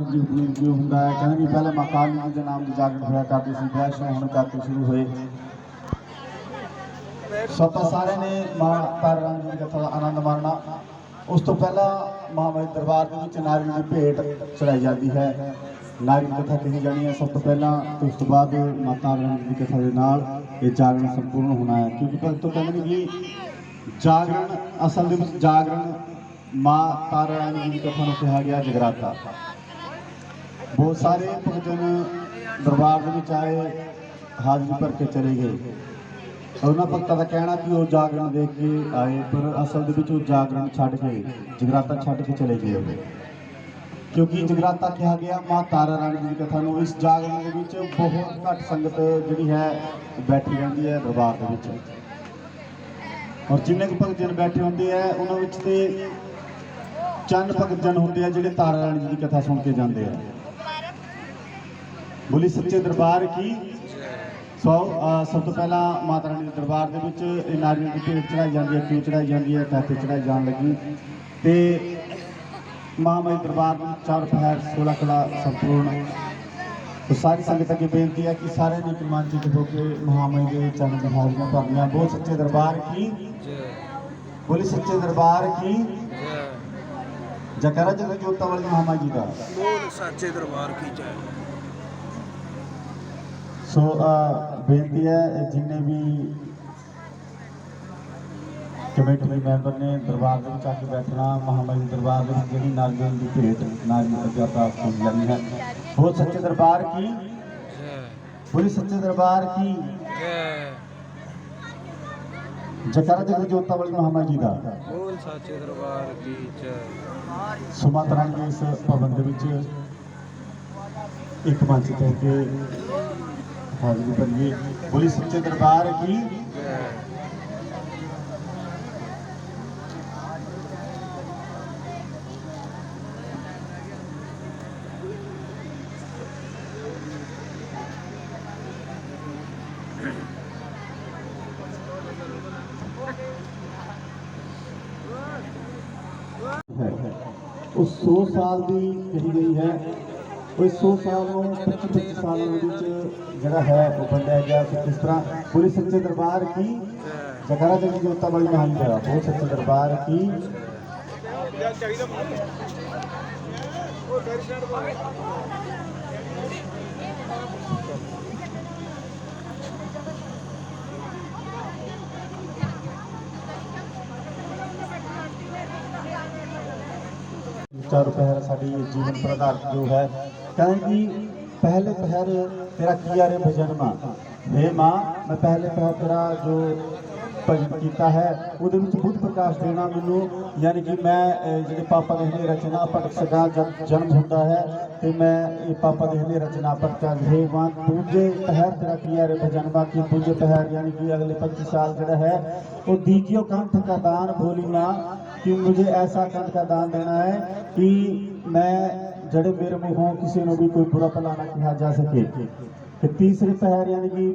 उम्मीद जो होंगे कहना भी पहले माँ काली जी के नाम की जागरण होया करती सी, वैष्णव होने करके शुरू हुए। सब तो सारे ने माँ तारा रानी जी की कथा का आनंद मारना। उस तो पहला महामाई दरबार के विच नारियल की भेंट चढ़ाई जाती है, नारियल कथा कही जानी है सब तो पहला। तो उस तो बाद माँ तारा रानी जी की कथा के नाल ये जागरण संपूर्ण होना है, क्योंकि भगत तो कहते कि जागरण असल दे विच जागरण माँ तारा रानी जी की कथा में कहा गया जगराता। बहुत सारे भगतजन दरबार के विच आए, हाजरी भर के चले गए। उन्होंने भगतों का कहना कि वो जागरण देख के आए, पर असल दे विच वो जागरण छड्ड के जगराता छड्ड के चले गए, क्योंकि जगराता कहा गया माँ तारा रानी जी की कथा में। इस जागरण के विच बहुत घट संगत जिहड़ी है बैठी रहती है दरबार के विच, और जिन्ने भी भगतजन बैठे होंगे है उन्होंने विच ते चंद भगतजन होंगे हैं जिहड़े तारा रानी जी की कथा सुन के जाते हैं। बोली सच्चे दरबार की। सब तो पहला माता रानी के दरबार के विच नारियल की भेंट चढ़ाई जाती है, क्यों चढ़ाई जाती है, कहते चढ़ाई जान लगी। तो महामाई दरबार में 4 पहर 16 कला संपूर्ण। तो सारी संगत की बेनती है कि सारे ने रोमांचित होकर महामाई के चरण की हाजरियां भरनियां। बोल सच्चे दरबार की, बोली सच्चे दरबार की जयकारा जग जोता वाली महामाई जी का। बोल सच्चे दरबार की जय। सो बेनती है जिन्हें भी कमेटी के मैंबर ने दरबार के आके बैठना, महामाई दरबार में जी नारियल की भेंट नारियल ज्यादा सुन जानी है। बोल सच्चे दरबार की, बोली सच्चे दरबार की जयकारा जग जोता वाली महामाई जी का। बोल सच्चे दरबार की जय। सो माता रानी के इस भवन के विच एक मंच होके हाजरी भरिए। बोली सच्चे दरबार की। उस 100 साल की कही गई है, उस 100 साल में 25 साल जरा है वो बंदा गया। तो किस तरह पूरी सच्चे दरबार की जयकारा जग जोता वाली महान जगह। बहुत सच्चे दरबार की। चारों पहर साड़ी जीवन पर आधारित जो है, कहें कि पहले पहर तेरा किया रे भजन माँ। हे माँ मैं पहले पहर तेरा जो भजन किया है वो बुद्ध प्रकाश देना मैनू, यानी कि मैं जो पापा के रचना पढ़ सका। जब जन्म होता है तो मैं ये पापा के रचना पढ़ कर। हे माँ दूजे पहर तेरा किया रे भजन माँ की दूजे पहर यानी कि अगले 25 साल जो है वो दीजियो कंठ का दान। भोली माँ कि मुझे ऐसा कंठ का दान देना है कि मैं जड़े मेरे मुँहों किसी ने भी कोई बुरा भला ना कहा जा सके। कि तीसरे पहर यानी कि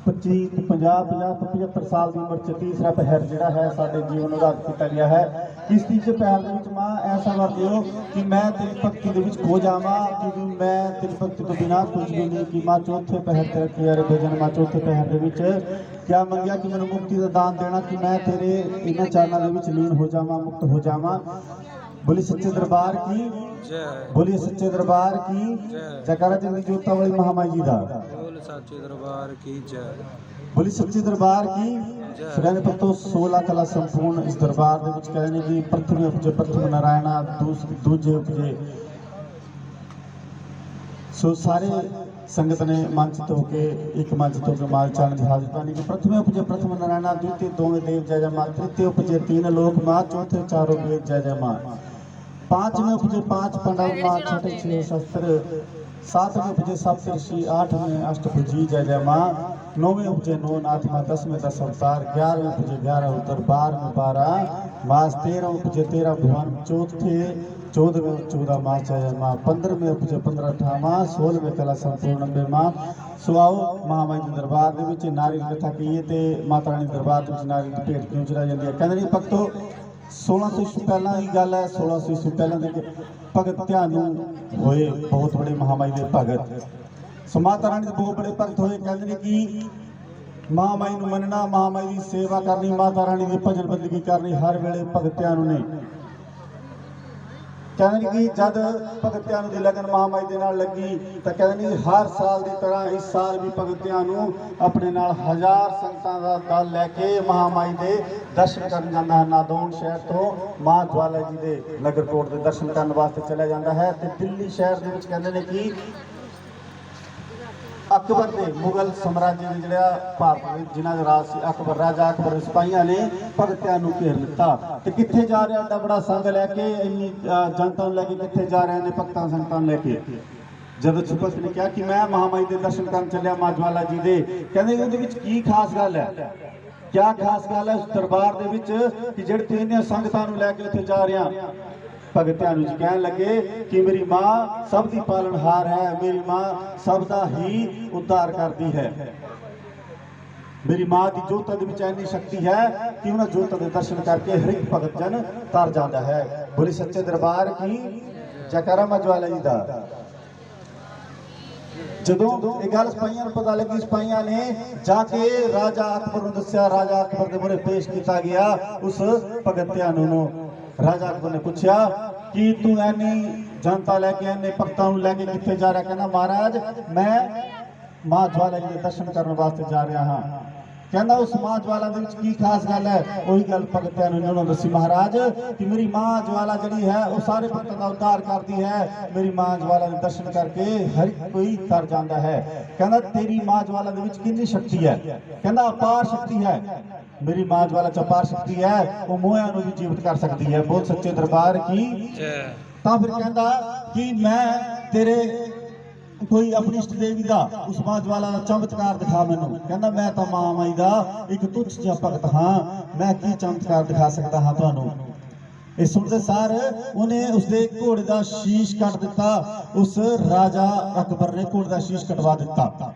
25 50 50 75 साल की उम्र से तीसरा पहर जोड़ा है साढ़े जीवन उदात किया गया है। इस तीसरे पहर के माँ ऐसा कर दियो कि मैं तेरी भक्ति के खो जावा, क्योंकि मैं तेरी भक्ति तो बिना कुछ भी नहीं। कि माँ चौथे पहर तेरा किया रे भजन माँ चौथे पहर के क्या मंगिया कि मैंने मुक्ति का दान देना, कि मैं तेरे इन्होंने चरणों के लीन हो जावा, मुक्त हो जावा। बोली सच्चे दरबार की, बोलिए सच्चे दरबार की जयकारा जग जोता वाली महामाई जी का। बोल सच्चे दरबार की जय। बोली सच्चे दरबार की। कहने पर तो 16 कला संपूर्ण इस दरबार के विच कहने की प्रथम उपजे प्रथम नारायणा दूजे उपजे। सो सारे संगत ने मंचित होकर एक मंचित होकर माल चारण की हाजिर पानी की। प्रथम उपजे प्रथम नारायणा द्वितीय दोवें देव जय जय माँ। तृतीय उपजे 3 लोक माँ। चौथे चारों वेद जय जय माँ। 5वें उपजे 5 पांडव माँ। 6ठे 6 शस्त्र। 7वें उपजे सप्तऋषि। 8वें अष्टभुजी जय जय माँ। 9वें उपजे 9 नाथ माँ। 10वें 10 अवतार। 11वें उपजे 11 उत्तर। 12वें 12 मास। 13वें उपजे 13 भुवन। चौथे 14वें 14 मास जय माँ। 15वें उपजे 15 ठामा। 16वें कला संपूर्ण में माँ। सो आओ महामाई के दरबार के नारियल कथा कही तो माता रानी दरबार के नारियल की भेंट क्यों चढ़ाई जाती है। कहते नहीं भक्तों 1600 ਈਸਵੀ ਪਹਿਲਾਂ ਦੀ ਗੱਲ ਹੈ। 1600 ਈਸਵੀ ਪਹਿਲਾਂ ਦੇ ਭਗਤ ਧਿਆਨੂ ਹੋਏ ਬਹੁਤ ਬੜੇ ਮਹਾਮਾਈ ਦੇ ਭਗਤ। ਸੋ ਮਾਤਾ ਰਾਣੀ ਦੇ ਬਹੁਤ ਬੜੇ ਭਗਤ ਹੋਏ। ਕਹਿੰਦੇ ਨੇ ਕਿ ਮਹਾਮਾਈ ਨੂੰ ਮੰਨਣਾ, ਮਹਾਮਾਈ ਦੀ ਸੇਵਾ ਕਰਨੀ, ਮਾਤਾ ਰਾਣੀ ਦੀ ਭਜਨ ਬੰਦਗੀ ਕਰਨੀ ਹਰ ਵੇਲੇ ਭਗਤ ਧਿਆਨੂ ਨੇ। ਕਹਿੰਦੇ ਨੇ ਕਿ ਜਦ ਭਗਤ ਧਿਆਨੂ ਦੀ ਲਗਨ ਮਹਾਮਾਈ ਦੇ ਨਾਲ ਲੱਗੀ ਤਾਂ ਕਹਿੰਦੇ ਨੇ ਹਰ ਸਾਲ ਦੀ ਤਰ੍ਹਾਂ ਇਸ ਸਾਲ ਵੀ ਭਗਤ ਧਿਆਨੂ ਆਪਣੇ ਨਾਲ 1000 ਸੰਗਤਾਂ ਦਾ ਦਲ ਲੈ ਕੇ ਮਹਾਮਾਈ ਦੇ ਦਰਸ਼ਨ ਕਰਨ ਜਾਂਦਾ ਹੈ। ਨਾਦੌਣ ਸ਼ਹਿਰ ਤੋਂ ਮਾਂ ਜਵਾਲਾ ਜੀ ਦੇ ਨਗਰ ਕੋਟ ਦੇ ਦਰਸ਼ਨ ਕਰਨ ਵਾਸਤੇ ਚਲਿਆ ਜਾਂਦਾ ਹੈ। ਤੇ ਦਿੱਲੀ ਸ਼ਹਿਰ ਦੇ ਵਿੱਚ ਕਹਿੰਦੇ ਨੇ ਕਿ ਅਕਬਰ ਦੇ ਮੁਗਲ ਸਮਰਾਜ ਦੇ ਜਿਹੜਾ ਭਾਰਤ ਵਿੱਚ ਜਿਨ੍ਹਾਂ ਦਾ ਰਾਜ ਸੀ ਅਕਬਰ, ਰਾਜਾ ਅਕਬਰ ਦੇ ਸਿਪਾਹੀਆਂ ਨੇ ਭਗਤ ਧਿਆਨੂ ਨੂੰ ਘੇਰ ਲਿੱਤਾ। ਤੇ ਕਿੱਥੇ ਜਾ ਰਿਹਾ ਐਡਾ ਬੜਾ ਸੰਗ ਲੈ ਕੇ, ਇੰਨੀ ਜਨਤਾ ਨੂੰ ਲੈ ਕੇ ਕਿੱਥੇ ਜਾ ਰਹੇ ਨੇ ਭਗਤਾਂ ਸੰਗਤਾਂ ਨੂੰ ਲੈ ਕੇ। ਜਦੋਂ ਭਗਤ ਨੇ ਕਿਹਾ ਕਿ ਮੈਂ ਮਹਾਮਾਈ ਦੇ ਦਰਸ਼ਨ ਕਰਨ ਚੱਲਿਆ ਮਾਂ ਜਵਾਲਾ ਜੀ ਦੇ, ਕਹਿੰਦੇ ਉਹਦੇ ਵਿੱਚ ਕੀ ਖਾਸ ਗੱਲ ਹੈ, ਕਿਆ ਖਾਸ ਗੱਲ ਹੈ ਉਸ ਦਰਬਾਰ ਦੇ ਵਿੱਚ ਕਿ ਜਿਹੜੇ ਤੂੰ ਇੰਨੀਆਂ ਸੰਗਤਾਂ ਨੂੰ ਲੈ ਕੇ ਉੱਥੇ ਜਾ ਰਿਹਾ। ਭਗਤ ਧਿਆਨੂ ਜੀ ਕਹਿਣ ਲੱਗੇ ਕਿ ਮੇਰੀ ਮਾਂ ਸਭ ਦੀ ਪਾਲਣਹਾਰ ਹੈ, ਮੇਰੀ ਮਾਂ ਸਭ ਦਾ ਹੀ ਉद्धार ਕਰਦੀ ਹੈ। ਮੇਰੀ ਮਾਂ ਦੀ ਜੋਤਾਂ ਦੇ ਵਿੱਚ ਇੰਨੀ ਸ਼ਕਤੀ ਹੈ ਕਿ ਉਹਨਾਂ ਜੋਤਾਂ ਦੇ ਦਰਸ਼ਨ ਕਰਕੇ ਹਰ ਇੱਕ ਭਗਤ ਜਨ ਤਰ ਜਾਂਦਾ ਹੈ। ਬੋਲੇ ਸੱਚੇ ਦਰਬਾਰ ਕੀ ਜੈਕਾਰਾ ਮਾਂ ਜਵਾਲਾ ਜੀ ਦਾ। ਜਦੋਂ ਇਹ ਗੱਲ ਸਿਪਾਹੀਆਂ ਨੂੰ ਪਤਾ ਲੱਗੀ, ਸਿਪਾਹੀਆਂ ਨੇ ਜਾ ਕੇ ਰਾਜਾ ਅਕਬਰ ਨੂੰ ਦੱਸਿਆ। ਰਾਜਾ ਅਕਬਰ ਦੇ ਮੂਹਰੇ ਪੇਸ਼ ਕੀਤਾ ਗਿਆ ਉਸ ਭਗਤ ਧਿਆਨੂ ਨੂੰ। ਰਾਜਾ ਅਕਬਰ ਨੇ ਪੁੱਛਿਆ ਕਿ ਤੂੰ ਐਨੀ ਜਨਤਾ ਲੈ ਕੇ, ਐਨੇ ਭਗਤਾਂ ਨੂੰ ਲੈ ਕੇ ਕਿੱਥੇ ਜਾ ਰਿਹਾ? ਕਹਿੰਦਾ ਮਹਾਰਾਜ ਮੈਂ ਮਾਂ ਜਵਾਲਾ ਜੀ ਦੇ ਦਰਸ਼ਨ ਕਰਨ ਵਾਸਤੇ ਜਾ ਰਿਹਾ ਹਾਂ। ਕਹਿੰਦਾ ਉਸ ਮਾਂ ਜਵਾਲਾ ਦੇ ਵਿੱਚ ਕੀ ਖਾਸ ਗੱਲ ਹੈ? ਉਹੀ ਗੱਲ ਭਗਤ ਧਿਆਨੂ ਨੇ ਉਹਨੂੰ ਦੱਸੀ ਮਹਾਰਾਜ ਕਿ ਮੇਰੀ ਮਾਂ ਜਵਾਲਾ ਜਿਹੜੀ ਹੈ ਉਹ ਸਾਰੇ ਭਗਤਾਂ ਦਾ ਉद्धार ਕਰਦੀ ਹੈ। ਮੇਰੀ ਮਾਂ ਜਵਾਲਾ ਦੇ ਦਰਸ਼ਨ ਕਰਕੇ ਹਰ ਕੋਈ ਤਰ ਜਾਂਦਾ ਹੈ। ਕਹਿੰਦਾ ਤੇਰੀ ਮਾਂ ਜਵਾਲਾ ਦੇ ਵਿੱਚ ਕਿੰਨੀ ਸ਼ਕਤੀ ਹੈ? ਕਹਿੰਦਾ ਅਪਾਰ ਸ਼ਕਤੀ ਹੈ। ਮੇਰੀ ਮਾਂ ਜਵਾਲਾ ਚ ਅਪਾਰ ਸ਼ਕਤੀ ਹੈ, ਉਹ ਮੋਹਿਆਂ ਨੂੰ ਵੀ ਜੀਵਤ ਕਰ ਸਕਦੀ ਹੈ। ਬਹੁਤ ਸੱਚੇ ਦਰਬਾਰ ਕੀ। ਤਾਂ ਫਿਰ ਕਹਿੰਦਾ ਕਿ ਮੈਂ ਤੇਰੇ ਕੋਈ ਆਪਣੀ ਇਸ਼ਟ ਦੇਵੀ ਦਾ ਉਸ ਮਾਂ ਜਵਾਲਾ ਦਾ ਚਮਤਕਾਰ ਦਿਖਾ ਮੈਨੂੰ। ਕਹਿੰਦਾ ਮੈਂ ਤਾਂ ਮਹਾਮਾਈ ਦਾ ਇੱਕ ਤੁੱਛ ਜਿਹਾ ਭਗਤ ਹਾਂ, ਮੈਂ ਕੀ ਚਮਤਕਾਰ ਦਿਖਾ ਸਕਦਾ ਹਾਂ ਤੁਹਾਨੂੰ। ਇਹ ਸੁਣਦੇ ਸਾਰ ਉਹਨੇ ਉਸਦੇ ਘੋੜੇ ਦਾ ਸ਼ੀਸ਼ ਕੱਟ ਦਿੱਤਾ। ਉਸ ਰਾਜਾ ਅਕਬਰ ਨੇ ਘੋੜੇ ਦਾ ਸ਼ੀਸ਼ ਕਟਵਾ ਦਿੱਤਾ।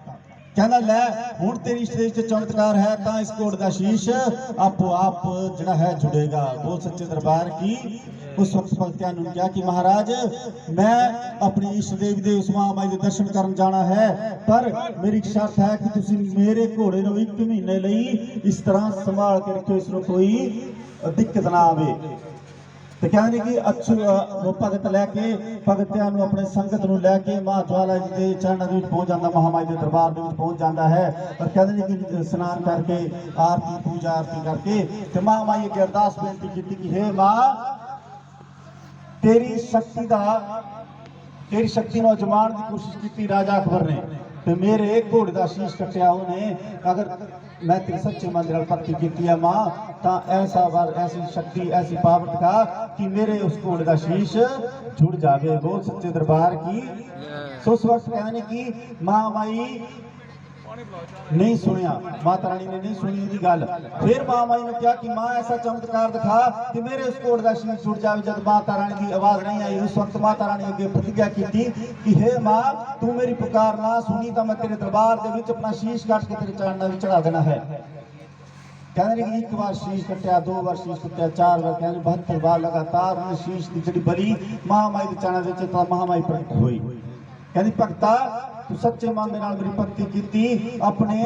ਕਹਿੰਦਾ ਲੈ ਹੁਣ ਤੇਰੀ ਇਸ਼ਟ ਦੇ ਵਿੱਚ ਚਮਤਕਾਰ ਹੈ ਤਾਂ ਇਸ ਘੋੜੇ ਦਾ ਸ਼ੀਸ਼ ਆਪੋ ਆਪ ਜਿਹੜਾ ਹੈ ਜੁੜੇਗਾ। ਬਹੁਤ ਸੱਚੇ ਦਰਬਾਰ ਕੀ। ਉਸ ਵਕਤ ਭਗਤ ਧਿਆਨੂ ਨੇ ਕਿਹਾ ਕਿ ਮਹਾਰਾਜ ਮੈਂ ਆਪਣੀ ਇਸ਼ਟ ਦੇਵੀ ਦੇ ਉਸ ਮਹਾਮਾਈ ਦੇ ਦਰਸ਼ਨ ਕਰਨ ਜਾਣਾ ਹੈ, ਪਰ ਮੇਰੀ ਇੱਕ ਸ਼ਰਤ ਹੈ ਕਿ ਤੁਸੀਂ ਮੇਰੇ ਘੋੜੇ ਨੂੰ 1 ਮਹੀਨੇ ਲਈ ਇਸ ਤਰ੍ਹਾਂ ਸੰਭਾਲ ਕੇ ਰੱਖਿਓ, ਇਸ ਨੂੰ ਕੋਈ ਦਿੱਕਤ ਨਾ ਆਵੇ। ਤੇ ਕਹਿੰਦੇ ਕਿ ਉਹ ਭਗਤ ਲੈ ਕੇ ਭਗਤ ਧਿਆਨੂ ਆਪਣੇ ਸੰਗਤ ਨੂੰ ਲੈ ਕੇ ਮਾਂ ਜਵਾਲਾ ਜੀ ਦੇ ਚਰਨਾਂ ਦੇ ਵਿੱਚ ਪਹੁੰਚ ਜਾਂਦਾ, ਮਹਾਮਾਈ ਦੇ ਦਰਬਾਰ ਦੇ ਵਿੱਚ ਪਹੁੰਚ ਜਾਂਦਾ ਹੈ। ਪਰ ਕਹਿੰਦੇ ਨੇ ਕਿ ਇਸ਼ਨਾਨ ਕਰਕੇ ਆਰਤੀ ਪੂਜਾ ਆਰਤੀ ਕਰਕੇ ਤੇ ਮਹਾਮਾਈ ਅੱਗੇ ਅਰਦਾਸ ਬੇਨਤੀ ਕੀਤੀ ਕਿ ਹੇ ਮਾਂ ਤੇਰੀ ਸ਼ਕਤੀ ਨੂੰ ਅਜਮਾਉਣ ਦੀ ਕੋਸ਼ਿਸ਼ ਕੀਤੀ ਰਾਜਾ ਅਕਬਰ ਨੇ ਤੇ ਮੇਰੇ ਘੋੜੇ ਦਾ ਸ਼ੀਸ਼ ਕੱਟਿਆ ਉਹਨੇ। ਅਗਰ मैं तेरे सच्चे मन ਨਾਲ ਭਗਤੀ ਕੀਤੀ ਹੈ ਮਾਂ ਤਾਂ ਐਸਾ ਵਾਰ ਐਸੀ ਸ਼ਕਤੀ ਐਸੀ ਪਾਵਰ ਦਿਖਾ ਕਿ ਮੇਰੇ ਉਸ ਘੋੜੇ ਦਾ ਸ਼ੀਸ਼ ਜੁੜ ਜਾਵੇ। ਬਹੁਤ ਸੱਚੇ ਦਰਬਾਰ ਕੀ। ਸੋ ਉਸ ਵਕਤ ਕਹਿੰਦੇ ਕਿ ਮਾਂ ਮਾਈ नहीं सुनिया, माता रानी ने नहीं सुनी उनकी गल। फिर मां माई ने कहा कि मां ऐसा चमत्कार दिखा कि मेरे उस घोड़े का शीश छुट जाए। जब माता रानी की आवाज नहीं आई उस वक्त माता रानी अगे प्रतिज्ञा की कि हे मां तू मेरी पुकार ना सुनी तो मैं तेरे दरबार के विच अपना शीश कट के तेरे चरणों में चढ़ा देना है। कहने कि एक बार शीश कट्या, 2 बार शीश कट्या, 4 बार, कहने 72 बार लगातार उन्हें शीश की जी बली महामाई के चरणों में महामाई प्रकट हुई। कहनी भगता तू सच्चे मन के नाल मेरी भक्ति की, अपने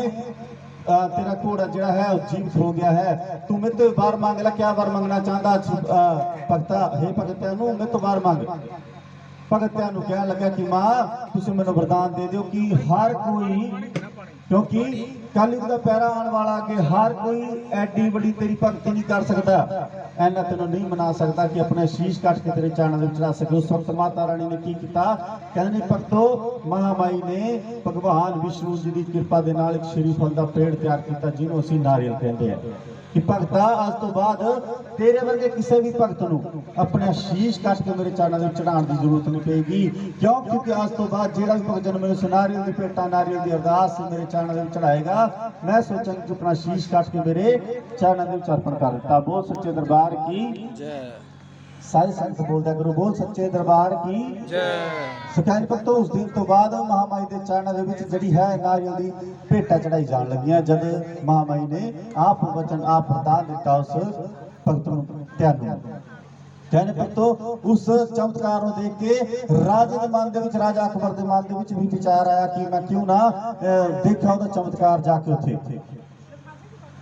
तेरा घोड़ा जिहड़ा है जीवित हो गया है, तू मेरे तो वार मांग ला। क्या वार मंगना चाहता भगता? हे भगत धियानू मेरे तो वार मांग। भगत धियानू कहने लगा कि मां तुसीं मैनूं वरदान दे दिओ कि हर कोई, क्योंकि कलयुग का पैरा आने वाला कि हर कोई एडी बड़ी तेरी भक्ति नहीं कर सकता, ऐना तेनों नहीं मना सकता कि अपने शीश कट के तेरे चरणों में चढ़ा सके। उस वक्त माता रानी ने की किया? कहने भक्तो महामाई ने भगवान विष्णु जी की कृपा के नाल एक श्रीफल का पेड़ तैयार किया जिन्होंने असीं नारियल कहते हैं कि भगता अज तो बाद तेरे वर्गे किसी भी भगत नूं अपना शीश कट के मेरे चरणों में चढ़ाने की जरूरत नहीं पेगी। क्यों? क्योंकि अज तो बाद जिहड़ा भी भगत जन मेरे नारियल की भेटा नारियल की अरदास मेरे चरणों में चढ़ाएगा, मैं सोचा कि अपना शीश कट के मेरे चरणों में अर्पण कर दिता। बहुत सच्चे दरबार की जय। सारे संत बोलता करो बोल सच्चे दरबार की जय। सुखैन भक्तो उस दिन तो बाद महामाई के चरणों के विच जिहड़ी है नारियल की भेटा चढ़ाई जान लगियां। जद महामाई ने आप वचन आप वरदान दिता उस भगत नूं ਤੈਨੂੰ। ਕਹਿੰਦੇ ਭਗਤੋ ਉਸ ਚਮਤਕਾਰ ਨੂੰ ਦੇਖ ਕੇ ਰਾਜੇ ਦੇ ਮਨ ਦੇ ਵਿੱਚ, ਰਾਜਾ ਅਕਬਰ ਦੇ ਮਨ ਦੇ ਵਿੱਚ ਵੀ ਵਿਚਾਰ ਆਇਆ ਕਿ ਮੈਂ ਕਿਉਂ ਨਾ ਦੇਖਾਂ ਉਹਦਾ ਚਮਤਕਾਰ ਜਾ ਕੇ ਉੱਥੇ।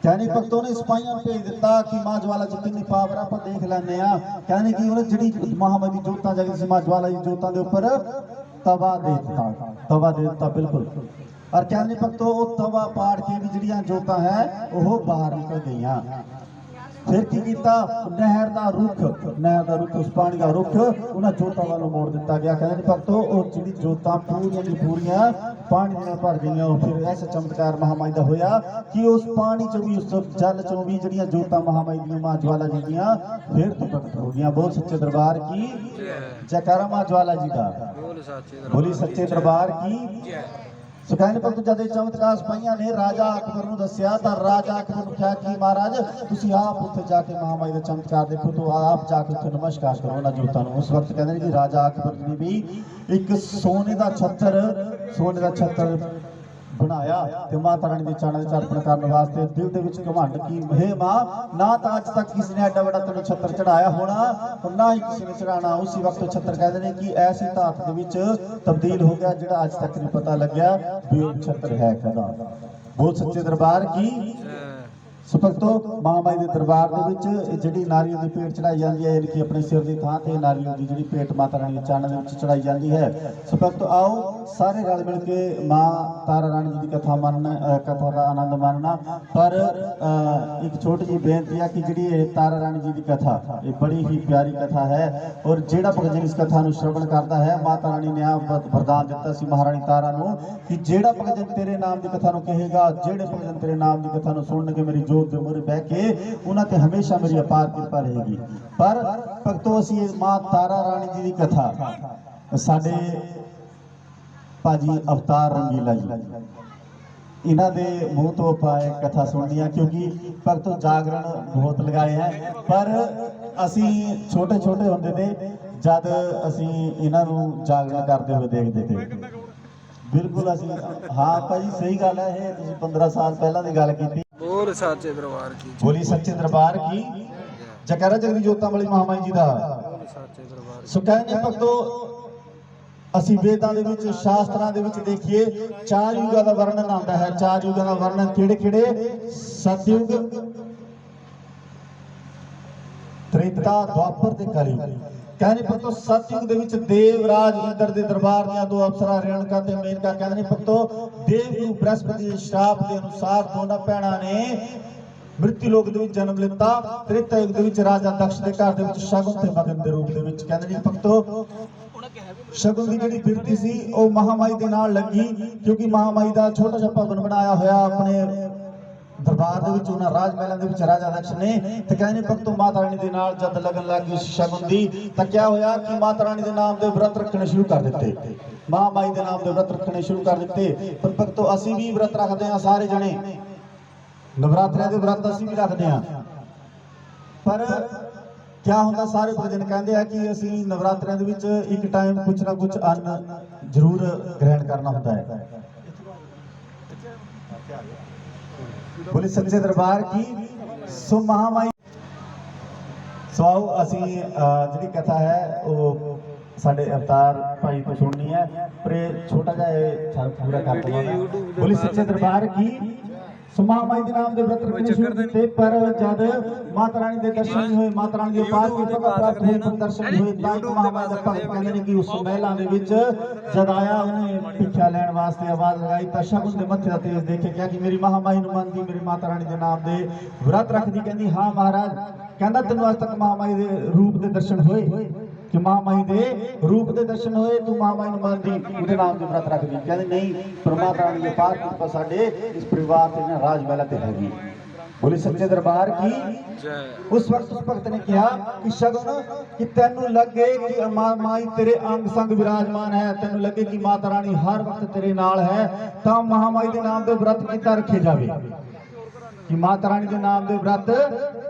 ਕਹਿੰਦੇ ਭਗਤੋ ਨੇ ਸਿਪਾਹੀਆਂ ਨੂੰ ਭੇਜ ਦਿੱਤਾ ਕਿ ਮਾਂ ਜਵਾਲਾ ਚ ਕਿੰਨੀ ਪਾਵਰ ਆਪਾਂ ਦੇਖ ਲੈਂਦੇ ਆ। ਕਹਿੰਦੇ ਕਿ ਉਹਨੇ ਜਿਹੜੀ ਮਹਾਮਾਈ ਦੀ ਜੋਤਾਂ ਜਗਦੀ ਸੀ, ਮਾਂ ਜਵਾਲਾ ਦੀ ਜੋਤਾਂ ਦੇ ਉੱਪਰ ਤਵਾ ਦੇ ਦਿੱਤਾ ਬਿਲਕੁਲ। और कहने भगतों वो तवा पाड़ के भी जड़ियां जोतां है वो बाहर निकल गईयां। फिर की कीता, नहर दा रुख उस पानी दा रुख उन्हां जोतां वालों मोड़ दिता गया। कहने भगतों वो जिहड़ी जोतां पूरियां दी पूरियां पानी नाल भर गईयां। फिर ऐसा चमत्कार महामाई दा होया कि उस पानी चों भी, उस जल चों भी जड़ियां जोतां महामाई दी मां ज्वाला जी दियां फिर तो प्रगट हो गईयां। बोल सच्चे दरबार की जयकारा मां ज्वाला जी दा, बोली सच्चे दरबार की। सो कहने भगत जद चमत्कार सिपाहियां ने राजा अकबर नूं दस्सिया तां राजा अकबर नूं कहा कि महाराज तुसीं आप उत्थे जाके महामाई दा चमत्कार देखो, तो आप जाके उत्थे नमस्कार करो उन्हां जोतां नूं। उस वक्त कहंदे कि राजा अकबर ने भी एक सोने दा छत्तर बनाया ते माता रानी दे चरणा दे अर्पण करने वास्ते दिल दे विच घमंड की हे मां ना तां अज तक किसी ने एडा बड़ा तैनूं छत्तर चढ़ाया होना और ना ही किसी ने चढ़ाना। उसी वक्त छत्तर कहते हैं कि ऐसी धात दे विच तब्दील हो गया जिहड़ा अज तक नहीं पता लग्या भी वो छत्तर है कदा। बोल सच्चे दरबार की। सो भगतों महामाई के दरबार दे विच जिहड़ी नारियल की भेंट चढ़ाई जाती है, यानी कि अपने सिर की थां ते नारियल की जिहड़ी भेंट माता रानी के चरणों दे विच चढ़ाई जाती है। सो भगतों आओ सारे रल मिल के मां तारा रानी जी की कथा का आनंद मानना। पर एक छोटी जी बेनती है कि जिहड़ी तारा रानी जी की कथा ये बड़ी ही प्यारी कथा है और जिहड़ा भगत इस कथा नूं श्रवण करता है, माता रानी ने वरदान दिता सी महारानी तारा नूं कि जिहड़ा भगत तेरे नाम की कथा नूं कहेगा, जिहड़े भगत तेरे नाम की कथा नूं सुणनगे मेरी दे मुरे बह के उन्हां ते हमेशा मेरी अपार कृपा रहेगी। पर भगतों असीं मां तारा रानी जी की कथा साडे भाजी अवतार रंगीला जी इन्हां दे मूँह तो आपां कथा सुननी है, क्योंकि भगतों जागरण बहुत लगाए हैं। पर असीं छोटे छोटे हुंदे ने जद असीं इन्हां नूं जागरण करते हुए देखदे थे बिल्कुल असीं हाँ भाजी सही गल है, ये तुसीं 15 साल पहलां दी गल कीती। बोल सच्चे दरबार की, बोली सच्चे दरबार की जयकारा जगदी जोतां वाली महामाई जी दा। सच्चे दरबार सो कहने भगतों असीं वेदां दे विच शास्त्रां दे विच देखिए 4 युगां दा वर्णन आंदा है। 4 युगां दा वर्णन किहड़े सतयुग, त्रेता, द्वापर ते कलयुग। कहने भगतों सतयुग दे विच देवराज इंद्र दे दरबार दियां 2 अफसरां रेणुका ते मेनका कहने भगतों देवगुरु बृहस्पति दे श्राप के अनुसार दोनों भैणां ने मृत्यु लोक दे विच जन्म लिता। त्रेता युग दे विच राजा दक्ष दे घर दे विच शगुन ते मगन दे रूप दे विच कहने भगतों शगुन की जिहड़ी बिरती सी वो महामाई दे नाल लगी, क्योंकि महामाई दा छोटा जिहा भवन बनाया होया अपने दरबार दे विच उन्हां राज महलां दे विच राजा दक्ष ने। ते कहने भगतों माता रानी दे नाल जद लगन लग गई शगुन दी तां क्या होया कि माता रानी दे नाम दे व्रत रखने शुरू कर दिते, महामाई दे नाम दे व्रत रखने शुरू कर दिते। पर भगतों असीं भी व्रत रखदे हां, सारे जने नवरात्रियां दे व्रत असीं भी रखदे हां। पर क्या होंदा सारे भजन कहते हैं कि असीं नवरात्रियां दे विच एक टाइम कुछ ना कुछ अन्न जरूर ग्रहण करना होता है। बोले सच्चे दरबार की। सो महामाई सो असीं जिहड़ी कथा है वो साडे अवतार भाई तो सुननी है, पर छोटा जिहा पूरा कर दूंगा। बोले सच्चे दरबार की। सो महामाई के नाम के व्रत रखने शुरू किए। पर जब माता रानी के दर्शन हुए, माता रानी के पास प्राप्त हुए, दर्शन हुए, महामाई का भगत कहते हैं कि उस महिला के विच जब आया उन्हें भिक्षा लैण वास्ते आवाज लगाई तो शगुन के मत्थे का तेज देखे क्या कि मेरी महामाई नूं मनदी, मेरी माता रानी के नाम के व्रत रखदी। कहंदी हाँ महाराज, कहंदा तैनूं अज तक महामाई के रूप के दर्शन होए कि महामाई दे रूप के दर्शन होए, तू महामाई नूं मनदी उहदे नाम के व्रत रखदी। कहंदे नहीं, परमात्मा रानी के पास कृपा साडे इस परिवार ते ना राज महल ते हैगी। बोले सच्चे दरबार की। उस वक्त उस भगत ने कहा कि शगुन कि तैनूं लगे कि माई तेरे अंग संग विराजमान है, तैनूं लगे कि माता रानी हर वक्त तेरे नाल है, तां महामाई के नाम के व्रत किता रखे जावे, कि माता रानी के नाम के व्रत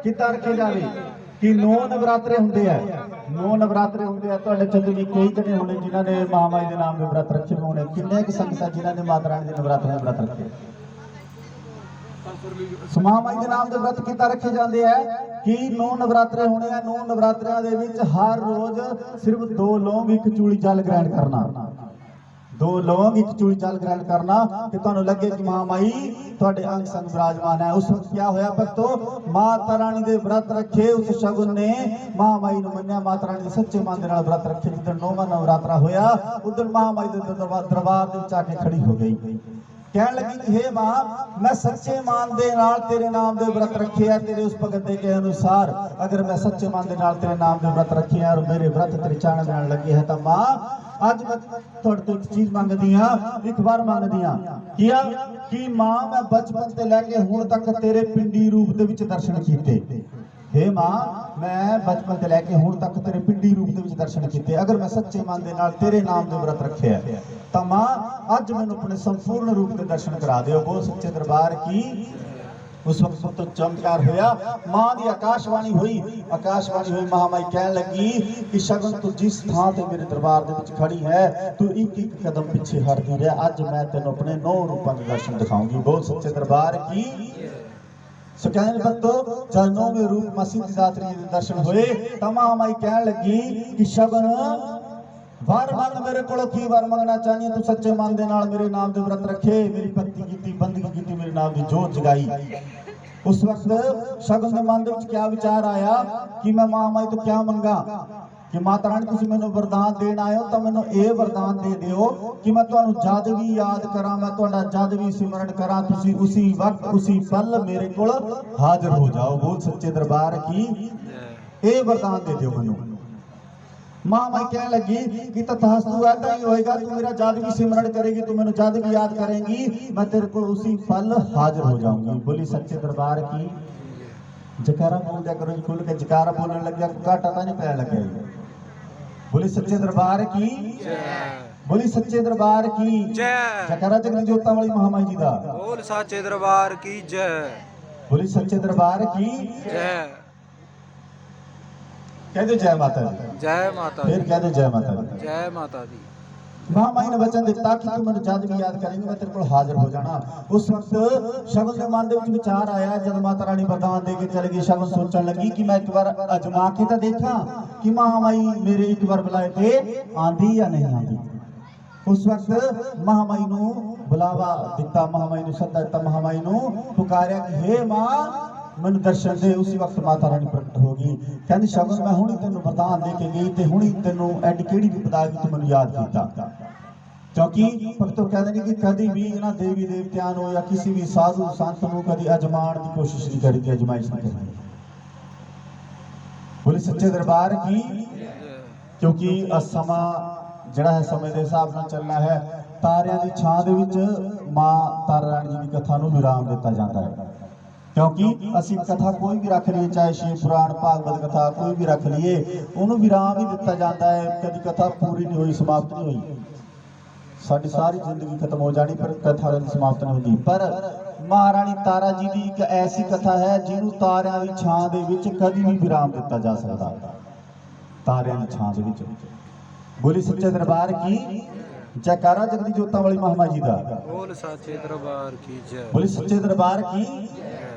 किता रखे जावे। कि 9 नवरात्रे होंदे है, 9 नवरात्रे होंदे है। तुहाडे चंद भी कई जने होने जिन्हां ने महामाई के नाम के व्रत रखे होने, किन्ने क संगत जिन्हां ने माता रानी के नवरात्रे के व्रत रखे। महामाई के नाम के व्रत किता रखे जाते हैं ਕਿ 9 ਨਵਰਾਤਰੇ ਹੋਣੇ ਆ। 9 ਨਵਰਾਤਰਿਆਂ ਦੇ ਵਿੱਚ ਹਰ ਰੋਜ਼ ਸਿਰਫ 2 ਲੌਂਗ 1 ਚੂੜੀ ਜਲ ਗ੍ਰਹਿਣ ਕਰਨਾ। 2 ਲੌਂਗ 1 ਚੂੜੀ ਜਲ ਗ੍ਰਹਿਣ ਕਰਨਾ ਕਿ ਤੁਹਾਨੂੰ ਲੱਗੇ ਕਿ ਮਹਾਮਾਈ ਤੁਹਾਡੇ ਅੰਗ ਸੰਗ ਵਿਰਾਜਮਾਨ ਹੈ। ਉਸ ਵਕਤ ਕਿਆ ਹੋਇਆ ਭਗਤੋ, ਮਾਤਾ ਰਾਣੀ ਦੇ ਵਰਤ ਰੱਖੇ ਉਸ ਸ਼ਗੁਨ ਨੇ ਮਹਾਮਾਈ ਨੂੰ ਮੰਨਿਆ। ਮਾਤਾ ਰਾਣੀ ਦੇ ਸੱਚੇ ਮਨ ਦੇ ਨਾਲ ਵਰਤ ਰੱਖੇ। ਜਦੋਂ 9ਵਾਂ ਨਵਰਾਤਰਾ ਹੋਇਆ ਉਦੋਂ ਮਹਾਮਾਈ ਦੇ ਦਰਬਾਰ ਦੇ ਵਿੱਚ ਆ ਕੇ ਖੜੀ ਹੋ ਗਈ। ਕਹਿਣ ਲੱਗੀ ਕਿ हे मां, मैं सच्चे मान दे नाल तेरे नाम दे व्रत रखे है। तेरे उस भगत के अनुसार अगर मैं सच्चे मान दे नाल तेरे नाम दे व्रत रखे है और मेरे व्रत तेरे चाणन नाल लगे है तो मां अज मैं थोड़े तो एक चीज मंगदी हां, एक बार मंगदी हां किया कि मां मैं बचपन ते लैके हुण तक तेरे पिंडी रूप दे विच दर्शन कीते। हे मां, मैं बचपन ते लैके हुण तक तेरे पिंडी रूप दे विच दर्शन कीते। अगर मैं सच्चे मन दे नाल तेरे नाम दे व्रत रखे है तो मां अज मैनू अपने संपूर्ण रूप के दर्शन करा दिओ। बोल सच्चे दरबार की। उस वक्त तो चमत्कार होया। मां दी आकाशवाणी हुई। महामाई कहन लगी कि शगुन तू जिस थां ते मेरे दरबार दे विच खड़ी है तू एक एक कदम पीछे हटदी रह। अज मैं तेनों अपने 9 रूपां दे दर्शन दिखाऊंगी। बोल सच्चे दरबार की। सो कहने भक्तो जब 9वें रूप मां सिद्धिदात्री दे दर्शन होए तो महामाई कहन लगी कि शगुन वर मंग मेरे को की वर मंगना चाहिए। तू सच्चे मन दे नाल मेरे नाम दे व्रत रखे, मेरी भक्ति कीती, बंदगी कीती, मेरे नाम दी जोत जगाई। उस वक्त शगुन दे मन दे विच क्या विचार आया कि मैं महामाई तो क्या मंगा कि माता रानी तुसीं मैनूं वरदान देण आए हो तो मैनूं ये वरदान दे दिओ कि मैं तुहानूं जद भी याद करा, मैं तुहाडा जद भी सिमरन करा, तुसीं उसी वक्त उसी पल मेरे कोल हाजिर हो जाओ। बोल सच्चे दरबार की। ये वरदान दे दिओ मैनूं। महामाई कहने लगी कि तथास्तु ऐसा ही होएगा। तू मेरा जद भी सिमरन करेगी, तू मैनूं जद भी याद करेंगी, मैं तेरे को उसी पल हाजिर हो जाऊंगी। बोली सच्चे दरबार की। जकारा बोल दिया करो खुल के। जकारा बोलने लग गया घाटा तो नहीं पै लगे। बोली सच्चे दरबार की। बोली सच्चे दरबार की जय। जकारा जगत जोता वाली महामाई जी दा। बोल सच्चे दरबार की जय। बोली सच्चे दरबार की जय। कह दो जय माता दी। जय माता फिर कह दो जय माता दी। जय माता दी। महामाई ने वचन दिता कि तू मैनूं जद भी याद करेंगे मैं तेरे को हाजिर हो जाना। उस वक्त शगुन के मन दे विच विचार आया। जब माता रानी वरदान दे के चली गई, शगुन सोचन लगी कि मैं एक बार अजमा के तो देखा कि महामाई मेरे एक बार बुलाए थे आंधी या नहीं आंधी। उस वक्त महामाई नूं बुलावा दिता, महामाई नूं सद्दा दिता, महामाई नूं पुकारिया कि हे मां मैनूं दर्शन दे। उसी वक्त माता रानी प्रकट हो गई। कहंदी शगुन मैं हुणी तैनूं वरदान दे के गई ते हुणी तैनूं एडी किहड़ी विपदा कि तू मैनूं याद कीता। क्योंकि भक्तों कहते हैं कि कभी भी इन्हां देवी देवतियां नूं या किसी भी साधु संत नूं कभी अजमान की कोशिश नहीं करी, अजमाइश नहीं करी। बोली सच्चे दरबार की। क्योंकि समा जिहड़ा है समय के हिसाब नाल चलना है। तारियां दी छां दे विच मां तारा रानी जी की कथा नूं विराम दिता जाता है। क्योंकि असी कथा कोई भी रख लीए, चाहे शिव पुराण भागवत कथा कोई भी रख लीए, उन्होंने विराम ही दिता जाता है। कभी कथा पूरी नहीं हुई, समाप्त नहीं हुई। साडी सारी जिंदगी खत्म हो जानी पर कथा समाप्त नहीं होती। पर महारानी तारा जी की एक ऐसी कथा है जिन्हों तारियां दी छां दे विच कभी भी विराम दिता जा सकता। तारियां दी छां दे विच। बोली सच्चे दरबार की। जयकारा जगदी जोता वाली महामाई जी दा। बोल सच्चे दरबार की जय। बोली सच्चे दरबार की।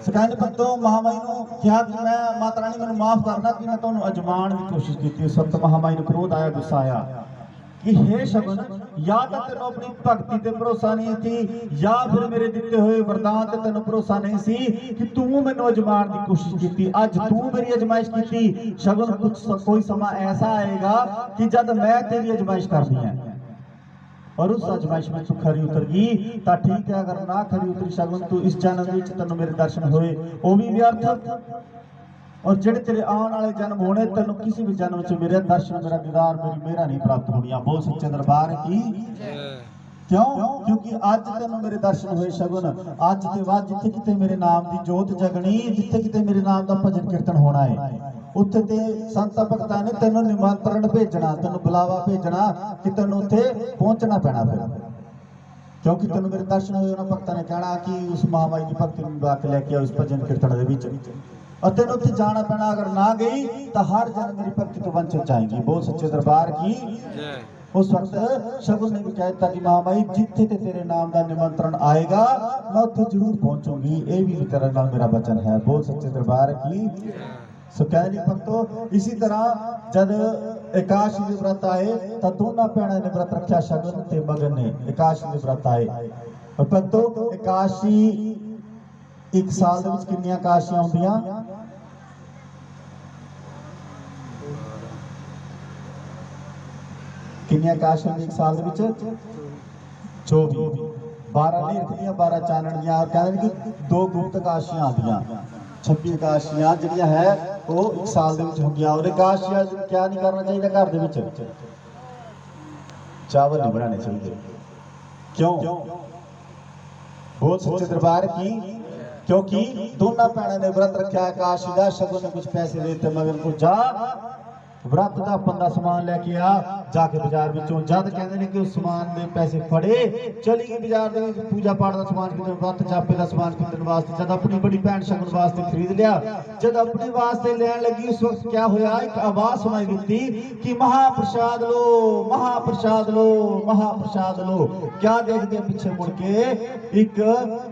सकांड भक्तों महामाई नूं क्या कि मैं माता रानी मैनूं माफ करना कि मैं तुहानूं अजमान की कोशिश की। उस वक्त महामाई नूं क्रोध आया, गुस्सा आया कि हे शगुन या तो तेनों अपनी भगती ते भरोसा नहीं थी या फिर मेरे दिते हुए वरदान ते तेनों भरोसा नहीं सी कि तू मैनूं अजमान की कोशिश की। अज तू मेरी अजमाइश की। शगुन कुछ कोई समा ऐसा आएगा कि जब मैं तेरी अजमाइश करनी है और उस अजमाइश में तू खरी उतर गई तो ठीक है। अगर ना खरी उतरी शगुन तू इस जन्म में तेनों मेरे दर्शन होए वो भी व्यर्थ, और जेड़े तेरे आने वाले जन्म होने तेनों किसी भी जन्म च मेरे दर्शन मेरा दीदार मेरी मेरा नहीं प्राप्त होनी। बोल सच्चे दरबार की। क्यों? क्योंकि अज तेनों मेरे दर्शन हुए शगुन। अज के बाद जिथे किते मेरे नाम की जोत जगनी, जिथे किते मेरे नाम का भजन कीर्तन होना है, उत्थे ते संत भगतां ने तेनों निमंत्रण भेजना, तेनों बुलावा भेजना कि तेनों उत्थे पहुंचना पैना। फिर क्योंकि तेनों मेरे दर्शन हुए उन्होंने भगतां ने कहना कि उस महामाई की भक्ति में बुला के लैके आओ उस भजन कीर्तन दे विच, और तेनों उत्थे जाना पैना। अगर ना गई तो हर जन्म मेरी भक्ति तो वंचित जाएगी। बोल सच्चे दरबार की। उस वक्त शगुन ने भी कहता कि महामाई जिथे ते तेरे नाम का निमंत्रण आएगा मैं उत्थे जरूर पहुंचूंगी। ये भी तेरे नाल मेरा वचन है। बोल सच्चे दरबार की। ਸੋ ਕਹਿੰਦੇ ਨਹੀਂ ਭਗਤੋ, ਇਸੇ ਤਰ੍ਹਾਂ ਜਦ ਇਕਾਸ਼ੀ ਦੇ ਵਰਤ ਆਏ ਤਾਂ ਦੋਨਾਂ ਭੈਣਾਂ ਨੇ ਵਰਤ ਰੱਖਿਆ, ਸ਼ਗਨ ਤੇ ਮਗਨ ਨੇ। ਇਕਾਸ਼ੀ ਦੇ ਵਰਤ ਆਏ ਔਰ ਭਗਤੋ, ਇਕਾਸ਼ੀ ਇੱਕ ਸਾਲ ਦੇ ਵਿੱਚ ਕਿੰਨੀਆਂ ਇਕਾਸ਼ੀਆਂ ਹੁੰਦੀਆਂ? ਕਿੰਨੀਆਂ ਇਕਾਸ਼ੀਆਂ ਇੱਕ ਸਾਲ ਦੇ ਵਿੱਚ? 24। 12 ਨੀਰਖ ਦੀਆਂ, 12 ਚਾਨਣ ਦੀਆਂ। ਔਰ ਕਹਿੰਦੇ ਕਿ 2 ਗੁਪਤ ਇਕਾਸ਼ੀਆਂ ਆਉਂਦੀਆਂ। 26 ਇਕਾਸ਼ੀਆਂ ਜਿਹੜੀਆਂ ਹੈ ਉਹ ਇੱਕ ਸਾਲ ਦੇ ਵਿੱਚ ਹੁੰਦੀਆਂ। ਔਰ ਇਕਾਸ਼ੀਆਂ ਕਿਆ ਨਹੀਂ ਕਰਨਾ ਚਾਹੀਦਾ ਘਰ ਦੇ ਵਿੱਚ? ਚਾਵਲ ਨਹੀਂ ਬਣਾਉਣੇ ਚਾਹੀਦੇ। ਕਿਉਂ? बोल सच्चे दरबार की, क्योंकि दोनों भैनों ने व्रत रखा इकाशी का, शगुन ने कुछ पैसे देते मगर को जा व्रत का बंदा समान लेके आ जाके बाजार विचों। जद कहते हैं कि उस समान के पैसे फड़े चली गई बाजार के पूजा पाठ का समान खरीदने, व्रत चापे का समान खरीदने वास्ते। जब अपनी बड़ी भैन शगुन वास्ते खरीद लिया, जब अपने वास्ते लैन लगी, उस वक्त क्या होया, एक आवाज सुनाई दी कि महाप्रसाद लो, महाप्रसाद लो, महाप्रसाद लो। क्या देखते पीछे मुड़ के एक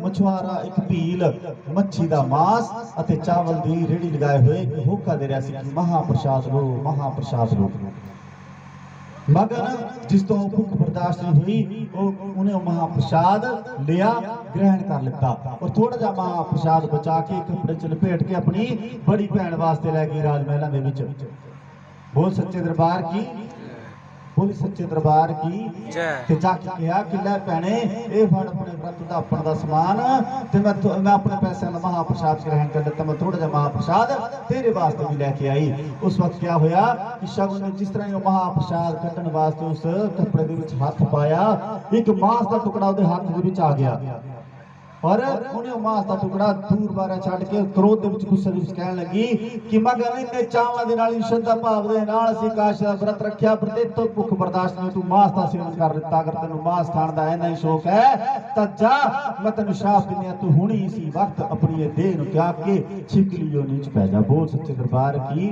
मछुआरा, एक भील मच्छी का मांस और चावल की रेहड़ी लगाए हुए होका दे रहा सी कि महाप्रसाद लो, महाप्रसाद लो। मगर जिस तो भुख बर्दाश्त नहीं हुई, उन्हें महाप्रसाद लिया, ग्रहण कर लिता और थोड़ा जा महाप्रसाद बचा के कपड़े च लपेट के अपनी बड़ी भैन वास्ते लै गई राजमहलों के विच। बोल सच्चे दरबार की, बोल सच्चे दरबार की ते जाके कहा कि लै भैने ये फड़ अपने व्रत दा अपन दा समान ते मैं अपने पैसे दा महाप्रसाद ग्रहण कर लिता, मैं थोड़ा जा महाप्रसाद तेरे वास्ते भी लेके आई। उस वक्त क्या होया कि शगुन ने जिस तरह महाप्रसाद कट्टन वास्ते उस कपड़े दे विच हाथ पाया, एक मांस का टुकड़ा उहदे हाथ दे विच आ गया और उन्हें मांस का टुकड़ा दूर बारे छड़ के क्रोध दे विच गुस्से दे विच कहन लगी कि मगर इन्ने चावां दे नाल श्रद्धा भाव दे नाल असीं इकाशी दा व्रत रखिया, पर ते तो भुख बर्दाश्त नहीं, तू मांस दा सेवन कर लिता। अगर तैनूं मांस खाण दा इन्ना ही शौक है तां जा, मैं तैनूं श्राप दिन्नी, तू हुणी इसी वक्त अपनी ये देह नूं त्याग के छिपकली योनि च पै जा। बोल सच्चे दरबार की,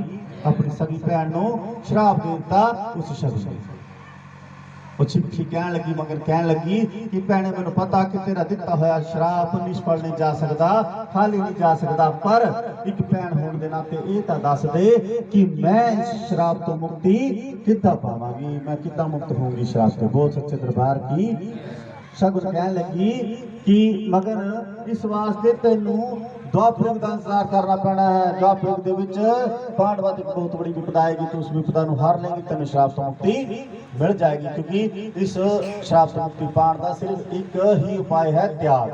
अपनी सगी भैन नूं श्राप दे दित्ता उस शगुन ने। वो छिपकली कहन लगी, मगर कहन लगी कि भैने मैनूं पता कि तेरा दिता होया श्राप निष्फल नहीं जा सकता, खाली नहीं जा सकता, पर एक भैन होने के नाते ये तां दस दे कि मैं इस श्राप तो मुक्ति किद्दां पावांगी, मैं किद्दां मुक्त होंगी श्राप से। बोल सच्चे दरबार की। शगुन कहन लगी कि मगर इस वास्ते तैनूं द्वापर युग दा इंतजार करना पैना है। द्वापर युग दे विच पांडवां ते बहुत बड़ी विपदा आएगी, तो उस विपदा नूं हार लेंगी, तैनूं श्राप तो मुक्ति मिल जाएगी, क्योंकि इस श्राप से मुक्ति पाने का सिर्फ एक ही उपाय है, त्याग।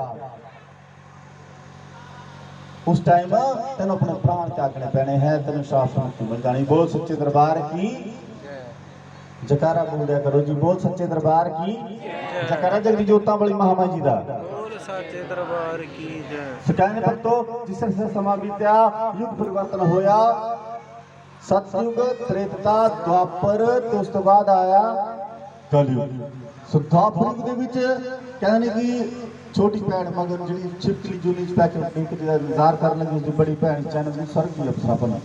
उस टाइम तेनों अपने प्राण त्यागने पैने हैं, तेनों श्राप से मुक्ति मिल जानी। बोल सच्चे दरबार की, जकारा बोल दिया करो जी। बोल सच्चे दरबार की जकारा, जगदी जोतां वाली महामाई जी दा। बोल सच्चे दरबार की जय। सिखाने भक्तों, जिस तरह समा बीत्या, युग परिवर्तन होया, सतयुग, त्रेता, द्वापर ते उस तो बाद आया कलयुग। सो द्वापर युग दे विच कहने कि छोटी भैन मगर जिहड़ी छिपकली जुली च पैक इंतजार कर लगी, उसकी बड़ी भैन चैन दी स्वर्ग दी अपसापन।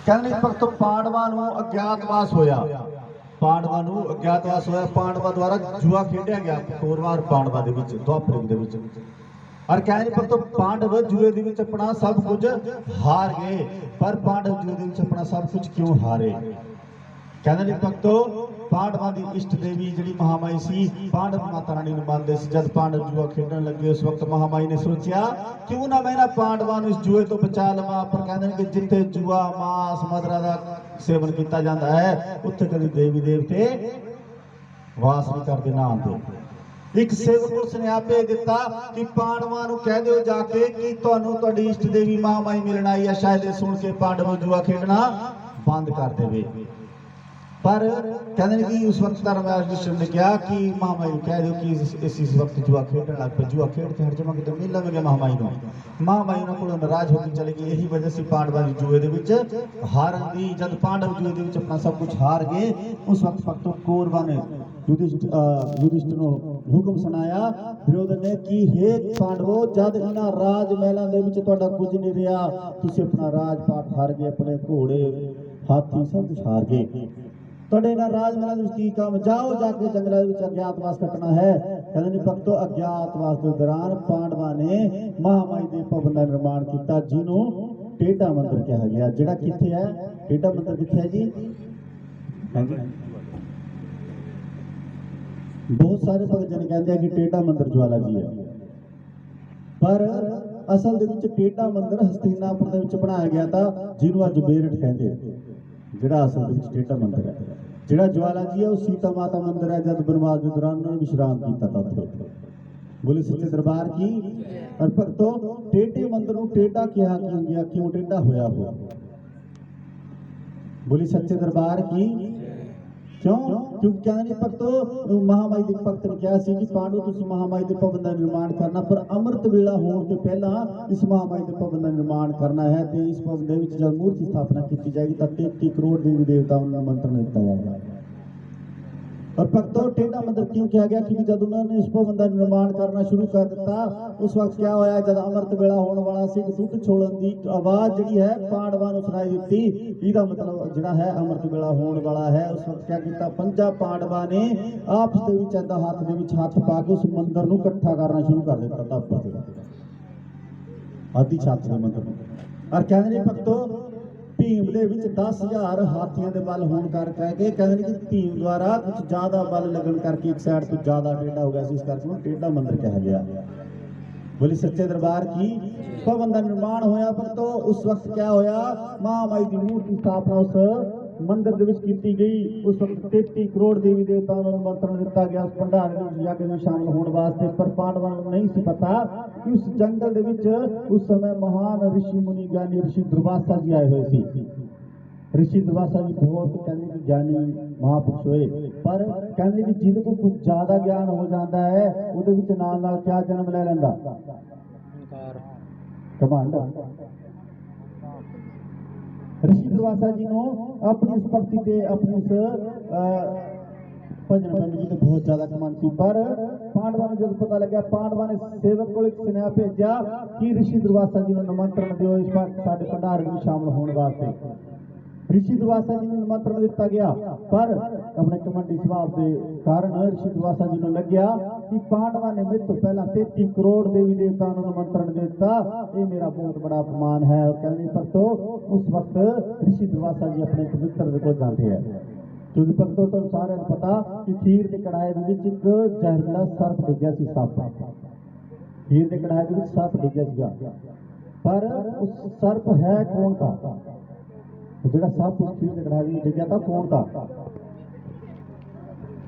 कहने भक्तों, पांडवां नूं अज्ञातवास होया, पांडवां नूं अज्ञातवास होया, पांडवां द्वारा जुआ खेडिया गया कौरवां और पांडवां दे विच, द्वापर युग दे विच। और कहने भक्तों, पांडव जुए दे विच अपना सब कुछ हार गए, पर पांडव जुए दे विच अपना सब कुछ क्यों हारे? कहने भक्तों, पांडवां दी इष्ट देवी जिहड़ी महामाई सी, पांडव माता रानी नूं मनदे सी। जद पांडव जुआ खेडण लगे, उस वक्त महामाई ने सोचिया क्यों ना मैं पांडवां नूं इस जुए तो बचा लवां। पर कहंदे कि जिथे जुआ, मांस, मदरा दा सेवन किया जाता है, उत्थे कभी देवी देवते वास नहीं करते, ना आते। एक सेवक उसने आपे दिता कि पांडवां नूं कह दिओ जाके कि तुहानूं तुहाडी इष्ट देवी महामाई मिलण आई है, शायद सुन के पांडव जुआ खेडना बंद कर देवे। पर कहते कि उस वक्त धर्मराज युधिष्ठिर ने कहा कि महामाई कह दो कि इस वक्त जुआ खेडन लग पे, जुआ खेड के हर जमा के मिल लगे महामाई को। महामाई को नाराज होकर चले गई, यही वजह से पांडवां दी जुए दे विच हारन दी। जब पांडव जुए दे विच अपना सब कुछ हार गए, उस वक्त भक्तों कौरवां ने युधिष्ठिर को हुक्म सुनाया दुर्योधन ने कि हे पांडवों, जद इन्हां राज महलां दे विच तुहाडा कुछ नहीं रहा, तुसीं अपना राजपाट हार गए, अपने घोड़े हाथी सब कुछ हार गए, तुहाडे इन्हां राज महलां की काम, जाओ जाके जंगलों में अज्ञातवास कटना है। कहते भक्तों, अज्ञातवास के दौरान पांडवां ने महामाई के भवन का निर्माण किया, जिन्हों ਟੇਢਾ ਮੰਦਿਰ ਕਿਹਾ ਗਿਆ। ਜਿਹੜਾ ਕਿੱਥੇ ਹੈ ਟੇਢਾ ਮੰਦਿਰ, ਕਿੱਥੇ ਹੈ ਜੀ? ਹਾਂਜੀ, ਬਹੁਤ ਸਾਰੇ ਭਗਤ ਜਨ ਕਹਿੰਦੇ ਆ ਕਿ ਟੇਢਾ ਮੰਦਿਰ ਜਵਾਲਾ ਜੀ ਹੈ, ਪਰ ਅਸਲ ਦੇ ਵਿੱਚ ਟੇਢਾ ਮੰਦਿਰ ਹਸਤਿਨਾਪੁਰ ਦੇ ਵਿੱਚ ਬਣਾਇਆ ਗਿਆ ਤਾਂ, ਜਿਹਨੂੰ ਅੱਜ ਬੇਰਠ ਕਹਿੰਦੇ ਆ। ਜਿਹੜਾ ਅਸਲ ਦੇ ਵਿੱਚ ਟੇਢਾ ਮੰਦਿਰ ਹੈ, ਜਿਹੜਾ ਜਵਾਲਾ ਜੀ ਹੈ ਉਹ ਸੀਤਾ ਮਾਤਾ ਮੰਦਿਰ ਹੈ। ਜਦ ਬਨਵਾਸ ਦੇ ਦੌਰਾਨ ਉਹਨਾਂ ਨੇ ਵਿਸ਼ਰਾਮ ਕੀਤਾ ਤਾਂ ਉੱਥੇ। ਬੋਲੇ ਸੱਚੇ ਦਰਬਾਰ ਕੀ। ਔਰ ਭਗਤੋ ਟੇਢੇ ਮੰਦਿਰ ਨੂੰ ਟੇਢਾ ਕਿਹਾ ਕਿਉਂ ਗਿਆ, ਕਿਉਂ ਟੇਢਾ ਹੋਇਆ ਉਹ? ਬੋਲੇ ਸੱਚੇ ਦਰਬਾਰ ਕੀ। ਕਿਉਂ? ਕਿਉਂਕਿ ਕਹਿੰਦੇ ਨੇ ਭਗਤੋ ਮਹਾਮਾਈ ਦੇ ਭਗਤ ਨੇ ਕਿਹਾ ਸੀ ਕਿ ਪਾਂਡੂ ਤੁਸੀਂ ਮਹਾਮਾਈ ਦੇ ਭਵਨ ਦਾ ਨਿਰਮਾਣ ਕਰਨਾ, ਪਰ ਅੰਮ੍ਰਿਤ ਵੇਲਾ ਹੋਣ ਤੋਂ ਪਹਿਲਾਂ ਇਸ ਮਹਾਮਾਈ ਦੇ ਭਵਨ ਦਾ ਨਿਰਮਾਣ ਕਰਨਾ ਹੈ ਤੇ ਇਸ ਭਵਨ ਦੇ ਵਿੱਚ ਜਦ ਮੂਰਤੀ ਸਥਾਪਨਾ ਕੀਤੀ ਜਾਏਗੀ ਤਾਂ 33 ਕਰੋੜ ਦੇਵੀ ਦੇਵਤਾਵਾਂ ਨੂੰ ਨਿਮੰਤਰਣ ਦਿੱਤਾ ਜਾਏਗਾ। और भक्तों टेढ़ा मंदिर क्यों किया गया? क्योंकि जब उन्होंने इस भवन का निर्माण करना शुरू कर दिता उस वक्त क्या होया, जब अमृत वेला होने वाला सी दुध छोड़न की आवाज जी है पांडवां नूं सुनाई दी। इसका मतलब जिहड़ा है अमृत वेला होने वाला है। उस वक्त क्या किया, पंजा पांडवां ने आपस दे विच इदां हाथ दे विच हाथ पा के उस मंदिर नूं इकट्ठा करना शुरू कर दिता था उपर आदि छात दे मंदिर नूं। और कहंदे ने भक्तों भीम दे विच 10,000 हाथियों के बल होने करके कहते हैं कि भीम द्वारा कुछ ज्यादा बल लगन करके एक साइड तो ज्यादा टेढ़ा हो गया, इस करके टेढ़ा मंदिर कहा गया। बोली सच्चे दरबार की। भवन का निर्माण होया पर तो उस वक्त क्या होया, महामाई की मूर्ति स्थापना उस मंदिर दे विच कीती गई। उस वक्त 33 करोड़ देवी देवताओं को निमंत्रण दिता गया उस भंडारे में यज्ञ में शामिल होने वास्ते। पर पांडवां को नहीं सी पता कि उस जंगल दे विच उस समय महान ऋषि मुनि ज्ञानी ऋषि दुर्वासा जी आए हुए सी। ऋषि दुर्वासा जी बहुत कहने कि ज्ञानी महापुरुष होए, पर कहने कि जिन्हें को कुछ ज्यादा ज्ञान हो जाता है उहदे विच नाल नाल क्या जन्म ले लैंदा, घमंड। ऋषि दुर्वासा जी ने अपनी इस भक्ति से अपनी उस भजन बंदगी से बहुत ज्यादा घमंड सी। पर पांडवां ने जब पता लगा, पांडवां ने सेवक को एक सुनेहा भेजा कि ऋषि दुर्वासा जी ने निमंत्रण दिओ इस बार साडे भंडारे में शामिल होने वास्ते। ऋषि दुर्वासा जी ने निमंत्रण दिता गया, पर अपने घमंडी स्वभाव के कारण ऋषि दुर्वासा जी ने लग्या कि पांडवां ने मेरे तो पहला 33 करोड़ देवी देवताओं को निमंत्रण दिता, ये मेरा बहुत बड़ा अपमान है। और कहने पर तो उस वक्त ऋषि दुर्वासा जी अपने पवित्र को जाते हैं, क्योंकि भक्तों तो सारे पता कि खीर के कढ़ाई के विच एक जहरीला सर्प डिग्या सी। सप खीर के कढ़ाई के विच सर्प डिग्या सीगा, पर उस सर्प है कौन था? जिहड़ा सप उस खीर के कढ़ाई में डिग्या था कौन था?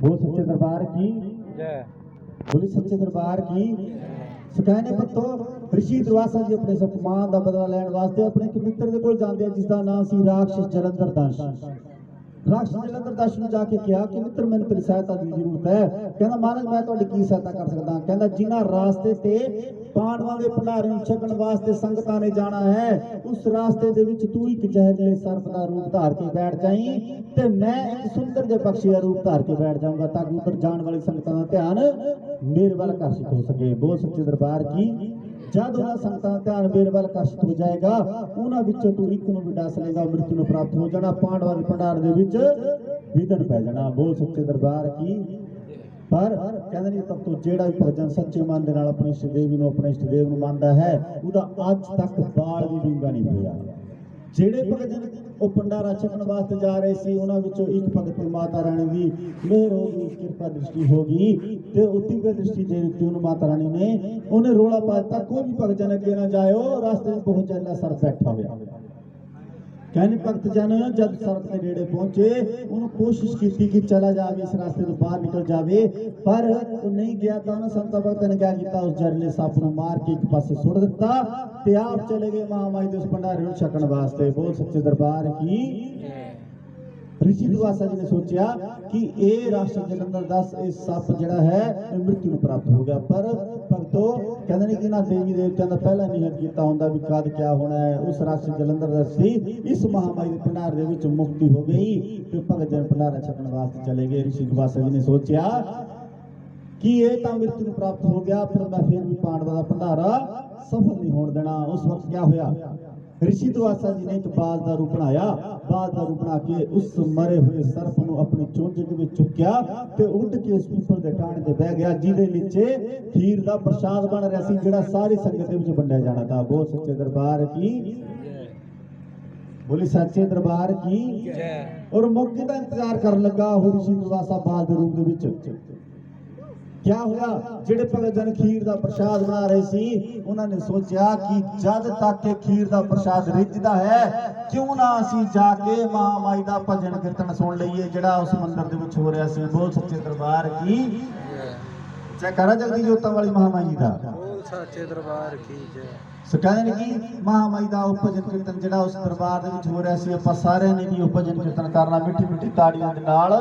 वो सच्चे दरबार की जय। बोली सच्चे दरबार की। कहने भक्तों ऋषि दुर्वासा जी अपने अपमान का बदला लैण वास्ते अपने एक मित्र के कोल जांदे, जिसका नाम सी राक्षस जलंधर दंश। राक्षस जलंधर दंश ने जाके कहा कि मित्र मैंने तेरी सहायता की जरूरत है। कहना महाराज मैं तुहाडी की सहायता कर सकदा? कहना जिन्हां रास्ते ते पांडवां दे भंडारे नूं छकण वास्ते संगतां ने जाना है उस रास्ते दे विच तू एक जहरीले सर्प दा रूप धार के बैठ जाई ते मैं एक सुंदर जे पक्षी दा रूप धार के बैठ जाऊंगा, ताकि उधर जाण वाली संगतां दा ध्यान मेरे वाल आकर्षित हो सके। बोल सच्चे दरबार की। जब उन्होंने संगतां दा ध्यान मेरे वाल आकर्षित हो जाएगा, उन्हां विचों तू एक नूं भी डस लेगा, मृत्यु नूं प्राप्त हो जाना, पांडवां दे भंडार दे विच विघन पै जाना। बोल सच्चे दरबार की। पर कहते नहीं तब तो जेड़ा भी भजन सच्चे मन दे नाल अपने इष्ट देवी नूं अपने इष्ट देव नूं मनदा है उहदा अज तक बाल भी विंगा नहीं होया। जेड़े भगत वो भंडारा छकण वास्ते जा रहे सी, उन्हां विचों एक भगत माता रानी दी मेहर होगी, कृपा दृष्टि होगी ते उह दिव्य दृष्टि दे दित्ती उन्हें माता रानी ने। उन्हें रोला पा दित्ता कोई भी भगत जन अगे ना जाओ, रास्ते में बहुत जहरीला सर्प बैठा होया। कहने भगत जन जब सर्प के नेड़े पहुंचे उन्होंने कोशिश की कि चला जाए इस रास्ते तो बाहर निकल जाए, पर वो नहीं गया। तो संत भगत ने क्या किया, उस जहरीले सप को मार के एक पासे सुट दिता ते आप चले गए महामाई दे उस भंडारे नूं छकण वास्ते। बोल सच्चे दरबार की। ऋषि दुर्वासा जी ने सोचा कि ये राक्षस जलंधर दस इस सप जिहड़ा है मृत्यु प्राप्त हो गया, पर भगतों कहते नहीं कि इन्हां देवी देवताओं का पहला नियत किया होंदा भी कद क्या होना है। उस राक्षस जलंधर दस सी इस महामाई के भंडार दे विच मुक्ति हो गई तो भगत जन भंडारा छकण वास्ते चले गए। ऋषि दुर्वासा जी ने सोचा कि ये तो मृत्यु प्राप्त हो गया, पर मैं फिर भी पांडवां दा भंडारा सफल नहीं होने देना। उस वक्त क्या होया, ऋषि दुर्वासा जी ने एक बाज का रूप बनाया, बाज का रूप बना के उस मरे हुए सर्प नूं अपनी चोंच दे चुक्या ते उड़ के उस पीपल के टाणे ते बह गया, जिहदे नीचे खीर का प्रसाद बन रहा सी, जिहड़ा सारी संगत दे विच वंडिया जाना था। बहुत सच्चे दरबार की। बोली सच्चे दरबार की जय और मौके का इंतजार कर लगा हो ऋषि दरबार बाल ਦੇ ਰੂਪ ਦੇ ਵਿੱਚ क्या होया ਜਿਹੜੇ ਭਗਤ ਜਨ ਖੀਰ ਦਾ ਪ੍ਰਸ਼ਾਦ ਬਣਾ ਰਹੇ ਸੀ ਉਹਨਾਂ ਨੇ ਸੋਚਿਆ ਕਿ ਜਦ ਤੱਕ ਇਹ ਖੀਰ ਦਾ ਪ੍ਰਸ਼ਾਦ ਰਿੱਝਦਾ ਹੈ ਕਿਉਂ ਨਾ ਅਸੀਂ ਜਾ ਕੇ ਮਹਾਮਾਈ ਦਾ ਭਜਨ ਕੀਰਤਨ ਸੁਣ ਲਈਏ ਜਿਹੜਾ ਉਸ ਮੰਦਿਰ ਦੇ ਵਿੱਚ ਹੋ ਰਿਹਾ ਸੀ। ਬੋਲ ਸੱਚੇ ਦਰਬਾਰ ਕੀ जय ਜੈਕਾਰਾ ਜਗਦੀ ਜੋਤਾਂ ਵਾਲੀ ਮਹਾਮਾਈ ਦਾ। बोल साचे दरबार की जय ਸੋ ਕਹਿੰਦੇ ਨੇ ਕਿ ਮਹਾਮਾਈ ਦਾ ਉਹ ਭਜਨ ਕੀਰਤਨ ਜਿਹੜਾ ਉਸ ਦਰਬਾਰ ਦੇ ਵਿੱਚ ਹੋ ਰਿਹਾ ਸੀ ਆਪਾਂ ਸਾਰਿਆਂ ਨੇ ਵੀ ਉਹ ਭਜਨ ਕੀਰਤਨ ਕਰਨਾ ਮਿੱਠੀ ਮਿੱਠੀ ਤਾੜੀਆਂ ਦੇ ਨਾਲ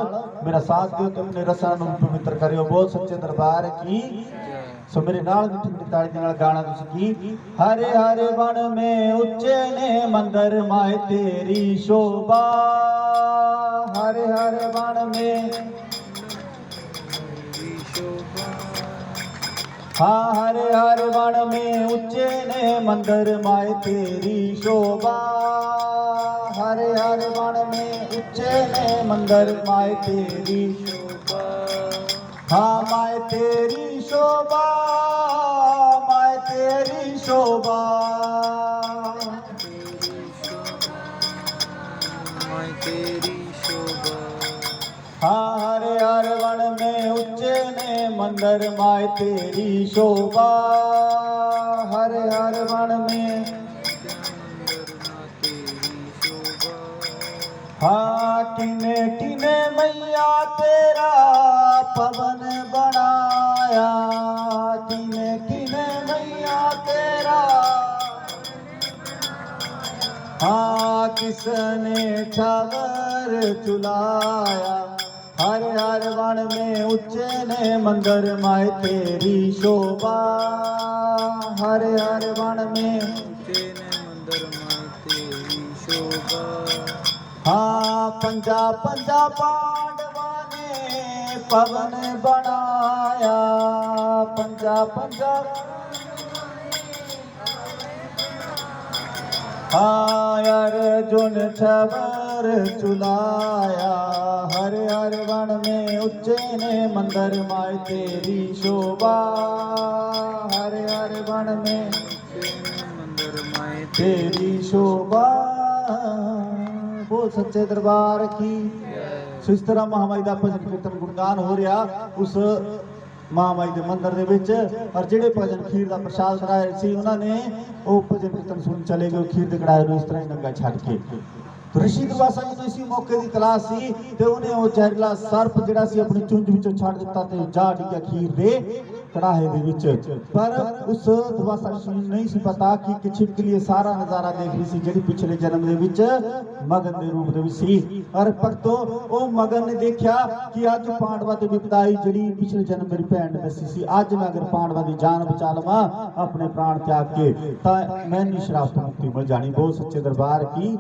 ਮੇਰਾ ਸਾਥ ਦਿਓ ਤੇ ਆਪਣੇ ਰਸਾਂ ਨੂੰ ਪਵਿੱਤਰ ਕਰਿਓ। ਬੋਲ ਸੱਚੇ ਦਰਬਾਰ ਕੀ जय ਸੋ ਮੇਰੇ ਨਾਲ ਮਿੱਠੀ ਮਿੱਠੀ ਤਾੜੀ ਦੇ ਨਾਲ ਗਾਣਾ ਤੁਸੀਂ ਕੀ ਹਰੇ ਹਰੇ ਵਣ ਮੇ ਉੱਚੇ ਨੇ ਮੰਦਰ ਮਾਏ ਤੇਰੀ ਸ਼ੋਭਾ ਹਰੇ ਹਰੇ ਵਣ ਮੇ मेरी शोभा हाँ हरे हरे वन में ऊंचे ने मंदिर माए तेरी शोभा हरे हरे वन में ऊंचे ने मंदिर माए तेरी शोभा हाँ माए तेरी शोभा माए तेरी शोभा मैं तेरी शोभा हाँ हरे हरे वन में ऊंचे ने मंदिर माए तेरी शोभा हरे हरे वन में तेरी शोभा हाँ किने किने मैया तेरा पवन बनाया किने किने मैया तेरा हाँ किसने छावर चुलाया हर हर वन में ऊंचे ने मंदिर माए तेरी शोभा हर हर वन में तेने मंदिर में तेरी शोभा हाँ पंजा पंजा पांडवा ने पवन बनाया पंजा पंजा हाँ अर्जुन छवर चुलाया हर हर वन में उच्चे ने मंदिर माए तेरी शोभा हर हर वन में तेने मंदिर में तेरी शोभा बोल सच्चे दरबार की ਸੋ ਇਸ ਤਰ੍ਹਾਂ ਮਹਾਮਾਈ ਦਾ ਭਜਨ ਕੀਰਤਨ ਗੁਣਗਾਨ ਹੋ ਰਿਹਾ ਉਸ ਮਹਾਮਾਈ ਦੇ ਮੰਦਿਰ ਦੇ ਵਿੱਚ ਔਰ ਜਿਹੜੇ ਭਜਨ ਖੀਰ ਦਾ ਪ੍ਰਸ਼ਾਦ ਚੜਾਇਆ ਸੀ ਉਹਨਾਂ ਨੇ ਉਹ ਭਜਨ ਕੀਰਤਨ ਸੁਣ ਚਲੇ ਗਏ ਖੀਰ ਦੇ ਕੜਾਏ ਨੂੰ ਇਸ ਤਰ੍ਹਾਂ ਹੀ ਨੰਗਾ ਛੱਡ ਕੇ। ऋषि दुर्वासा जी ਨੂੰ ਇਸੀ ਮੌਕੇ ਦੀ ਤਲਾਸ਼ ਸੀ ਤੇ ਉਹਨੇ ਉਹ ਜ਼ਹਿਰੀਲਾ ਸਰਪ ਜਿਹੜਾ ਸੀ ਆਪਣੀ ਚੁੰਝ ਵਿੱਚੋਂ ਛੱਡ ਦਿੱਤਾ ਤੇ ਜਾ ਡਿੱਗਿਆ ਖੀਰ ਦੇ ਕੜਾਹੇ ਦੇ ਵਿੱਚ। ਪਰ ਉਸ ਦੁਰਵਾਸਾ ऋषि ਨੂੰ ਨਹੀਂ ਸੀ ਪਤਾ ਕਿ ਇੱਕ ਛਿਪਕਲੀ ਸਾਰਾ ਨਜ਼ਾਰਾ ਦੇਖ ਰਹੀ ਸੀ ਜਿਹੜੀ ਪਿਛਲੇ ਜਨਮ ਦੇ ਵਿੱਚ ਮਗਨ ਦੇ ਰੂਪ ਦੇ ਵਿੱਚ ਸੀ। ਔਰ ਭਗਤੋ ਉਹ ਮਗਨ ਨੇ ਦੇਖਿਆ ਕਿ ਅੱਜ ਪਾਂਡਵਾਂ ਤੇ ਵਿਪਤਾ ਆਈ ਜਿਹੜੀ ਪਿਛਲੇ ਜਨਮ ਮੇਰੀ ਭੈਣ ਨੇ ਦੱਸੀ ਸੀ। ਅੱਜ ਮੈਂ ਅਗਰ ਪਾਂਡਵਾਂ ਦੀ ਜਾਨ ਬਚਾ ਲਵਾਂ ਆਪਣੇ ਪ੍ਰਾਣ ਤਿਆਗ ਕੇ ਤਾਂ ਮੈਨੂੰ ਸ਼ਰਾਪ ਤੋਂ ਮੁਕਤੀ ਮਿਲ ਜਾਣੀ। ਬਹੁਤ ਸੱਚੇ ਦਰਬਾਰ ਕੀ।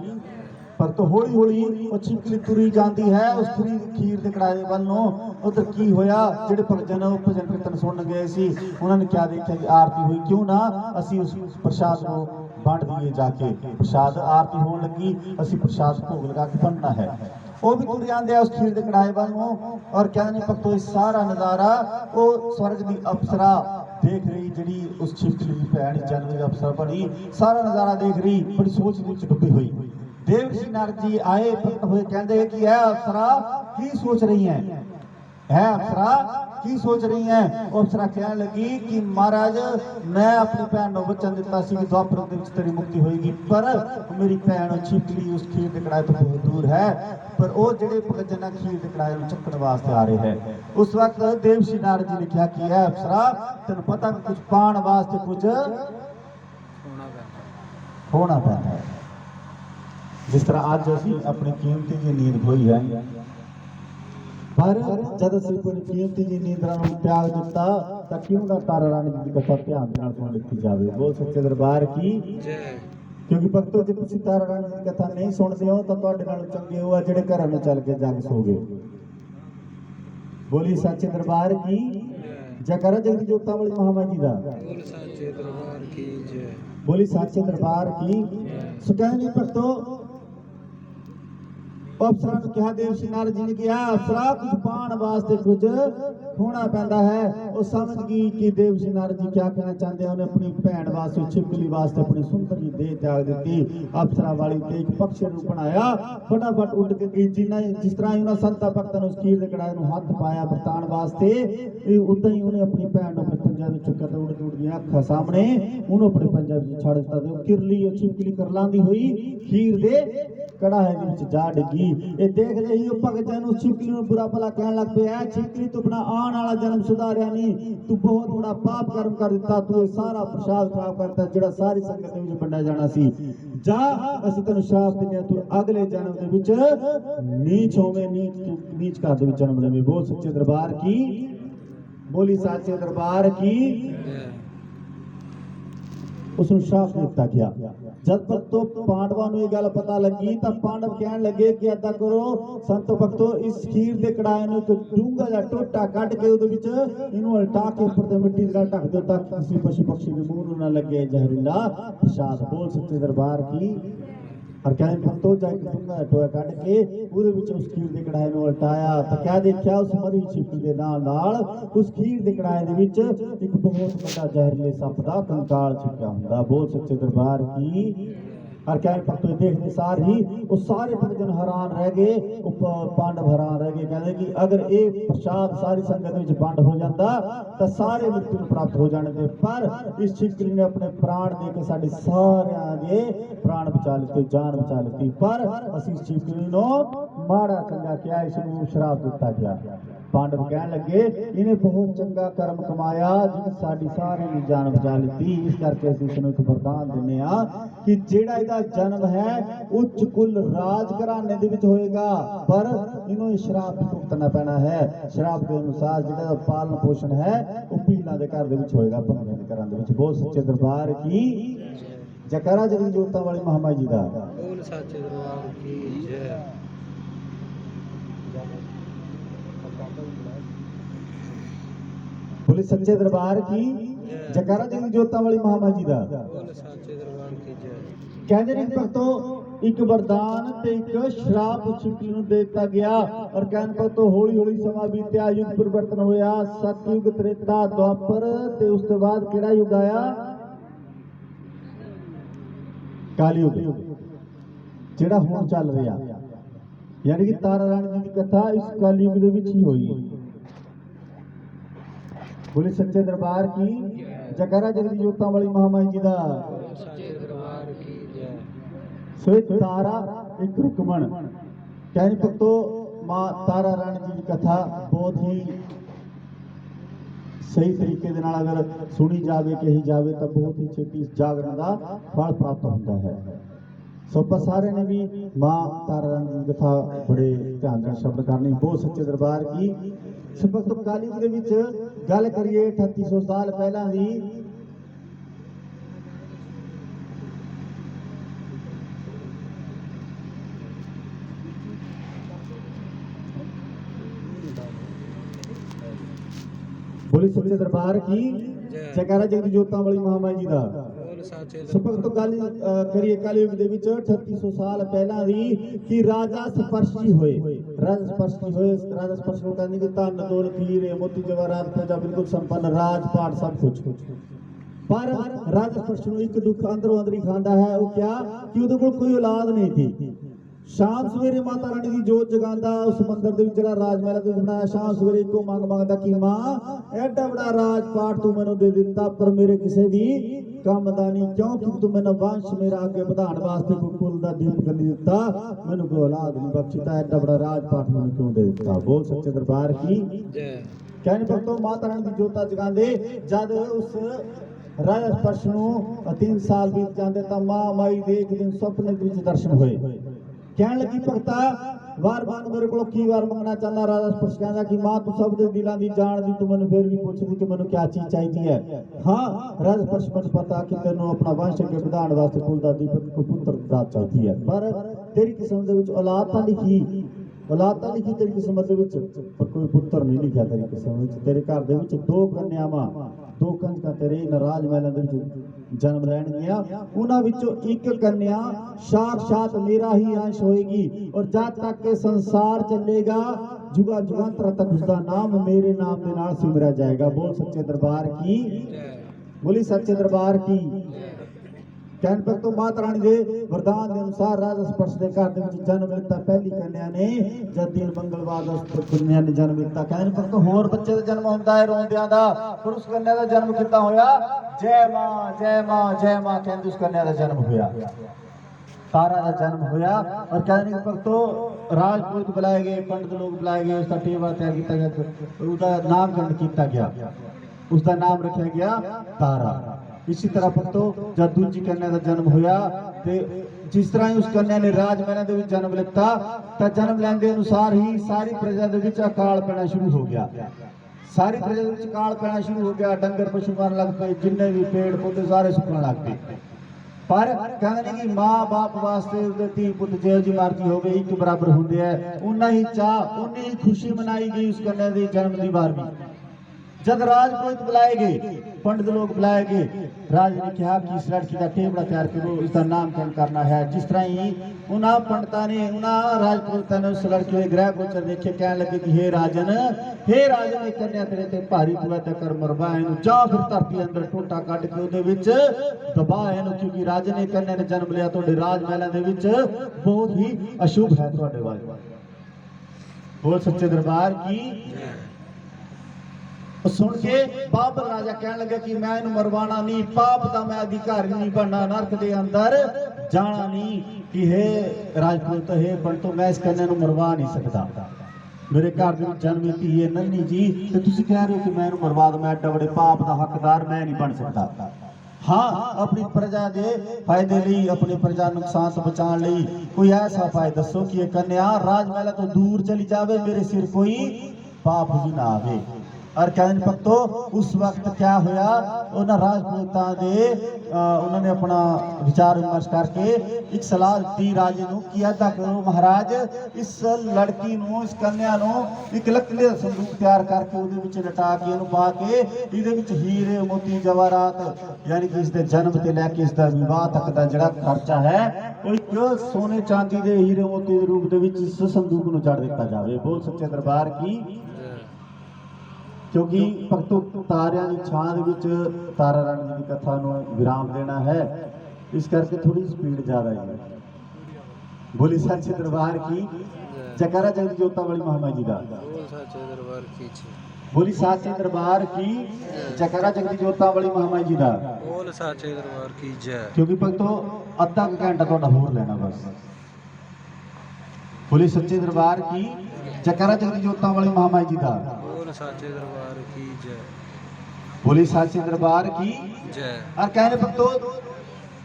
पर तो हौली हौली वो छिपकली तुरी जाती है उस तुरी खीर के कड़ाहे वालों। उधर की होया जेडे भजन भजन कीर्तन सुन गए सी उन्होंने क्या देखा कि आरती हुई क्यों ना असी उस प्रसाद को बांट दिए जाके। प्रसाद आरती होने लगी असी प्रसाद भोग लगा के बनना है। वो भी तुर जाते हैं उस खीर के कड़ाहे वालों और क्या नहीं भक्तों सारा नज़ारा वो स्वर्ग की अप्सरा देख रही जी उस छिपकली की भैन जन्म की अप्सरा बनी सारा नज़ारा देख रही बड़ी सोच विच डुबी हुई। देव ऋषि नारद जी आए प्रकट हुए कहते हैं कि है अप्सरा की सोच रही है अप्सरा की सोच रही है। वो अप्सरा कहने लगी कि महाराज मैं अपनी भैन को वचन दिता सी कि द्वापर दे विच तेरी मुक्ति होएगी पर मेरी भैन छिपकली उस खीर के कड़ाहे तो बहुत दूर है पर वो जेडे भगत जना खीर के कड़ाहे नूं चक्कण वास्ते आ रहे हैं। उस वक्त देव ऋषि नारद जी ने कहा कि है अप्सरा तेन पता कि कुछ पाण वास्ते कुछ होना पैंदा है। जिस तरह आज असी अपनी कीमती जी नींद खोई है पर जब असी अपनी कीमती जी नींदरां नूं त्याग दिता तां क्यों ना तारा रानी जी दी कथा ध्यान नाल सुन लिखी जावे। बोल सच्चे दरबार की। क्योंकि भक्तों जे तुसीं तारा रानी जी दी कथा नहीं सुनदे हो तां तुहाडे नाल चंगे हो ਜਿਹੜੇ ਘਰਾਂ ਨੂੰ ਚੱਲ ਕੇ ਜਗ ਸੋ ਗਏ। बोली सच्चे दरबार की जयकारा जगदी जोतां वाली महामाई जी दा। बोल साचे दरबार की जय बोली सच्चे दरबार की। सो कहने भक्तों अफसरा ने कहा देव श्री नारद जी ने कहा अफसरा कुछ पाण वास्ते कुछ खोना पैंदा है। वो समझ गई कि देवसी नारद जी क्या कहना चाहते हैं। उन्हें अपनी भैन वास्ते छिपकली वास्ते अपनी सुंदर जी देह त्याग दी। अप्सरा वाली देह पक्षी रूप बनाया, फटाफट उड़ के गई। जिस तरह उन्हें संता भक्तों ने उस खीर के कड़ाहे में हाथ पाया बरतान वास्ते, उदा ही उन्हें अपनी भैन अपने पंजाब में चुका तो उड़ गई अखा सामने उन्होंने अपने पंजाब में छड़ दिता। किरली छिपकली कर लांदी हुई खीर दे कड़ाहे ਦੇ ਵਿੱਚ ਜਾ ਡਿੱਗੀ। ਇਹ ਦੇਖਦੇ ਹੀ ਉਹ ਭਗਤ ਜਨ ਉਸ छिपकली ਨੂੰ बुरा भला ਕਹਿਣ ਲੱਗ ਪਿਆ, छिपकली ਤੂੰ ਆਪਣਾ ਆਉਣ ਵਾਲਾ ਜਨਮ ਸੁਧਾਰਿਆ ਨਹੀਂ, ਤੂੰ ਬਹੁਤ ਬੜਾ ਪਾਪ ਕਰਮ ਕਰ ਦਿੱਤਾ, ਤੂੰ ਇਹ ਸਾਰਾ ਪ੍ਰਸ਼ਾਦ ਖਰਾਬ ਕਰਤਾ ਜਿਹੜਾ ਸਾਰੀ ਸੰਗਤ ਦੇ ਵਿੱਚ ਵੰਡਿਆ ਜਾਣਾ ਸੀ। ਜਾ ਅਸੀਂ ਤੈਨੂੰ ਸ਼ਰਾਪ ਦਿੰਦੇ ਹਾਂ, ਤੂੰ ਅਗਲੇ ਜਨਮ ਦੇ ਵਿੱਚ ਨੀਚ ਹੋਵੇਂ, ਨੀਚ ਘਰ ਦੇ ਵਿੱਚ ਜਨਮ ਲਵੇਂ। ਬੋਲ ਸੱਚੇ ਦਰਬਾਰ ਕੀ, ਬੋਲੀ ਸੱਚੇ ਦਰਬਾਰ की। उसनू श्राप दिता गया। जब तक तो पांडवां नूं ये गल पता लगी तो पांडव कहन लगे कि ऐसा करो संतो भक्तो, इस खीर दे कड़ाहे नूं एक डूंगा जिहा टोटा कढ के उहदे विच इहनूं उल्टा के उपर ते मिट्टी दे नाल ढक दिओ ताकि किसी पशु पक्षी दे मूंह नूं ना लगे जहरीला प्रसाद। बोल सच्चे दरबार की। और कहने भक्तों जाके डूंगा टोया कढ के उहदे विच उस खीर दे कड़ाहे नूं उल्टाया तो क्या देखिया, उस मरी छिपकली दे नाल उस खीर दे कड़ाहे दे विच एक बहुत बड़ा जहरीले सप दा कंकाल छिपा हुंदा। बोल सच्चे दरबार की। और क्या भक्तों देखते सार ही वो सारे भक्तजन हैरान रह गए, पांडव हैरान रह गए। कहते कि अगर ये प्रसाद सारी संगत में वंड हो जाता तो सारे मृत्यु प्राप्त हो जाने थे, पर इस छिपकली ने अपने प्राण दे के साडे सारियां दे प्राण बचा लेते, जान बचा लेती। पर असीं इस छिपकली नूं माड़ा चंगा किया, इसनूं श्राप दिता गया। पांडव कहने लगे इन्हें बहुत चंगा कर्म कमाया जिन्हें साडी सारे की जान बचा ली, इस करके असीं इसनूं एक वरदान दिंदे आ कि जेड़ा इहदा जन्म है उच्च कुल राज घराने दे विच होएगा, पर इन्हों श्राप भुगतना पैना है। श्राप के अनुसार जेड़ा पालन पोषण है वो पीलां दे घर दे विच होएगा, भंगियां दे घरां दे विच। बहुत सच्चे दरबार की जयकारा जगत जोतां वाली महामाई जी दा। बोल सच्चे दरबार की जय। बोले सच्चे दरबार की जयकारा जगत जोतां वाली महामाई जी दा। बोल सच्चे दरबार की जय। कहते ने भक्तों एक वरदान ते एक श्राप छिपकली नूं दे दिता गया। और कहन भक्तों हौली हौली समा बीत्या, युग परिवर्तन होया, सतयुग त्रेता द्वापर ते उस तो बाद किहड़ा युग आया, कालयुग, जिहड़ा हुण चल रहा। यानी कि तारा रानी जी की कथा इस कलयुग दे विच ही होई। बोले सच्चे दरबार की जयकारा जगत जोतां वाली महामाई जी दा। सच्चे दरबार की जय। सो तारा एक रुकमण कहने भक्तों मां तारा रानी जी की कथा बहुत ही सही तरीके दे नाल अगर सुनी जावे कही जावे तो बहुत ही छेती जागरण का फल प्राप्त होता है। सो पर सारे ने भी मां तारा रानी की कथा बड़े ध्यान नाल शब्द करनी। बहुत सच्चे दरबार की। सो भक्तों कलयुग दे विच गल करिए 3800 साल पहला दी, बोली सच्चे दरबार की जयकारा जगत जोतां वाली महामाई जी दा। बोल सच्चे सपक तो गल करिए कलयुग दे विच 3800 साल पहला दी कि राजा स्पर्शी होए। राजा स्पर्शी होए, राजा स्पर्श को कहने की धन दौलत हीरे मोती जवाहरात प्रजा बिल्कुल संपन्न, राजपाट सब कुछ। पर राजा स्पर्श नूं एक दुख अंदरों अंदर ही खांदा है, वो क्या कि उहदे कोल कोई औलाद नहीं थी। शाम सवेरे माता रानी की जोत जगांदा उस मंदिर दे विच जिहड़ा राजमहल दे बनाया, शाम सवेरे इको मंग मंगदा कि मां एडा बड़ा राजपाट तू मैनूं दे दिता पर मेरे किसी भी काम दा नहीं, क्योंकि तू मैनूं वंश मेरा अगे बढ़ाण वास्ते कोई कुल दा दीपक नहीं दिता, मैनूं कोई औलाद नहीं बख्शी, तां एडा बड़ा राजपाट मैनूं क्यों दे दिता। बोल सच्चे दरबार की जय। कहने भक्तों माता रानी की जोता जगांदे जद उस राजा स्पर्श नूं 3 साल बीत जांदे तां मां माई दे एक दिन सुपने दे विच दर्शन होए। कहन लगी भगता वार बार मेरे को की वार मंगना चाहता। राजा स्पर्श कहता कि मां तू सब दे दिलां दी जान दी, तू मैनूं फिर भी पुछदी कि मैनूं क्या चीज चाहिदी है। हाँ राजा स्पर्श मैनूं पता कि तैनूं अपना वंश अगे बढ़ाण वास्ते कुल दा दीपक को पुत्र दा चाहिदी है, पर तेरी किस्मत दे विच औलाद तां लिखी, ਔਲਾਦ ਤਾਂ ਲਿਖੀ ਤੇਰੀ ਕਿਸਮਤ ਦੇ ਵਿੱਚ, ਪਰ ਕੋਈ ਪੁੱਤਰ ਨਹੀਂ ਲਿਖਿਆ ਤੇਰੀ ਕਿਸਮਤ ਵਿੱਚ। ਤੇਰੇ ਘਰ ਦੇ ਵਿੱਚ ਦੋ ਕੰਨਿਆਵਾਂ, ਦੋ ਕੰਜਕਾਂ ਤੇਰੇ ਨਰਾਜ ਮਹਿਲਾਂ ਦੇ ਵਿੱਚ ਜਨਮ ਲੈਣਗੀਆਂ। ਉਹਨਾਂ ਵਿੱਚੋਂ ਇੱਕ ਕੰਨਿਆ ਸਾਖਸ਼ਾਤ ਮੇਰਾ ਹੀ ਅੰਸ਼ ਹੋਏਗੀ, ਔਰ ਜਦ ਤੱਕ ਇਹ ਸੰਸਾਰ ਚੱਲੇਗਾ जुगा जुगांतर तक उसका नाम मेरे नाम के नाल सिमरा जाएगा। बोल सच्चे दरबार की, बोली सच्चे दरबार की। कहन पर तो माता रानी दे वरदान के अनुसार राजा स्पर्श के घर दे विच जन्म लिता पहली कन्या ने, जद दिन मंगलवार उस कन्या ने जन्म लिता। कहन पर तो होर बच्चे दा जन्म हुंदा है रोंदियां दा, पर उस कन्या दा जन्म किद्दां होया? जय मां जय मां जय मां कहंदे उस कन्या दा जन्म होया, तारा का जन्म होया। और कहने पर तो राजपूत बुलाए गए, पंडित लोग बुलाए गए, उसका टेवा तैयार किया गया, उसका नामकरण किया गया, उसका नाम रखा गया तारा। इसी तरह पर तो जब दूजी कन्या का जन्म होया ते जिस तरह ही उस कन्या ने राज महलों दे विच जन्म लिता, तो जन्म लैंदे अनुसार ही सारी प्रजा दे विच अकाल पैना शुरू हो गया। सारी प्रजा दे विच अकाल पैना शुरू हो गया, डंगर पशु मरन लग पे, जिन्ने भी पेड़ पौधे सारे सुकण लग पे। पर कहने की मां बाप वास्ते उसके धी पुत जो जी मर्जी हो गई एक बराबर होंगे है। उन्ना ही चाह उन्नी ही खुशी मनाई गई उस कन्या के जन्म की 12वीं। जब राजपूत बुलाए गए, पंडित लोग बुलाए गए, राज ने कहा कि इस लड़की का टेबड़ा तैयार करो, इसका नामकरण करना है। जिस तरह ही उन्होंने पंडिता ने उन्होंने राजपूत ने उस लड़की के ग्रह गोचर देखे, कहने लगे कि हे राजन एक कन्या तेरे ते भारी पवा ते कर मरवा इनू, जा फिर धरती अंदर टोटा कट के उहदे विच दबा इनू, क्योंकि राजन ने कन्या ने जन्म लिया तुहाडे राज महलां दे विच बहुत ही अशुभ है तुहाडे वाले। बोल सच्चे दरबार की। सुन के बाबर राजा कहने लगे कि मैं इन्हू मरवाना नहीं, पाप का मैं अधिकारी नहीं बनना, नरक के अंदर जाना नहीं, कि हे राजपूत हे पंडितो मैं इस कन्या नू मरवा नहीं सकता। मेरे घर में जन्म धी है नन्ही जी, तो तुसीं कह रहे हो कि मैं इन्हू मरवा दूं, मैं एडा बड़े पाप का हकदार मैं नहीं बन सकता। हाँ, अपनी प्रजा के फायदे लिए, अपनी प्रजा नुकसान से बचाने लिए कोई ऐसा उपाय दसो कि यह कन्या राजमहल तो दूर चली जावे, मेरे सिर कोई पाप भी ना आवे। और कहने भक्तो उस वक्त क्या होया, उन्होंने राजपूतां दे उन्होंने अपना विचार विमर्श करके एक सलाह दी राजे नूं कि ऐसा करो महाराज, इस लड़की नूं इस कन्या नूं एक लकड़ी दा संदूक तैयार करके उहदे विच लटा के इहनूं पा के इहदे विच हीरे मोती जवाहरात यानी कि इसके जन्म ते लैके इसका विवाह तक का जिहड़ा खर्चा है वो एक सोने चांदी दे हीरे मोती दे रूप दे विच इस संदूक नूं जड़ दिता जावे। बोल सच्चे दरबार की। क्योंकि भक्तों तारियां की छां दे विच तारा रानी जी की कथा नूं विराम देना है, इस करके थोड़ी स्पीड ज़्यादा है। बोली सच्चे दरबार की। जयकारा जगत जोता वाली महामाई जी का। बोली साचे दरबार की। जयकारा जगत जोता वाली महामाई जी का। बोल साचे दरबार की जय। क्योंकि भक्तों अद्धा घंटा तुहाडा होर लेना बस। बोली सच्चे दरबार की। जयकारा जगत जोता वाली महामाई जी का। साचे दरबार की जय। बोली साचे दरबार की जय। और कहने भक्तों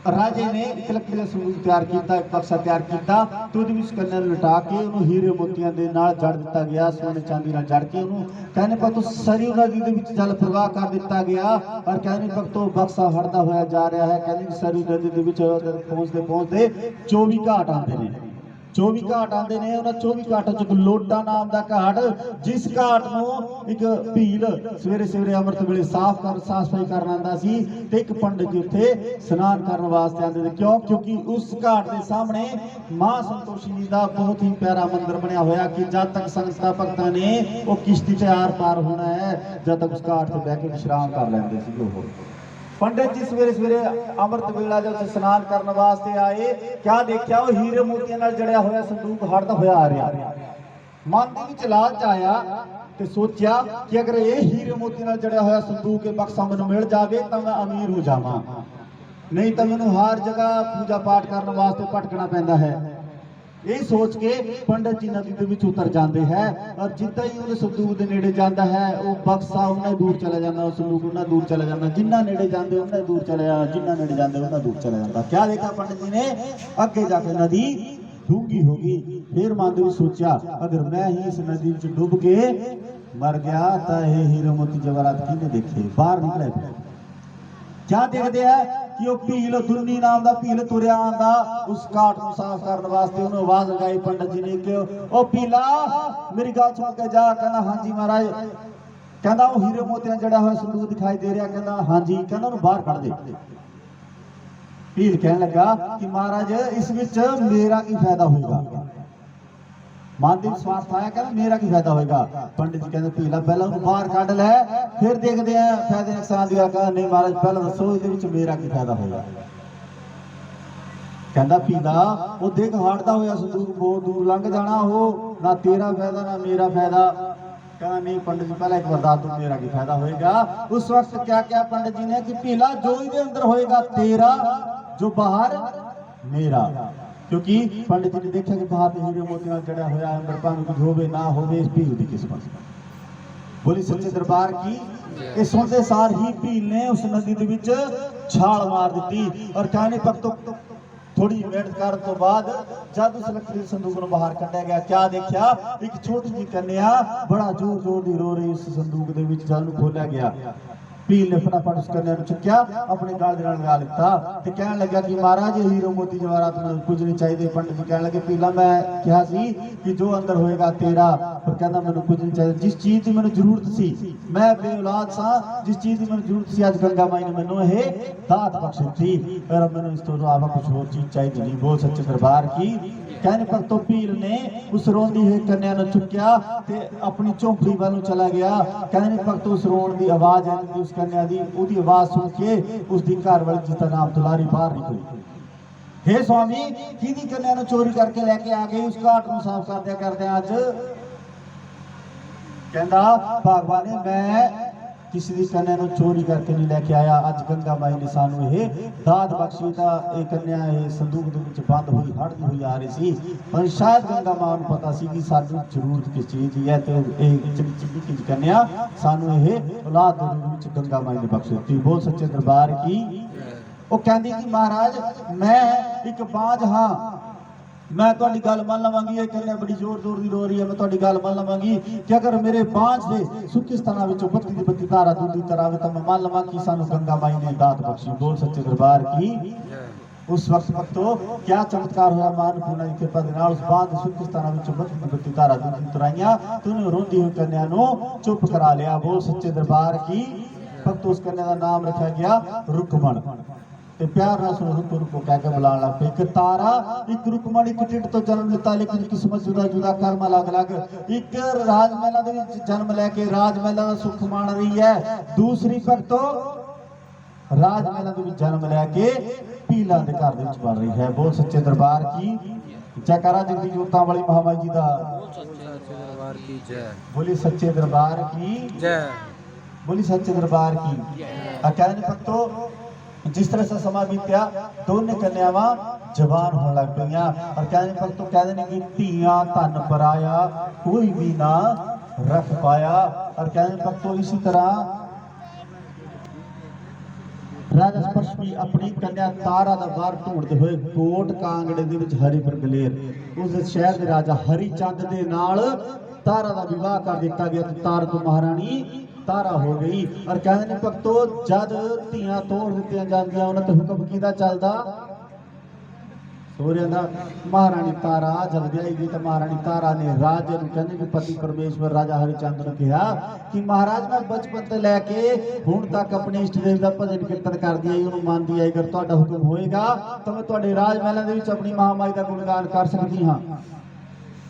राजे ने एक लकड़ी का संदूक तैयार किया, एक बक्सा तैयार किया, तो उहदे विच कन्या नूं लटा के उन्होंने हीरे मोतियां दे नाल जड़ दिता गया, सोने चांदी नाल जड़ के उन्होंने कहने भक्तों सरयू नदी दे विच जल प्रवाह कर दिता गया। और कहने भक्तों बक्सा हटदा होया जा रहा है। कहने सरयू नदी दे विच पहुंचते 24 घाट आते हैं, 24 घाट आते हैं। उन्होंने 24 घाटों च लोटा नाम का घाट, जिस घाट नूं एक भील सवेरे सवेरे अमृत वेले साफ सफाई करन आंदा सी, ते एक पंडित जी उत्थे स्नान करने वास्ते आते थे। क्यों? क्योंकि उस घाट के सामने मां संतोषी जी का बहुत ही प्यारा मंदिर बनया होया कि जब तक संगतां भगतां ने वो किश्ती ते आर पार होना है, जब तक उस घाट से बह के विश्राम कर लेंदे सी। वो पंडित जी सवेरे सवेरे अमृत वेला जब स्नान करने वास्ते आए, क्या देखा वो हीरे मोतियां नाल जड़िया होया संदूक हटदा होया आ रहा। मन दे विच लालच आया ते सोचा कि अगर ये हीरे मोतियां नाल जड़िया होया संदूक के बक्सा मैनूं मिल जावे तां मैं अमीर हो जावां, नहीं तां मैनूं हर जगह पूजा पाठ करने वास्ते भटकना पैंदा है। ये सोच के पंडित जी नदी के विच उतर जाते हैं, और जिदा ही उन्हें संदूक के नेड़े जाता है वो बक्सा उन्ना दूर चला जाता, संदूक उन्ना दूर चला जाता, जिन्ना नेड़े जाते उन्ना दूर चला जाता, जिन्ना नेड़े जाते उन्ना दूर चला जाता। क्या देखा पंडित जी ने? अगे जाके नदी डूंगी होगी। फिर मन में सोचा अगर मैं ही इस नदी में डूब के मर गया तो ये हीरे मोती जवाहरात किने देखे। बाहर निकले, क्या देखते हैं? ਕਿ ਉਹ ਭੀਲ ਦੁੰਨੀ ਨਾਮ ਦਾ ਭੀਲ ਤੁਰਿਆ ਆਂਦਾ ਉਸ ਘਾਟ ਨੂੰ ਸਾਫ਼ ਕਰਨ ਵਾਸਤੇ ਉਹਨੂੰ ਆਵਾਜ਼ ਲਗਾਈ ਪੰਡਤ ਜੀ ਨੇ ਕਿ ਉਹ ਭੀਲਾ ਮੇਰੀ ਗੱਲ ਸੁਣ ਕੇ ਜਾ। ਕਹਿੰਦਾ ਹਾਂਜੀ ਮਹਾਰਾਜ। ਕਹਿੰਦਾ ਉਹ ਹੀਰੇ ਮੋਤੀਆਂ ਜੜਾ ਹੋਇਆ ਸੰਦੂਕ ਦਿਖਾਈ ਦੇ ਰਿਹਾ। ਕਹਿੰਦਾ ਹਾਂਜੀ। ਕਹਿੰਦਾ ਉਹਨੂੰ ਬਾਹਰ ਕੱਢ ਦੇ। ਭੀਲ ਕਹਿਣ ਲੱਗਾ ਕਿ ਮਹਾਰਾਜ ਇਸ ਵਿੱਚ ਮੇਰਾ ਕੀ ਫਾਇਦਾ ਹੋਏਗਾ। ਮਨ ਦੇ ਸਵਾਰਥ ਆਇਆ। ਕਹਿੰਦਾ ਮੇਰਾ ਕੀ ਫਾਇਦਾ ਹੋਏਗਾ। ਪੰਡਿਤ ਜੀ ਕਹਿੰਦੇ ਭੀਲਾ ਪਹਿਲਾਂ ਉਹਨੂੰ ਬਾਹਰ ਕੱਢ ਲੈ ਫਿਰ ਦੇਖਦੇ ਆ ਫਾਇਦੇ ਨੁਕਸਾਨ ਦੀ। ਕਹਿੰਦਾ ਨਹੀਂ ਮਹਾਰਾਜ ਪਹਿਲਾਂ ਦੱਸੋ ਇਹਦੇ ਵਿੱਚ ਮੇਰਾ ਕੀ ਫਾਇਦਾ ਹੋਏਗਾ। ਕਹਿੰਦਾ ਭੀਲਾ ਉਹ ਦੇਖ ਹਾੜਦਾ ਹੋਇਆ ਸੰਦੂਕ ਬਹੁਤ ਦੂਰ ਲੰਘ ਜਾਣਾ। ਉਹ ਨਾ ਤੇਰਾ ਫਾਇਦਾ ਨਾ ਮੇਰਾ ਫਾਇਦਾ। ਕਹਿੰਦਾ ਨਹੀਂ ਪੰਡਿਤ ਜੀ ਪਹਿਲਾਂ ਇੱਕ ਵਾਰ ਦੱਸ ਦो मेरा की फायदा होएगा। उस वक्त क्या क्या पंडित जी ने कि पीला जो इहदे अंदर होएगा तेरा जो बाहर मेरा। क्योंकि पंडित जी ने देखा कि बाहर हीरे मोतियां जड़ा होया अंदर भावें कुछ होवे ना होवे इस भील दी किस्मत। बोली सच्चे दरबार की। ये सुनते सार ही भील ने उस नदी दे विच छाल मार दी और कहने भक्तों थोड़ी मेहनत करने तो बाद जब उस लकड़ी संदूक को बाहर कढ़िया गया क्या देखा एक छोटी जी कन्या बड़ा जोर जोर दी रो रही उस संदूक दे विच जल खोलिया गया। भील ने फटाफट उस कन्या चुक्या अपने गाल दे नाल लगा लिता ते कहन लगा कि महाराज हीरो मोती जवाहरात मैनूं कुछ नहीं चाहिए। पंडित जी कहन लगे भीला मैं कहा सी कि जो अंदर होएगा तेरा पर कहना मैनूं कुछ नहीं चाहिए। जिस चीज की मैनूं जरूरत सी मैं बेऔलाद सा जिस चीज की मैनूं जरूरत सी अज गंगा माई ने मैनूं ये दात बख्शी थी पर मैनूं इस तो इलावा कुछ होर चीज चाहिए नहीं। बोल सच्चे दरबार की। कहने पर तो भील ने उस रोंदी हुई कन्या नूं चुक्या ते अपनी झोंपड़ी वालों चला गया। कहने पर तो उस रोण दी आवाज आई उस कन्या दी ओदी आवाज सुन के उसदी घर वाली जिसका नाम दुलारी बाहर निकली। हे स्वामी किहदी कन्या नूं चोरी करके लेके आ गई उस घाट नूं साफ करदे अज। कहंदा भगवान ने मैं किसी की कन्या नूं चोरी करके नहीं लेके आया। अज गंगा माई ने सानू ये दात बख्शी दा ये कन्या ये संदूक दे विच बंद हुई हड़दी हुई आ रही सी पर शायद गंगा मां नूं पता सी कि सानू जरूरत किस चीज की है ते चिड़ी कन्या सानू ये औलाद दे रूप विच गंगा माई ने बख्शी दी। बोल सच्चे दरबार की। वो कहंदी कि महाराज मैं एक बाज हां मैं तुहाडी गल मान लवांगी। ये कन्या बड़ी जोर जोर दी रो रही है मैं तुहाडी गल मान लवांगी कि अगर मेरे बांझ दे सुखी स्थाना विचों बत्ती दी बत्ती धारा दूधी तरावे तो मैं मान लवां कि सानू गंगा माई ने दात बख्शी। बोल सच्चे दरबार की। उस वक्त तो क्या चमत्कार होया मानपूर्णा की कृपा दे नाल उस बांझ दे सुखी स्थाना विचों बत्ती दी बत्ती धारा दूधी तराइयां ते उन्हें रोंदी हुई कन्या नूं चुप करा लिया। बोल सच्चे दरबार की। भक्त उस कन्या का नाम रखा गया रुकमण ते प्यार नाल सुन रुको रुको कह के बुलाण लग पे। एक तारा एक रुकमण एक ढिड तो जन्म लिता लेकिन किस्मत जुदा जुदा कर्म अलग अलग। एक राजमहलां दे विच जन्म लैके राजमहलां दा सुख मान रही है। दूसरी भक्तो राजमहलां दे विच जन्म लैके भीलां दे घर दे विच पल रही है। बोल सच्चे दरबार की। जयकारा जगदी जोतां वाली महामाई जी दा। बोली सच्चे दरबार की जय। बोली सच्चे दरबार की। कहने भक्तो जिस तरह से समा बीत्या दोनों कन्यावां जवान होने लग पईयां और कहने पर तो कहते हैं कि धीआं धन पराया कोई भी ना रख पाया। और कहने पर तो इसी तरह राजा स्पर्श भी अपनी कन्या तारा दा बार ढूंढते हुए कोट कांगड़े दे विच हरिपुर गलेर उस शहर दे राजा हरिचंद दे नाल तारा दा विवाह कर दिता गया। तारा तो महारानी तारा हो गई। और कहते हैं भक्तो जद धीआं तोड़ दित्तियां जांदियां उन्हां ते हुक्म कीदा चलदा सूर्य दा। महारानी तारा जब ब्याही गई तो महारानी तारा ने राजे नूं कहंदे कि पति परमेश्वर राजा हरिचंद नूं कहा कि महाराज मैं बचपन ते लैके हुण तक अपने इष्ट देव दा भजन कीर्तन करदी आई उहनूं मानदी आई। अगर तुहाडा हुक्म होएगा तो मैं तुहाडे राजमहलां दे विच अपनी महामाई दा गुणगान कर सकदी हां।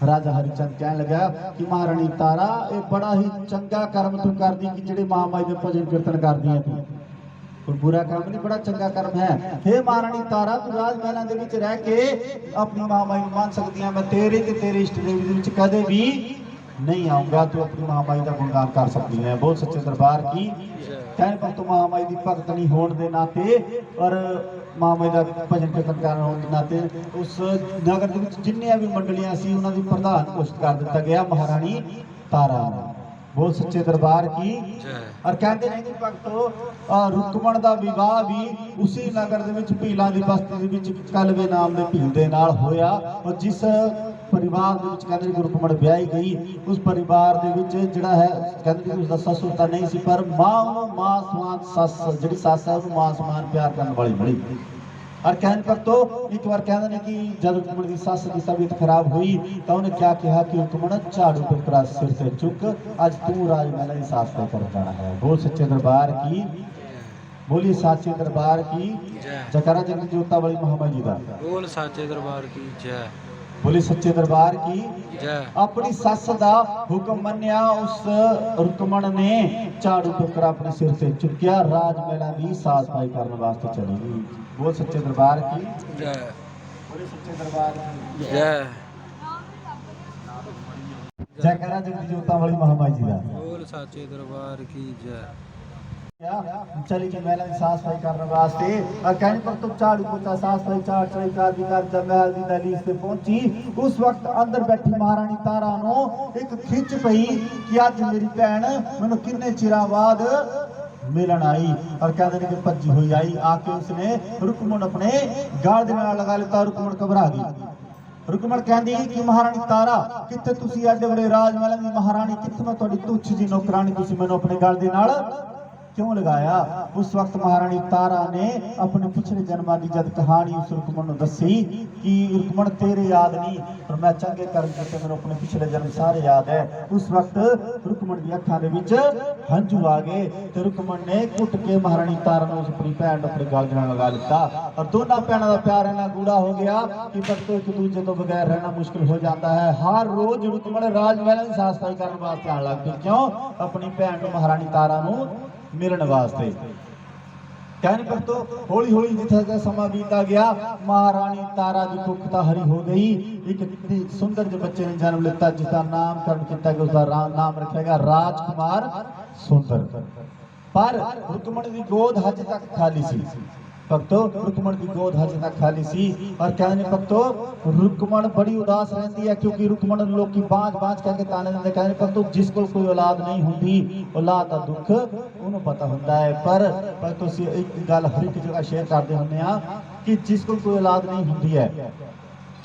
राजा हरिचंद कहने लगा कि महारानी तारा ये बड़ा ही चंगा कर्म तू कर दी कि जेडे महामाई दे भजन कीर्तन कर दी तू कोई बुरा काम नहीं बड़ा चंगा कर्म है। हे महारानी तारा तू राजमहलां दे विच रह के अपनी महामाई नूं मान सकदी है। मैं तेरे ते तेरे इष्ट देव दे विच कदे भी नहीं आऊंगा तू अपनी महामाई का गुणगान कर सकती है। बोल सच्चे दरबार की। कहने पर तो महामाई की भगतनी होने के नाते और महामाई का भजन कीर्तन करने होने के नाते उस नगर के जिन्नियां भी मंडलियां सी उन्हां दी प्रधान घोषित कर दिता गया महारानी तारा। बोल सच्चे दरबार की। और कहते हैं कि भक्तो रुकमण का विवाह भी उसी नगर दे विच भीलां दी बस्ती दे विच कलवे नाम दे भील दे नाल होया और जिस ਪਰਿਵਾਰ ਦੇ ਵਿੱਚ ਕਹਿੰਦੇ ਕਿ ਰੁਕਮਣ ਵਿਆਹੀ ਗਈ। ਉਸ ਪਰਿਵਾਰ ਦੇ ਵਿੱਚ ਜਿਹੜਾ ਹੈ ਕਹਿੰਦੇ ਕਿ ਉਸ ਦਾ ਸੱਸੁਰ ਤਾਂ ਨਹੀਂ ਸੀ, ਪਰ ਮਾਂ ਨੂੰ ਮਾਂ ਸਮਾਨ ਸੱਸ, ਜਿਹੜੀ ਸੱਸ ਹੈ ਉਹਨੂੰ ਮਾਂ ਸਮਾਨ ਪਿਆਰ ਕਰਨ ਵਾਲੀ ਮਿਲੀ। और कहने पर तो एक बार कहते हैं कि जब रुकमण की सास की तबीयत खराब हुई तो उन्हें क्या कहा कि रुकमण झाड़ू टुकड़ा सिर से चुक, आज तू राजमहल की सास तय कर जाना है। बोल सच्चे दरबार की, बोलिए साचे दरबार की जयकारा जगत जोता वाली महामाई जी का। बोल साचे दरबार की जय। बोले सच्चे दरबार की जय। अपनी सस दा हुक्म मन्या उस रुकमण ने झाड़ू टुकड़ा अपने सिर से चुकिया, राजमहल की सास पाई करने वास्ते चली गई। बोल सच्चे दरबार की जय। बोले सच्चे दरबार की जय। जयकारा जगत जोता वाली महामाई जी का। बोल साचे दरबार की जय। चली गई महल की साफ सफाई करने वास्ते और कहने पर तुम झाड़ू पोछा साफ सफाई चार चढ़ाई कर जब महल की दहलीज पे पहुंची, उस वक्त अंदर बैठी महारानी तारा नो एक खिंच पई कि अज मेरी भैन मैनू किन्ने चिरां बाद मिलन आई। और कहते हैं कि भज्जी हुई आई, आके उसने रुकमण अपने गाल दे नाल लगा लिता। रुकमण घबरा गई। रुकमण कहती कि महारानी तारा कित्थे तुसी एडे बड़े राजमहल की महारानी, कित्थे मैं तुहाडी तुच्छ जी नौकरानी, तुसी मैनू अपने गल दे नाल क्यों लगाया। उस वक्त महारानी तारा ने अपने पिछले जन्मां की जद कहानी उस रुकमण नूं दसी कि रुकमण तेरे याद नहीं पर मैं चंगे कर्म कीते, मैनूं अपने पिछले जन्म सारे याद है। उस वक्त रुकमण दी अखां दे विच हंझू आ गए ते रुकमण ने घुट के महारानी तारा नूं अपनी भैन नूं अपने गल नाल लगा लिता और दोनों भैणां दा प्यार इन्ना गूढ़ा हो गया कि भक्तों एक दूजे तो बगैर रहना मुश्किल हो जाता है। हर रोज रुकमण राजमहल की साफ सफाई करने वास्ते आने लग पई। क्यों? अपनी भैन नूं महारानी तारा नूं मिलन वास्ते। कहने पर तो हौली हौली जिथे समा बीता गया, महारानी तारा की भुख तां हरी हो गई। एक सुंदर जो बच्चे ने जन्म लिता जिसका नामकरण किया गया, उसका नाम रखा गया राजकुमार सुंदर। पर रुकमण की गोद हजे तक खाली सी। भक्तों रुकमण की गोद हजे तक खाली सी और कहने भक्तों रुकमण बड़ी उदास रहती है क्योंकि रुकमण लोग की बांझ बांझ कहके ताने देंदे। कहने भक्तों जिस कोल कोई औलाद नहीं हुंदी औलाद दा दुख उन्होंने पता हुंदा है। पर तुसीं एक गल हर एक जगह शेयर करते हुंदे आ कि जिस कोल कोई औलाद नहीं हुंदी है,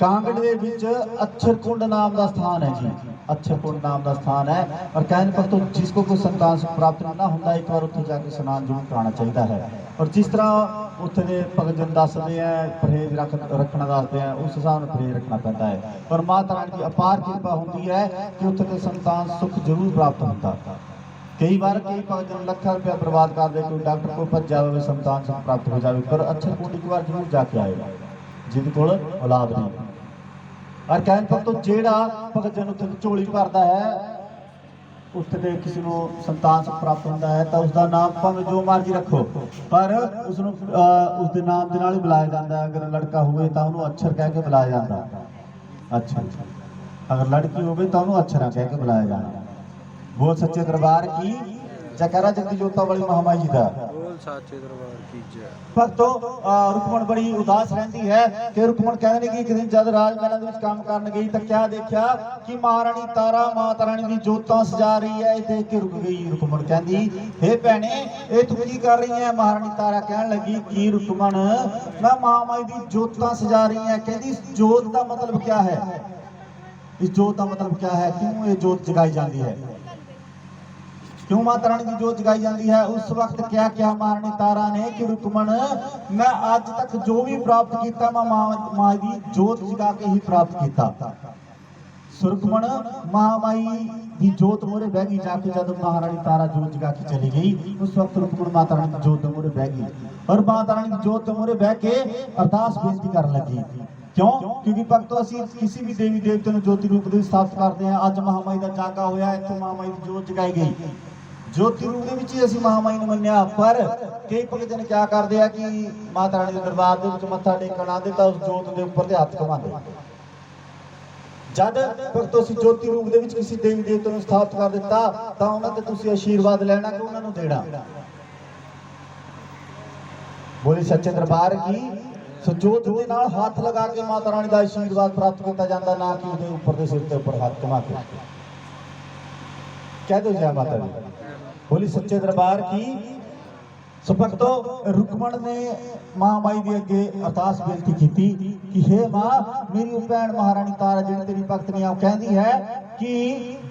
कांगड़ दे विच अक्षरकुंड नाम का स्थान है जी, अक्षरकुंड नाम का स्थान है। और कहने पर तो जिसको कोई संतान प्राप्त ना होता एक बार उत्थे जाके स्नान जरूर कराना चाहिए है। और जिस तरह उत्थे दे भगत जन दसदे हैं परहेज रखना दसदे हैं, उस हिसाब नाल परहेज रखना पैंदा है। पर माता रानी की अपार कृपा होती है कि उत्थे ते संतान सुख जरूर प्राप्त होता। कई बार कई भगत जन लाखां रुपया बर्बाद कर दे, कोई डॉक्टर को भज जावे संतान सुख प्राप्त हो जाए, पर अक्षरकुंड एक बार जरूर जाके आएगा जिहदे कोल औलाद नहीं। और कहने पर तो जेड़ा भगत जन उत्थे झोली भरदा है उत्थे ते किसी नूं संतान सुख प्राप्त होंदा है तो उसका नाम भावें जो मर्जी रखो पर उसनूं उसके नाम दे नाल ही बुलाया जाता है। अगर लड़का होवे तो उन्होंने अक्षर कह के बुलाया जाता है, अच्छा। अगर लड़की होवे तो उन्होंने अक्षर कह के बुलाया जाना। बोल सच्चे दरबार की जयकारा जगत जोता वाली महामाई जी का। बोल साचे दरबार की जय। भक्तों रुकमण बड़ी उदास रहती है कि रुकमण कहने कि एक दिन जब राजमहल दे विच काम करन गई तो क्या देखा कि महारानी तारा माता रानी की जोतां सजा रही है। देख के रुक गई। रुकमण कहती हे भैणे ये तू की कर रही है। महारानी तारा कहन लगी कि रुकमण मैं महामाई की जोतां सजा रही है। कहती इस जोत का मतलब क्या है, इस जोत का मतलब क्या है, क्यों ये जोत जगाई जाती है, क्यों माता रानी की जोत जगाई जाती है। उस वक्त क्या क्या महारानी तारा ने कि रुकमण मैं आज तक जो भी प्राप्त किया मैं मां की जोत जगा के ही प्राप्त किया। रुकमण महामाई की जोत मोरे बह गई। जाके जब महारानी तारा जोत जगा के चली गई उस वक्त रुकमण माता रानी की जोत मोरे बह गई और माता रानी की जोत मोरे बह के अरदास बेनती करने लगी। क्यों? क्योंकि भक्तों असीं किसी भी देवी देवते नूं ज्योति रूप दे स्थापित करते हैं। अज महामाई का जागा होया, इत्थे महामाई की जोत जगाई गई, ज्योति रूप दे विच ही असीं महामाई नूं मन्निया। पर कई भगत जन क्या करते हैं कि माता रानी के दरबार दे विच मत्था टेकण आंदे तां उस जोत दे उपर ते हत्थ घुमांदे। जद भक्तों असीं ज्योति रूप दे विच किसी देवी देवते नूं स्थापित कर दिता तां उन्हां ते तुसीं आशीर्वाद लैणा कि उन्हां नूं देना। बोली सच्चे दरबार की जोत दे नाल हाथ लगा के माता रानी का आशीर्वाद प्राप्त किया जाता, ना कि उसके ऊपर के सिर के ऊपर हाथ घुमा के। कह दो जय माता दी। बोली सच्चे दरबार की ਸੋ ਭਗਤੋ ਰੁਕਮਣ ਨੇ ਮਾਂ ਮਾਈ ਦੇ ਅੱਗੇ ਅਰਦਾਸ ਬੇਨਤੀ ਕੀਤੀ ਕਿ ਹੇ ਮਾਂ ਮੇਰੀ ਭੈਣ ਮਹਾਰਾਣੀ ਤਾਰਾ ਜਿਹੜੀ ਤੇਰੀ ਭਗਤਨੀ ਆ ਕਹਿੰਦੀ ਹੈ ਕਿ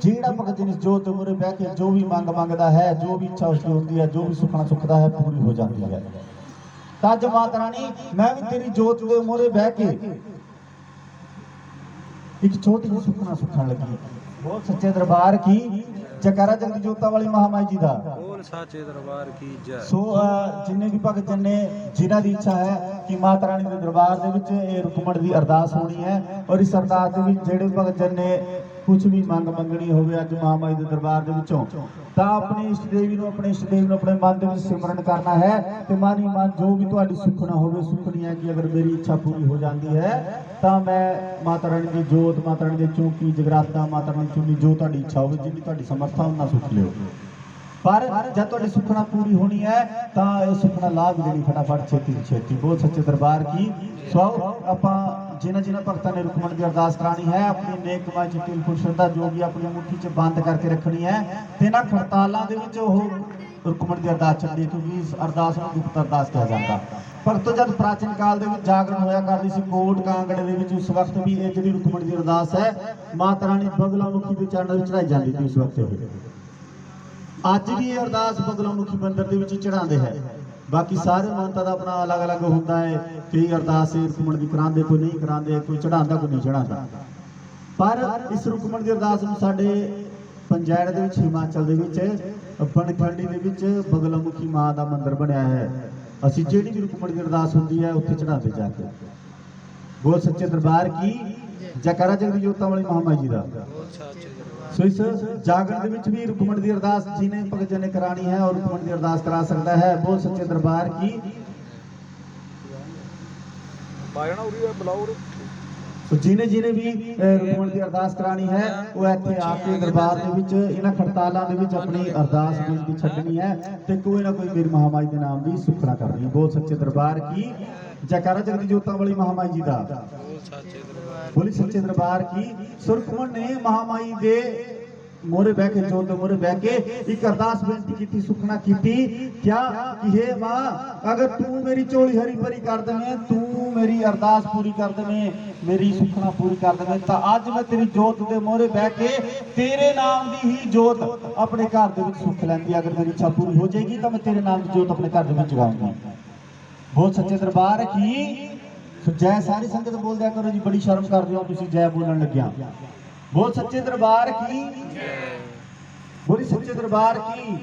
ਜਿਹੜਾ ਭਗਤ ਜਿਸ ਜੋਤ ਮੁਰੇ ਬਹਿ ਕੇ ਜੋ ਵੀ ਮੰਗ ਮੰਗਦਾ ਹੈ, ਜੋ ਵੀ ਇੱਛਾ ਉਸਦੀ ਹੁੰਦੀ ਹੈ, ਜੋ ਵੀ ਸੁਪਨਾ ਸੁਖਦਾ ਹੈ, ਪੂਰੀ ਹੋ ਜਾਂਦੀ ਹੈ। ਤਾਂ ਅੱਜ ਮਾਤਾ ਰਾਣੀ ਮੈਂ ਵੀ ਤੇਰੀ ਜੋਤ ਦੇ ਮੂਹਰੇ ਬਹਿ ਕੇ ਇੱਕ ਛੋਟੀ ਜਿਹੀ ਸੁਪਨਾ ਸੁਖਣ ਲੱਗੀ। ਬਹੁਤ ਸੱਚੇ ਦਰਬਾਰ ਕੀ ਜੈਕਾਰਾ ਜਗਤ ਜੋਤਾ ਵਾਲੀ ਮਹਾਮਾਈ ਜੀ ਦਾ। बोल साचे दरबार की जय। ਸੋ ਜਿੰਨੇ ਵੀ ਭਗਤ ਜਨ ਨੇ ਜਿਨ੍ਹਾਂ ਦੀ ਇੱਛਾ ਹੈ ਕਿ ਮਾਤਾ ਰਾਣੀ ਦੇ ਦਰਬਾਰ ਦੇ ਵਿੱਚ ਇਹ ਰੁਕਮਣ ਦੀ ਅਰਦਾਸ ਹੋਣੀ ਹੈ ਔਰ ਇਸ ਅਰਦਾਸ ਦੇ ਵਿੱਚ ਜਿਹੜੇ ਭਗਤ ਜਨ ਨੇ ਕੁਝ ਵੀ ਮੰਗ ਮੰਗਣੀ ਹੋਵੇ ਅੱਜ ਮਹਾਮਾਈ ਦੇ ਦਰਬਾਰ ਦੇ ਵਿੱਚੋਂ ਤਾਂ ਆਪਣੇ ਇਸ਼ਟ ਦੇਵੀ ਨੂੰ ਆਪਣੇ ਮਨ ਦੇ ਵਿੱਚ ਸਿਮਰਨ ਕਰਨਾ ਹੈ ਤੇ ਮਨ ਹੀ ਮਨ ਜੋ ਵੀ ਤੁਹਾਡੀ ਸੁਖਣਾ ਹੋਵੇ ਸੁਖਣੀ ਹੈ ਕਿ ਅਗਰ ਮੇਰੀ ਇੱਛਾ ਪੂਰੀ ਹੋ ਜਾਂਦੀ ਹੈ ਤਾਂ ਮੈਂ ਮਾਤਾ ਰਾਣੀ ਦੀ ਜੋਤ, ਮਾਤਾ ਰਾਣੀ ਦੀ ਚੌਕੀ ਜਗਰਾਤਾ, ਮਾਤਾ ਰਾਣੀ ਦੀ ਚੁੰਨੀ ਜੋ ਤੁਹਾਡੀ ਇੱਛਾ ਹੋਵੇ ਜਿੰਨੀ ਤੁਹਾਡੀ ਸਮਰੱਥਾ ਉਹਨਾਂ ਸੁਖ ਲਿਓ। ਪਰ ਜਦ ਤੁਹਾਡੀ ਸੁਖਣਾ ਪੂਰੀ ਹੋਣੀ ਹੈ ਤਾਂ ਇਹ ਸੁਖਣਾ ਲਾਭ ਦੇਣੀ ਫਟਾਫਟ ਛੇਤੀ ਛੇਤੀ। ਬਹੁਤ ਸੱਚੇ ਦਰਬਾਰ ਕੀ। ਸੋ ਆਪਾਂ ਜਿਨ੍ਹਾਂ ਭਗਤਾਂ ਨੇ ਰੁਕਮਣ ਦੀ ਅਰਦਾਸ ਕਰਾਣੀ ਹੈ ਆਪਣੀ ਨੇਕ ਕਮਾਈ ਚ ਤਿਲ ਸ਼ਰਧਾ ਜੋ ਵੀ ਆਪਣੀ ਮੁੱਠੀ ਚ ਬੰਦ ਕਰਕੇ ਰੱਖਣੀ ਹੈ ਤੇ ਨਾ ਖੜਤਾਲਾਂ ਦੇ ਵਿੱਚ ਉਹ ਰੁਕਮਣ ਦੀ ਅਰਦਾਸ ਚੱਲਦੀ ਕਿਉਂਕਿ ਇਸ ਅਰਦਾਸ ਨੂੰ ਗੁਪਤ ਅਰਦਾਸ ਕਿਹਾ ਜਾਂਦਾ। ਭਗਤੋ ਜਦ ਪ੍ਰਾਚੀਨ ਕਾਲ ਦੇ ਵਿੱਚ ਜਾਗਰਣ ਹੋਇਆ ਕਰਦੀ ਸੀ ਕੋਟ ਕਾਂਗੜੇ ਦੇ ਵਿੱਚ ਉਸ ਵਕਤ ਵੀ ਇਹ ਜਿਹੜੀ ਰੁਕਮਣ ਦੀ ਅਰਦਾਸ ਹੈ ਮਾਤਾ ਰਾਣੀ ਬਗਲਾਮੁਖੀ ਦੇ ਚਰਨਾਂ ਵਿੱਚ ਚੜਾਈ ਜਾਂਦੀ ਸੀ ਉਸ ਵਕਤ ਇਹ। ਅੱਜ ਵੀ ਇਹ ਅਰਦਾਸ ਬਗਲਾਮੁਖੀ ਮੰਦਿਰ ਦੇ ਵਿੱਚ ਚੜਾਉਂਦੇ ਹੈ। ਬਾਕੀ ਸਾਰੇ ਮਾਨਤਾ ਦਾ ਆਪਣਾ ਅਲੱਗ-ਅਲੱਗ ਹੁੰਦਾ ਹੈ। ਕਈ ਅਰਦਾਸ ਰੁਕਮਣ ਦੀ ਕਰਾਉਂਦੇ, ਕੋਈ ਨਹੀਂ ਕਰਾਉਂਦੇ, ਕੋਈ ਚੜਾਉਂਦਾ, ਕੋਈ ਨਹੀਂ ਚੜਾਉਂਦਾ। ਪਰ ਇਸ ਰੁਕਮਣ ਦੀ ਅਰਦਾਸ ਨੂੰ ਸਾਡੇ ਪੰਜੈੜ ਦੇ ਵਿੱਚ ਹਿਮਾਚਲ ਦੇ ਵਿੱਚ ਬਣਖੰਡੀ ਦੇ ਵਿੱਚ ਬਗਲਾਮੁਖੀ ਮਾਂ ਦਾ ਮੰਦਿਰ ਬਣਿਆ ਹੈ। ਅਸੀਂ ਜਿਹੜੀ ਵੀ ਰੁਕਮਣ ਦੀ ਅਰਦਾਸ ਹੁੰਦੀ ਹੈ ਉੱਥੇ ਚੜਾਉਂਦੇ ਜਾ ਕੇ। ਬਹੁਤ ਸੱਚੇ ਦਰਬਾਰ ਕੀ ਜੈਕਾਰਾ ਜਗਤ ਜੋਤਾਂ ਵਾਲੀ ਮਹਾਮਾਈ ਜੀ ਦਾ। ਸੋ ਇਸ ਜਾਗਰਣ ਦੇ ਵਿੱਚ ਵੀ ਰੁਕਮਣ ਦੀ ਅਰਦਾਸ ਜਿਹਨੇ ਭਗਤ ਜਨ ਨੇ ਕਰਾਣੀ ਹੈ ਔਰ ਰੁਕਮਣ ਦੀ ਅਰਦਾਸ ਕਰਾ ਸਕਦਾ ਹੈ। ਬਹੁਤ ਸੱਚੇ ਦਰਬਾਰ ਕੀ ਸੋ ਜਿਹਨੇ ਵੀ ਰੁਕਮਣ ਦੀ ਅਰਦਾਸ ਕਰਾਣੀ ਹੈ ਉਹ ਇੱਥੇ ਆ ਕੇ ਦਰਬਾਰ ਦੇ ਵਿੱਚ ਇਹਨਾਂ ਖੜਤਾਲਾਂ ਦੇ ਵਿੱਚ ਆਪਣੀ ਅਰਦਾਸ ਬੇਨਤੀ ਛੱਡਣੀ ਹੈ ਤੇ ਕੋਈ ਨਾ ਕੋਈ ਮੇਰੀ ਮਹਾਮਾਈ ਦੇ ਨਾਮ ਦੀ ਸੁਖਣਾ ਕਰਨੀ ਹੈ। ਬਹੁਤ ਸੱਚੇ ਦਰਬਾਰ ਕੀ ਜੈਕਾਰਾ ਜਗਤ ਜੋਤਾਂ ਵਾਲੀ ਮਹਾਮਾਈ ਜੀ ਦਾ। ਬੋਲੀ ਸੱਚੇ ਦਰਬਾਰ ਕੀ। ਸੁਰਖਮਣ ਨੇ ਮਹਾਮਾਈ ਦੇ ਮੋਰੇ ਬਹਿ ਕੇ ਜੋਤ ਦੇ ਮੋਰੇ ਬਹਿ ਕੇ ਇੱਕ ਅਰਦਾਸ ਬੇਨਤੀ ਕੀਤੀ, ਸੁਖਣਾ ਕੀਤੀ ਕਿਆ ਕਿ हे ਮਾਂ ਅਗਰ ਤੂੰ ਮੇਰੀ ਝੋਲੀ ਹਰੀ ਭਰੀ ਕਰ ਦੇਵੇਂ, ਤੂੰ ਮੇਰੀ ਅਰਦਾਸ ਪੂਰੀ ਕਰ ਦੇਵੇਂ, ਮੇਰੀ ਸੁਖਣਾ ਪੂਰੀ ਕਰ ਦੇਵੇਂ ਤਾਂ ਅੱਜ ਮੈਂ ਤੇਰੀ ਜੋਤ ਦੇ ਮੋਰੇ ਬਹਿ ਕੇ ਤੇਰੇ ਨਾਮ ਦੀ ਹੀ ਜੋਤ ਆਪਣੇ ਘਰ ਦੇ ਵਿੱਚ ਸੁਖ ਲੈਂਦੀ। ਅਗਰ ਮੇਰੀ ਇੱਛਾ ਪੂਰੀ ਹੋ ਜਾਏਗੀ ਤਾਂ ਮੈਂ ਤੇਰੇ ਨਾਮ ਦੀ ਜੋਤ ਆਪਣੇ ਘਰ ਦੇ ਵਿੱਚ ਜਗਾਉਂਗੀ। ਬਹੁਤ ਸੱਚੇ ਦਰਬਾਰ ਕੀ ਜੈ। ਸਾਰੀ ਸੰਗਤ ਬੋਲਦਿਆ ਕਰੋ ਜੀ, ਬੜੀ ਸ਼ਰਮ ਕਰਦੇ ਹੋ ਤੁਸੀਂ ਜੈ ਬੋਲਣ ਲੱਗਿਆ। ਬਹੁਤ ਸੱਚੇ ਦਰਬਾਰ ਕੀ ਬੋਲੀ ਸੱਚੇ ਦਰਬਾਰ ਕੀ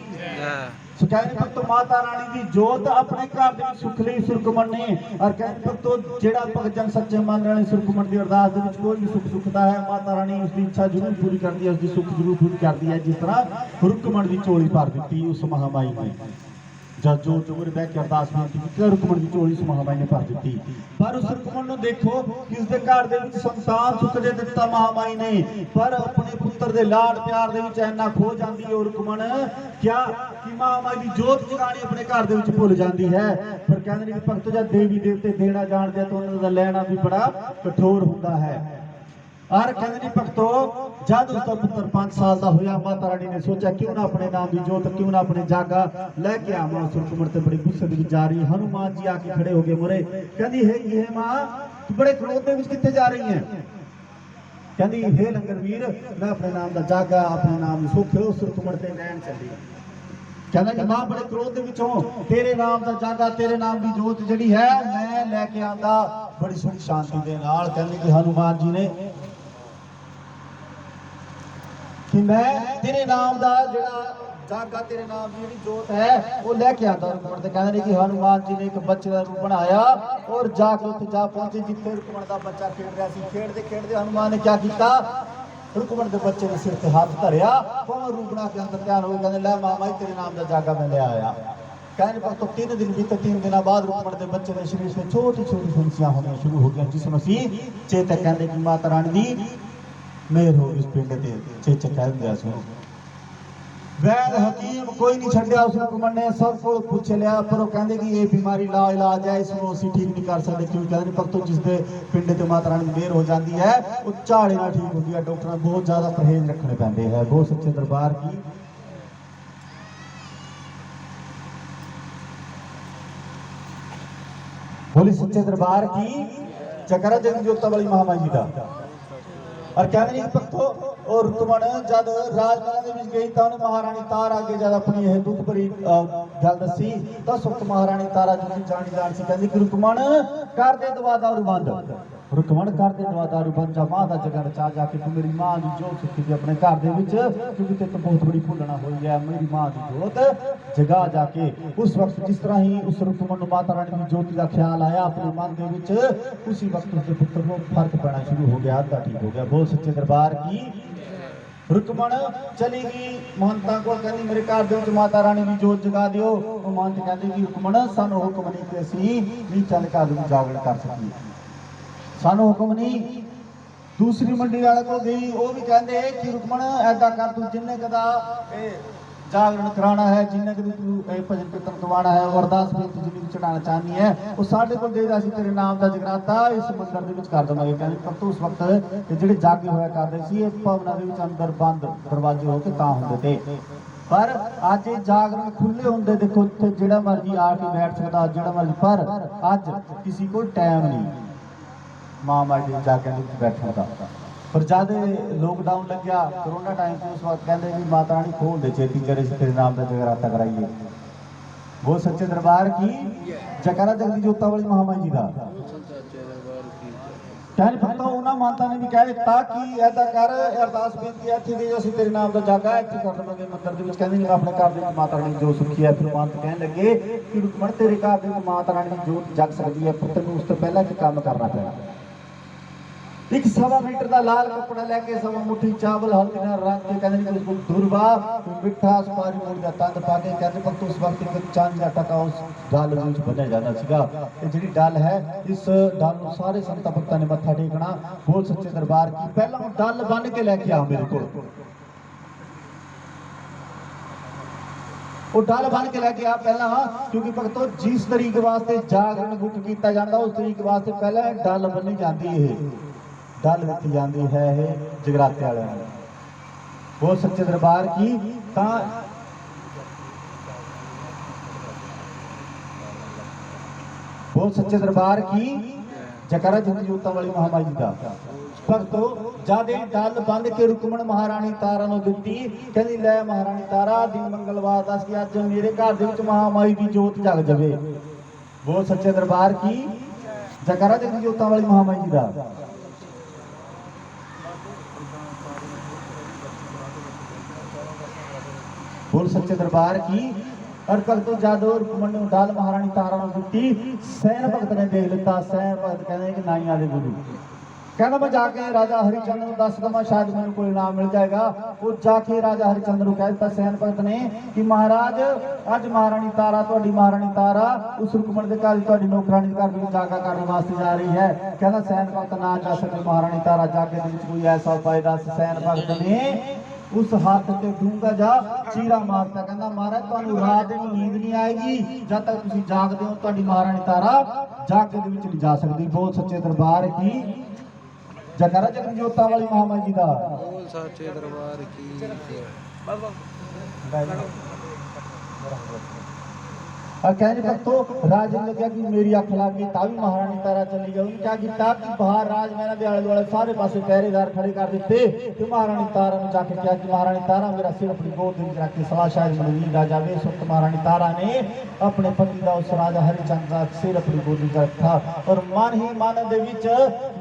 ਸੋ ਕਹਿੰਦੇ ਭਗਤੋ ਮਾਤਾ ਰਾਣੀ ਦੀ ਜੋਤ ਆਪਣੇ ਘਰ ਦੇ ਵਿੱਚ ਸੁਖ ਲਈ ਸੁਰਕਮਣ ਨੇ। ਔਰ ਕਹਿੰਦੇ ਭਗਤੋ ਜਿਹੜਾ ਭਗਤ ਜਨ ਸੱਚੇ ਮਨ ਨਾਲ ਸੁਰਕਮਣ ਦੀ ਅਰਦਾਸ ਦੇ ਵਿੱਚ ਕੋਈ ਵੀ ਸੁਖ ਸੁਖਦਾ ਹੈ ਮਾਤਾ ਰਾਣੀ ਉਸ ਦੀ ਇੱਛਾ ਜ਼ਰੂਰ ਪੂਰੀ ਕਰਦੀ ਹੈ, ਉਸ ਦੀ ਸੁਖ ਜ਼ਰੂਰ ਪੂਰੀ ਕਰਦੀ ਹੈ। ਜਿਸ ਤਰ੍ਹਾਂ ਰੁਕਮਣ ਦੀ ਝੋਲੀ ਭਰ ਦਿੱਤੀ ਉਸ ਮਹਾਮਾਈ ਨੇ ਜਦ ਜੋ ਚੁਗਰ ਬਹਿ ਕੇ ਅਰਦਾਸ ਬੇਨਤੀ ਕੀਤੀ ਰੁਕਮਣ ਦੀ ਝੋਲੀ ਉਸ ਮਹਾਮਾਈ ਨੇ ਭਰ ਦਿੱਤੀ। ਪਰ ਉਸ ਰੁਕਮਣ ਨੂੰ ਦੇਖੋ ਕਿਸ ਦੇ ਘਰ ਦੇ ਵਿੱਚ ਸੰਤਾਨ ਸੁਖ ਦੇ ਦਿੱਤਾ ਮਹਾਮਾਈ ਨੇ, ਪਰ ਆਪਣੇ ਪੁੱਤਰ ਦੇ ਲਾਡ ਪਿਆਰ ਦੇ ਵਿੱਚ ਇੰਨਾ ਖੋ ਜਾਂਦੀ ਹੈ ਉਹ ਰੁਕਮਣ ਕਿਆ ਕਿ ਮਹਾਮਾਈ ਦੀ ਜੋਤ ਜਗਾਣੀ ਆਪਣੇ ਘਰ ਦੇ ਵਿੱਚ ਭੁੱਲ ਜਾਂਦੀ ਹੈ। ਪਰ ਕਹਿੰਦੇ ਨੇ ਕਿ ਭਗਤ ਜਦ ਦੇਵੀ ਦੇਵਤੇ ਦੇਣਾ ਜਾਣਦੇ ਤਾਂ ਉਹਨਾਂ ਦਾ ਲੈਣਾ ਵੀ ਬੜਾ ਕਠੋਰ ਹੁੰਦਾ ਹੈ। ਔਰ ਕਹਿੰਦੇ ਨੇ ਭਗਤੋ ਜਦ ਉਸਦਾ ਪੁੱਤਰ 5 ਸਾਲ ਦਾ ਹੋਇਆ ਮਾਤਾ ਰਾਣੀ ਨੇ ਸੋਚਿਆ ਕਿਉਂ ਨਾ ਆਪਣੇ ਨਾਮ ਦੀ ਜੋਤ, ਕਿਉਂ ਨਾ ਆਪਣੇ ਜਾਗਾ ਲੈ ਕੇ ਆਵਾਂ। ਸੁਰਕਮਣ ਤੇ ਬੜੀ ਗੁੱਸੇ ਦੇ ਵਿੱਚ ਜਾ ਰਹੀ। ਹਨੂਮਾਨ ਜੀ ਆ ਕੇ ਖੜੇ ਹੋ ਗਏ ਮੁਰੇ। ਕਹਿੰਦੀ हे ਮਾਂ ਤੂੰ ਬੜੇ ਕ੍ਰੋਧ ਦੇ ਵਿੱਚ ਕਿੱਥੇ ਜਾ ਰਹੀ ਹੈ? ਕਹਿੰਦੀ हे ਲੰਗਰ ਵੀਰ ਮੈਂ ਆਪਣੇ ਨਾਮ ਦਾ ਜਾਗਾ, ਆਪਣੇ ਨਾਮ ਦੀ ਸੁੱਖ ਉਸ ਸੁਰਕਮਣ ਤੇ ਲੈਣ ਚੱਲੀ। ਕਹਿੰਦਾ ਕਿ ਮਾਂ ਬੜੇ ਕ੍ਰੋਧ ਦੇ ਵਿੱਚੋਂ ਤੇਰੇ ਨਾਮ ਦਾ ਜਾਗਾ, ਤੇਰੇ ਨਾਮ ਦੀ ਜੋਤ ਜਿਹੜੀ ਹੈ ਮੈਂ ਲੈ ਕੇ ਆਂਦਾ ਬੜੀ ਸੁਖ ਸ਼ਾਂਤੀ ਦੇ ਨਾਲ। ਕਹਿੰਦੀ ਕਿ ਹਨੂਮਾਨ ਜੀ ਨੇ कि मैं तेरे नाम दा जेड़ा जागा तेरे नाम की जेड़ी जोत है वो लेके आता रुकमण ते कहंदे ने कि हनुमान जी ने एक बच्चे दा रूप बनाया और जाके उत्थे जा पहुंचे जिथे रुकमण दा बच्चा खेड रहा सी। खेडदे खेडदे हनुमान ने क्या कीता रुकमण दे बच्चे दे सिर ते हाथ धरिया कोमल रूप बना के अंदर तैयार हो गए। कहंदे लै मामा तेरे नाम दा जागा मैं ले आया। कहने पर तो 3 दिन बीते, 3 दिन बाद रुकमण दे बच्चे दे शरीर से छोटी छोटी फुंसियां होनी शुरू हो गई जिसमें सी चेतक कहंदे कि माता रानी दी मेहर हो इस पिंड ते चेचक कह दिया सुन। वैद हकीम कोई नहीं छड्या उस रुकमण ने सब को पूछ लिया पर वो कहंदे कि ये बीमारी ला इलाज है इसको ਅਸੀਂ ठीक नहीं कर सकते क्यों कहंदे भगतों जिस दे पिंड ते माता रानी मेहर हो जाती है वो झाड़े नाल ठीक होती है। डॉक्टर बहुत ज्यादा परहेज रखने पैंदे है। बहुत सच्चे दरबार की बोली सच्चे दरबार की जयकारा जग जोता वाली महामाई जी का। और कहते नहीं भक्तो और रुकमण जद राजमहल ਦੇ ਵਿੱਚ ਗਈ ਤਾਂ ਉਹਨੇ ਮਹਾਰਾਣੀ ਤਾਰਾ ਅੱਗੇ ਜਦ ਆਪਣੀ ਇਹ ਦੁੱਖ ਭਰੀ ਗੱਲ ਦੱਸੀ ਤਾਂ ਸੁਖਤ ਮਹਾਰਾਣੀ ਤਾਰਾ ਜੀ ਦੀ ਜਾਣ ਸੀ ਕਹਿੰਦੀ ਕਿ ਰੁਕਮਣ ਕਰ ਦੇ ਦਵਾ ਦਾਰੂ ਬੰਦ। ਰੁਕਮਣ ਕਰ ਦੇ ਦਵਾ ਦਾਰੂ ਬੰਦ ਜਾ ਮਾਂ ਦਾ ਜਗ੍ਹਾ ਰਚਾ ਜਾ ਕੇ ਤੂੰ ਮੇਰੀ ਮਾਂ ਦੀ ਜੋਤ ਸੁੱਤੀ ਤੇ ਆਪਣੇ ਘਰ ਦੇ ਵਿੱਚ ਕਿਉਂਕਿ ਤੇ ਤੋਂ ਬਹੁਤ ਬੜੀ ਭੁੱਲਣਾ ਹੋਈ ਹੈ ਮੇਰੀ ਮਾਂ ਦੀ ਜੋਤ ਜਗਾ ਜਾ ਕੇ। ਉਸ ਵਕਤ ਜਿਸ ਤਰ੍ਹਾਂ ਹੀ ਉਸ ਰੁਕਮਣ ਨੂੰ ਮਾਤਾ ਰਾਣੀ ਦੀ ਜੋਤੀ ਦਾ ਖਿਆਲ ਆਇਆ ਆਪਣੇ ਮਨ ਦੇ ਵਿੱਚ ਉਸੇ ਵਕਤ ਉਸਦੇ ਪੁੱਤਰ ਨੂੰ ਫਰਕ ਪੈਣਾ ਸ਼ੁਰੂ ਹੋ ਗਿਆ ਅੱਧਾ ਠੀਕ ਹੋ ਗਿਆ। ਬੋਲ ਸੱਚੇ ਦਰਬਾਰ की। रुकमण चली गई महंता को कहती मेरे घर दे विच माता रानी की जोत जगा दिओ। वो महंत कहते कि रुकमण सानू हुक्म नहीं कि असीं नहीं चल घर में जागरण कर सकीए सानू हुक्म नहीं। दूसरी मंडी वाले को गई वो भी कहते कि रुकमण ऐदा कर तू जिन्ने कदा जागरण कराना है जिन्ने कभी तू भजन कीर्तन करवाना है अरदास बेनती जिन्नी भी चढ़ाना चाहनी है वो साढ़े को दे दे असीं तेरे नाम का जगराता इस मंदिर दे विच कर देवांगे। कहंदे पर तू उस वक्त जिहड़े जागे होया करदे सी इह भवनां दे विच अंदर बंद दरवाजे हो के तां हुंदे ते पर अज जागरण खुले होंदे देखो इत्थे जिहड़ा मर्जी आके बैठ सकदा जिहड़ा मर्जी पर अज किसी को टाइम नहीं मां माई दे जागरण विच बैठण दा। पर जब लॉकडाउन लग्या कोरोना टाइम से उस वक्त कहते भी माता रानी खोल दे छेती करे तेरे नाम का जगराता कराइए। वो सच्चे दरबार की जयकारा जगदी जोता वाली महामाई जी का। कहने भक्तों उन्होंने माता ने भी कह दिता कि ऐसा कर अरदास बेनती इत्थे दे असीं तेरे नाम का जागा इत्थे कर देवांगे मंदिर दे विच। कहंदे अपने घर दे विच माता रानी जो सुखी है फिर मानत कहन लगे कि रुकमण तेरे घर दे विच माता रानी की जोत जग सकती है पुत्र नूं उस तो पहला की काम करना पैना। एक 1.25 मीटर का लाल कपड़ा लैके 1.25 मुट्ठी चावल हल्दी नाल रख के कहंदे उसको दुरवा मिठा सुपारी मूली दा तंद पा के कहंदे पर उस वक्त एक चांदी दा टका उस डल दे विच बन्निया जांदा सीगा। ते जिहड़ी डल है इस डल नूं सारे संतां भगतां ने मत्था टेकना। बोल सच्चे दरबार की पहला डल बन के लैके आ मेरे कोल वो डल बन के लैके आ पहला क्योंकि भगतों जिस तरीक वास्ते जागरण गुप्त किया जाता उस तरीक वास्ते पहला डल बनी जाती है डल दी जाती है जगराते वाले। वो सच्चे दरबार की वो सच्चे दरबार की जयकारा जगदी जोता वाली महामाई जी का। भक्तों जद डल बंद के रुकमण महारानी तारा नूं दित्ती कहंदी लै महारानी तारा दिन मंगलवार दस कि अज मेरे घर दे विच महामाई की जोत जग जावे। वो सच्चे दरबार की जयकारा जगदी जोता वाली महामाई जी का। बोल सच्चे दरबार की। और भगतों जादो रुकमण नूं डल महारानी तारा नूं दित्ती सैन भगत ने देख लिता। सैन भगत कहंदे कि नाइयां दे गुरु कहना मैं जाके राजा हरिचंद नूं दस दवां शायद मैनूं कोई इनाम मिल जाएगा। वो जाके राजा हरिचंद नूं कह दिता सैन भगत ने कि महाराज अज महारानी तारा तुहाडी महारानी तारा उस रुकमण दे घर तुहाडी नौकरानी दे घर विच जागा करने वास्ते जा रही है। कहना सैन भगत ना जा सके महारानी तारा जाके दे विच कोई ऐसा उपाय दस। सैन भगत ने उस हाथ से डूंगा जा चीरा मारता कहना महाराज तुहानू रात दी नींद नहीं आएगी जब तक तुसीं जागदे हो तुहाडी महारानी तारा जाके दे विच नहीं जा सकदी। बोल सच्चे दरबार की जयकारा जगदी जोता वाली महामाई जी का। बोल सच्चे दरबार की। और कहने भक्तों राजा ने कहा कि मेरी अख लग गई तावी महारानी तारा चली गई। क्या किया कि बाहर राजमहल के आले दुआले सारे पासे पहरेदार खड़े कर दिते। तो महारानी तारा ने जाके कहा कि महारानी तारा मेरा सिर अपनी गोद में रख के सवा शायद मैंने नींद आ जावे। इस वक्त महारानी तारा ने अपने पति का उस राजा हरिचंद का सिर अपनी गोद में रखा और मन ही मन दे विच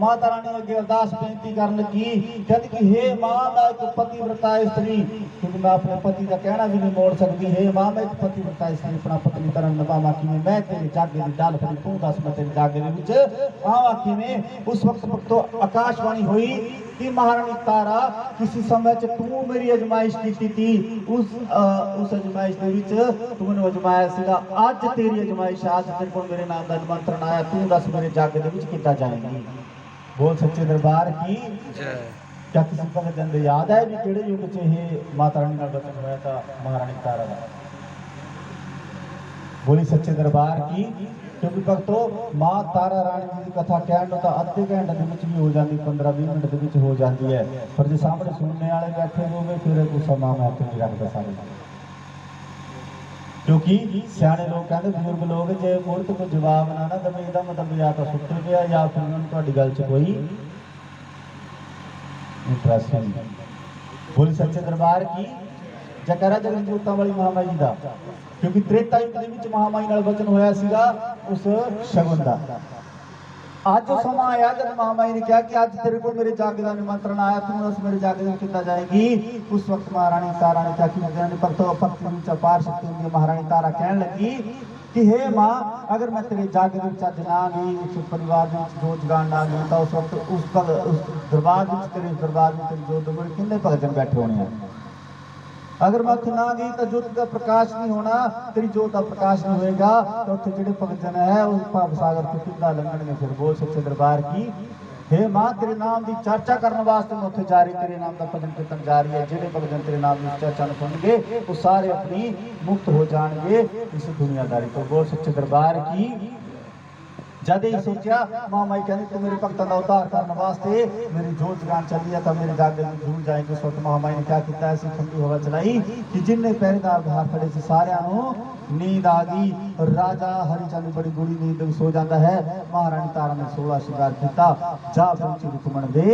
माता रानी अगे अरदास बेनती करन लगी कहती कि हे मां मैं एक पतिव्रता स्त्री क्योंकि मैं अपने पति का कहना भी नहीं मोड़ सकती। हे मां मैं एक पतिव्रता स्त्री अपना पत्नी तरह नभावा किवें मैं तेरे जागे दी डल फड़ी तू दस मैं तेरे जागे दे विच आवां किवें। उस वक्त भक्तों आकाशवाणी हुई कि महारानी तारा किसी समय च तू मेरी अजमाइश की थी उस अजमाइश दे विच तू मैनूं अजमाया सीगा। अज तेरी अजमाइश आज तेरे को मेरे नाम का निमंत्रण आया तू दस मेरे जागे दे विच किद्दां जाएगी। बोल सच्चे दरबार की। क्या किसी भगत जन दे याद है भी किहड़े युग च यह माता रानी नाल बचन होया था महारानी तारा दा। बोली सच्चे दरबार की। क्योंकि भक्तों मां तारा रानी जी की कथा कहने तो अद्धे घंटे के भी हो जाती 15-20 मिनट के हो जाती है पर जो सामने सुनने वाले बैठे होंगे फिर कुछ समा मैं नहीं रखता सारे। क्योंकि सियाने लोग कहते बजुर्ग लोग जे मूर्त को जवाब ना ना दवे ਇਹਦਾ मतलब या तो सुते पिया या फिर उन्होंने ਤੁਹਾਡੀ ਗੱਲ 'ਚ ਕੋਈ इंटरेस्ट नहीं। बोल सच्चे दरबार की जयकारा जगन जोतां वाली महामाई जी दा, क्योंकि त्रेता युग ਦੇ ਵਿੱਚ महामाई ਨਾਲ वचन ਹੋਇਆ ਸੀਗਾ उस शगुन ਦਾ। ਅੱਜ ਉਹ ਸਮਾਂ ਆਇਆ ਜਦ महामाई ने कहा कि आज तेरे को मेरे जाग का निमंत्रण आया, तू उस मेरे जाग में कितना जाएगी। उस वक्त महारानी तारा ने क्या किया, भक्त अपार शक्ति होंगी। महारानी तारा कहने लगी कि हे माँ, अगर मैं तेरे जाग अज ना गई, उस परिवार जोत जगान ना गई, तो उस वक्त उस दरबार तेरे दरबार में तेरी जोत दे किन्ने भगत बैठे होने हैं। अगर मैं उत्थे ना गई तो जोत का प्रकाश नहीं होना, तेरी जोत का प्रकाश नहीं होएगा, तो उत्थे जिहड़े भगत जन है उस भाव सागर तो कितना लंघणगे। फिर बोल सच्चे दरबार की हे माँ, तेरे नाम की चर्चा करने वास्ते मैं उत्थे जा रही, तेरे नाम का भजन कीर्तन जा रही है। जिहड़े भगत जन तेरे नाम की चर्चा में सुनगे वो सारे अपनी मुक्त हो जाएंगे इस दुनियादारी तो। बोल सच्चे दरबार की। जद ही सोचा महामाई कहती तू मेरे भक्तों का उद्धार करने वास्ते मेरी जोत जगान चली है तो मेरे जागे में झूल जाएंगे। उस वक्त महामाई ने क्या किया, ऐसी ठंडी हवा चलाई कि जिन्ने पहरेदार बाहर खड़े से सारिਆਂ ਨੂੰ नींद आ गई। और राजा हरिचंद बड़ी बुरी नींद में सो जाता है। महारानी तारा ने 16 श्रृंगार किया। जा पहुंची रुकमण दे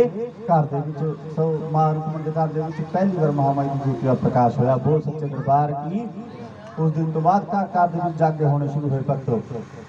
घर दे विच, सो मां रुकमण दे घर दे विच पहली बार महामाई की ज्योति का प्रकाश होया। बोल सच्चे दरबार की। उस दिन तो बाद घर दे विच जागे होने शुरू हुए भक्तों।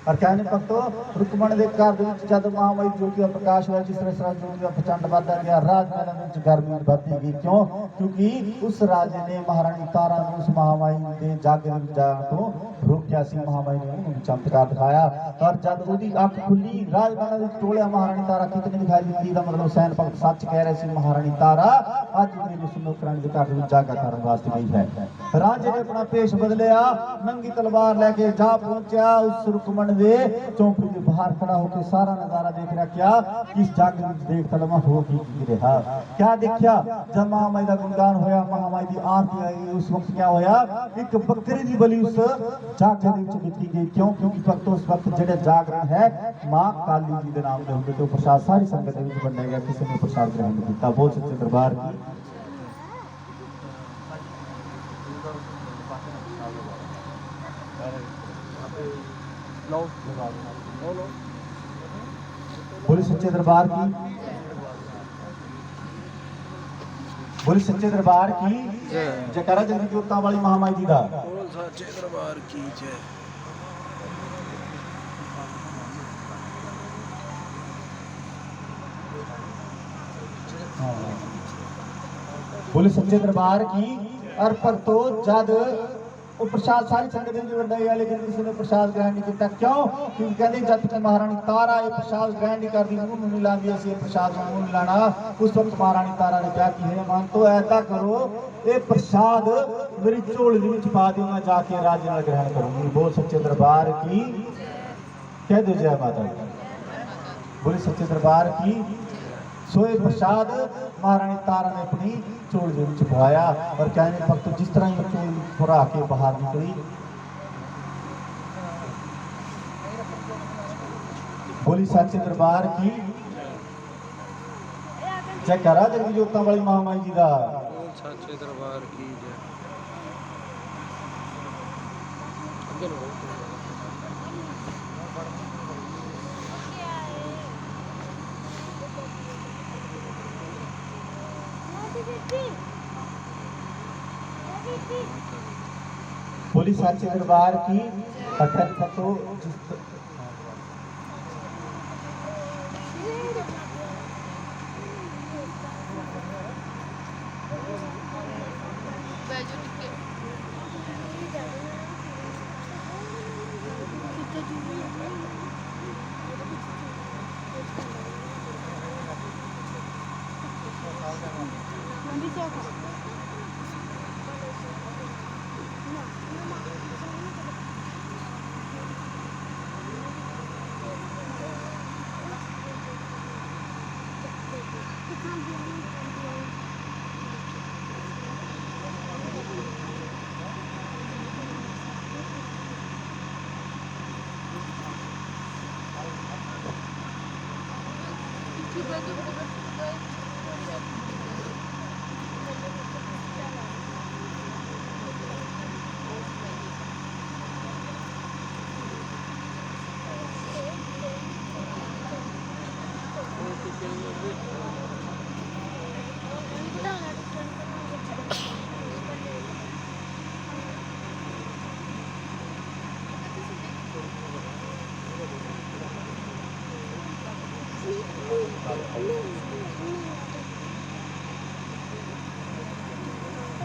और कहने भक्तों रुकमण के घर जब महामाई ज्योति का प्रकाश हुआ, जिस तरह ज्योति का प्रचंड बढ़ता गया, राजमहल में गर्मी बढ़ती गई। क्यों? क्योंकि उस राजे ने महारानी तारा ने उस महामाई के जागे जाने तो रोकिया सी। महामाई ने उन्हें चमत्कार दिखाया और जब उसकी अख खुली राजमहल टोलिया महारानी तारा कितनी दिखाई दी। मतलब सैन भगत सच कह रहे थे, महारानी तारा अज मेरे सुनोकरानी के घर में जागा करने वास्ते गई है। राजे ने अपना पेश बदलिया, नंगी तलवार लेके जा पहुंचा उस रुकमण दे चौंपड़ी के बाहर खड़ा होकर सारा नजारा देख रहा। क्या किस जाग में देख तलमा हो की रहा, क्या देखा। जब महामाई का गुणगान होया, महामाई की आरती आई, उस वक्त क्या होया, एक बकरी की बलि उस जाग दिती गई। क्यों? क्योंकि भक्त उस वक्त जेडे जागरण है मां काली जी के नाम के होंगे तो प्रसाद सारी संगत में बनने गया, किसी ने प्रसाद ग्रहण नहीं किया। बोल सच्चे दरबार की। बोले सच्चे दरबार की। बोले सच्चे दरबार की जयकारा जगन जोतां वाली महामाई जी दा। बोल सच्चे दरबार की जय। बोले सच्चे दरबार की। और भक्तों जद वो प्रसाद सारी संगत में वंडा गया, लेकिन किसी ने प्रसाद ग्रहण नहीं किया। क्यों? क्योंकि कहते जब तक महारानी तारा ये प्रसाद ग्रहण नहीं करती, मुंह नहीं लाती, असं प्रसाद मुंह नहीं लाना। उस वक्त महारानी तारा ने क्या कि हे मन तो ऐसा करो, ये प्रसाद मेरी झोली में पा दो, मैं जाके राजे नाल ग्रहण करूंगी। बोल सच्चे दरबार की। कह दो जय माता। बोले सच्चे दरबार की। सोए प्रसाद महारानी तारा ने अपनी झोली में पवाया और कहने भक्त जिस तरह ही झोली फुरा के बाहर निकली। बोली सच्चे दरबार की जयकारा जगन जोतां वाली महामाई जी दा। बोल सच्चे दरबार की जय। बोली सच्चे दरबार की। तो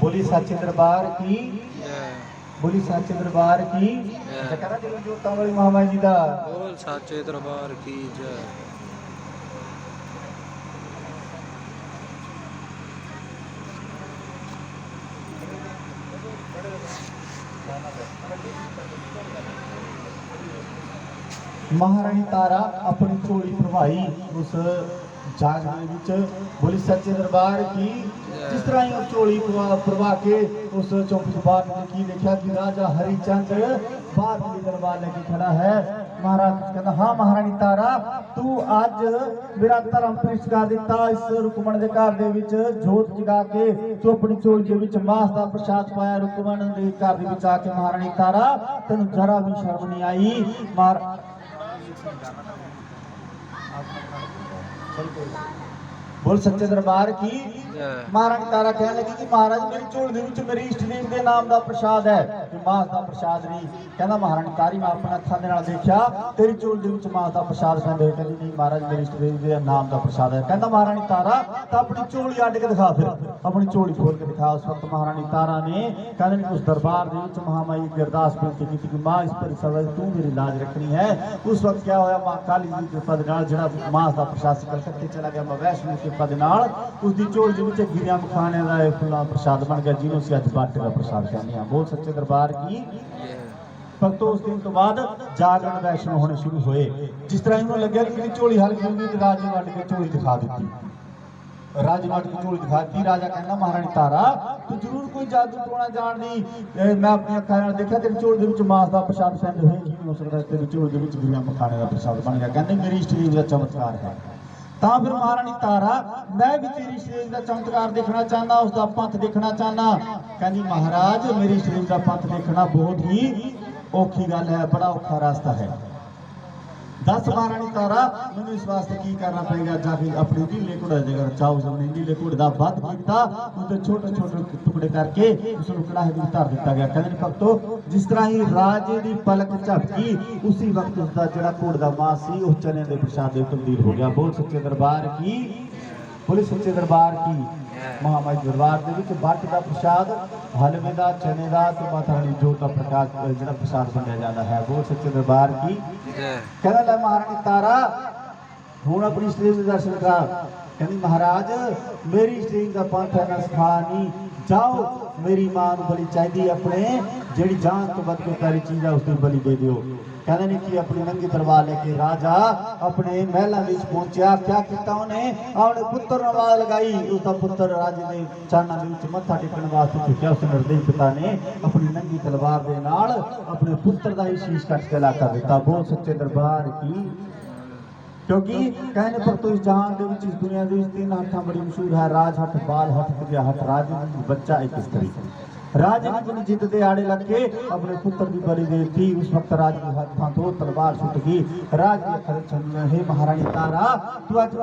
बोली सच्चे दरबार की, जय बोली सच्चे दरबार की जयकारा दिल जोतां वाली महामाई जी दा। बोल साचे दरबार की जय। महारानी तारा अपनी झोली भरवाई उस जाग दे विच। बोली सच्चे दरबार की। जिस तरह ही उस झोली भरवा के उस चौकी से बाहर निकली की देखा कि राजा हरिचंद बाहर के दरबार लेके खड़ा है। महाराज कहता हाँ महारानी तारा तू अज मेरा धर्म भ्रिष्ट कर दिता। इस रुकमण के घर दे विच जोत जगा के तू अपनी झोली दे विच मास का प्रसाद पाया। रुकमण के घर दे विच आके महारानी तारा तेन जरा भी शर्म नहीं आई। बोल सच्चे दरबार की। महारानी तारा कहने लगी कि महाराज मेरी झोली दे विच मेरी इष्ट देव के नाम का प्रसाद है, मास का प्रसाद नहीं। कहना महारानी तारी मैं अपने अखां दे नाल देखा तेरी झोली दे विच मास का प्रसाद खांदे। कहंदी नहीं महाराज मेरी इष्ट देव के नाम का प्रसाद है। कहंदा महारानी तारा तो अपनी झोली अड्ड के दिखा, फिर अपनी झोली खोल के दिखा। उस वक्त महारानी तारा ने कहंदे उस दरबार दे विच महामाई की अरदास बेनती की कि मां इस परिसर तू मेरी लाज रखनी है। उस वक्त क्या होया मां काली जी की कृपा दे नाल जिहड़ा मास का प्रसाद कलकत्ते चला गया मां वैष्णो की कृपा दे नाल उसकी झोली दे विच गिरिया मखाने का फुला प्रसाद बन गया जिन्होंने ਅਸੀਂ ਅੱਜ ਬਾਟੇ ਦਾ ਪ੍ਰਸਾਦ ਕਹਿੰਦੇ ਹਾਂ। बोल सच्चे दरबार की। भक्तों उस दिन तो बाद जागरण वैष्णव होने शुरू हुए। जिस तरह इन्होंने लगे कि मेरी झोली हल्की होगी तो राज ने वट के झोली दिखा दी। राज ने वट के झोली दिखा दी। राजा कहना महारानी तारा तू जरूर कोई जादू टोना जाननी। मैं अपनी अखां नाल देखा तेरी झोली दे विच मास दा प्रसाद पैंदे होए नहीं हो सकदा तेरी झोली दे विच गिरिया मखाने दा प्रसाद बन गया। कहंदे मेरी इष्ट देवी दा चमत्कार है। ਤਾਂ ਫਿਰ महारानी तारा मैं भी तेरी शरीर का चमत्कार देखना चाहना, उसका पंथ देखना चाहना। कहनी महाराज मेरी शरीर का पंथ देखना बहुत ही औखी गल है, बड़ा औखा रास्ता है। दस महारानी तारा मैंने इस वास्ते की करना पड़ेगा। जाके अपने नीले घोड़े जगह चाहो सबने नीले घोड़े का वध किया उसके छोटे छोटे टुकड़े करके उसको कड़ाहे में धर दिता गया। कहते भक्तों जिस तरह ही राजे की पलक झपकी उसी वक्त उसका जो घोड़े का मांस सी उस चने के प्रसाद में तब्दील हो गया। बोल सच्चे दरबार की। बोले सच्चे दरबार की। महामाई दरबार के विच बट का प्रसाद हलवे का चने का तो माता रानी जोत का प्रकाश जो प्रसाद बनया जाता है। बोल सच्चे दरबार की। कहना लै महारानी तारा हूँ अपनी शरीर के दर्शन कर। कहनी महाराज मेरी शरीर का पंथ है ना सिखा नहीं जाओ मेरी मां बलि चाहिए अपने जी जान तो बद के प्यारी चीज है उसकी बलि दे दियो। कहने नहीं कि अपनी नंगी तलवार लेके राजा अपने महलों में पहुंचा। क्या किया उन्हें अपने पुत्र नवाज लगाई। उसका पुत्र राजे ने चाना मत्था टेकने वास्ते झुकिया। उस निर्दयी पिता ने अपनी नंगी तलवार के नाल अपने पुत्र का ही शीश कट के ला कर दिता। बोल सच्चे दरबार की। क्योंकि कहने पर तो इस जहान के इस दुनिया के तीन हथा बड़ी मशहूर है राज हट बाल हट क्रिया हट। राज बच्चा एक स्त्री राजे ने अपनी जिद के आड़े लग के अपने पुत्र की बलि दे दी। उस वक्त राज के हाथों तो तलवार छुट गई। राज के अखर छन हे महारानी तारा तू अज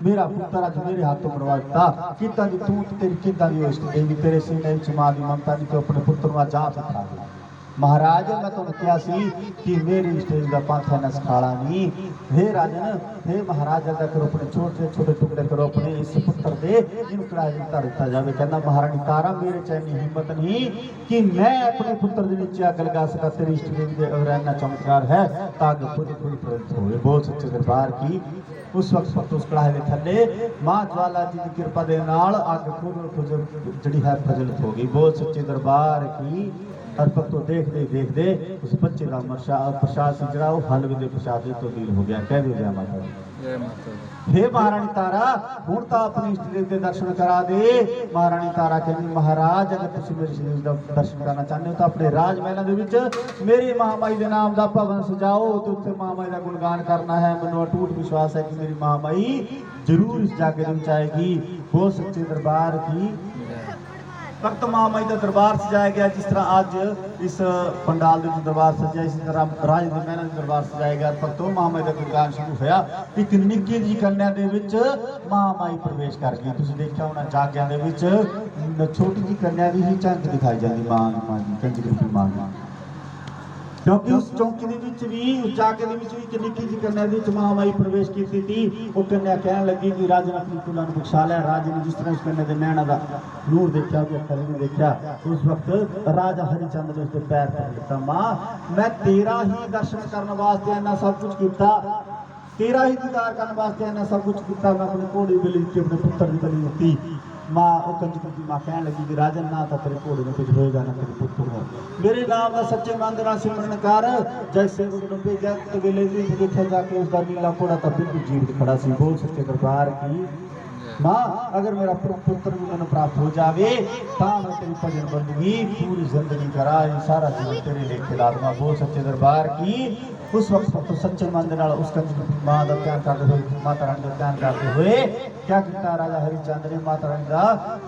मेरा पुत्र अज मेरे हाथों मरवा दिता। किता दी तू तेरी किता दी इष्ट देवी तेरे सीने च मां दी ममता दी तो अपने पुत्र को जा दिखा दिया। महाराज मैं तुम क्या सी कि मेरी इष्ट देवी का पंथ है न सखाला नहीं। हे राजन हे महाराज अदा करो अपने छोटे छोटे टुकड़े करो अपने इस पुत्र दे इन कड़ाहे में धर दिता जाए। कहना महारानी तारा मेरे च इन्नी हिम्मत नहीं कि मैं अपने पुत्र के नीचे अग लगा सका। तेरी इष्ट देवी के अगर इन्ना चमत्कार है ताकि खुद खुद प्रवृत्त हो। बोल सच्चे दरबार की। उस वक्त उस कड़ाहे के थले मां ज्वाला जी की कृपा के नाल अग खुद जी है प्रज्वलित हो गई। बोल सच्चे दरबार की। और भक्तों देखते उस बच्चे का प्रसाद से जरा वो हलवे के प्रसाद से तब्दील हो गया। कह दिया माता हे महारानी तारा हूँ तो अपनी इष्ट देव के दर्शन करा दे। महारानी तारा कहनी महाराज अगर तुम मेरे शरीर का दर्शन करना चाहते हो तो अपने राजमहलों के विच मेरी महामाई के नाम का भवन सजाओ तो उत्थे महामाई का गुणगान करना है। मैनू अटूट विश्वास है कि मेरी महामाई जरूर इस जाके दिन आएगी। बोल सच्चे दरबार की। भगत महामाई का दरबार सजाया गया। जिस तरह अज इस पंडाल के दरबार सजाया, इसी तरह राज दे महल दरबार सजाया गया। भगतों महामाई का गुणगान शुरू होया। एक निक्की जी कन्या दे विच महामाई प्रवेश कर गई। तुसीं देखिया होना जागियां दे विच छोटी जी कन्या की ही झलक दिखाई जाती मां की, कंजक रूपी मां की, क्योंकि उस चौकी दे विच भी उस जाके दे विच भी एक निक्की जी कन्या दे विच महामाई प्रवेश की थी। वो कन्या कहन लगी कि राजे ने अपनी कुलां नूं बख्शा लिया। राजे ने जिस तरह उस कन्या दे नैणा दा नूर देखा, उसके अखर नूं देखा, उस वक्त राजा हरिचंद ने उसके पैर पकड़ लिया। मां मैं तेरा ही दर्शन करने वास्ते इन्ना सब कुछ किया, तेरा ही दीदार करने वास्ते इन्ना सब कुछ किया। मैं अपने घोड़ी बलि दित्ती, अपने पुत्र की बलि दित्ती। मां वो कंजक की मां कहन लगी कि राजन ना तो तेरे घोड़े में कुछ होएगा ना तेरे पुत्र हो, मेरे नाम का सच्चे मन दे नाल सिमरन कर। जैसे उन्होंने भेजा तो वेले देखा जाके उसका नीला घोड़ा तो बिल्कुल जीवित खड़ा सी। बोल सच्चे दरबार की मां अगर मेरा पुत्र भी मैंने प्राप्त हो जाए तो मैं तेरी भजन बंदगी पूरी जिंदगी करा, सारा जीवन तेरे लेखे ला दूंगा। बोल सच्चे दरबार की। उस वक्त तो सच्चे मन दे नाल उस मां का ध्यान करते हुए, माता रानी का ध्यान करते हुए क्या किया राजा हरिचंद ने माता रानी का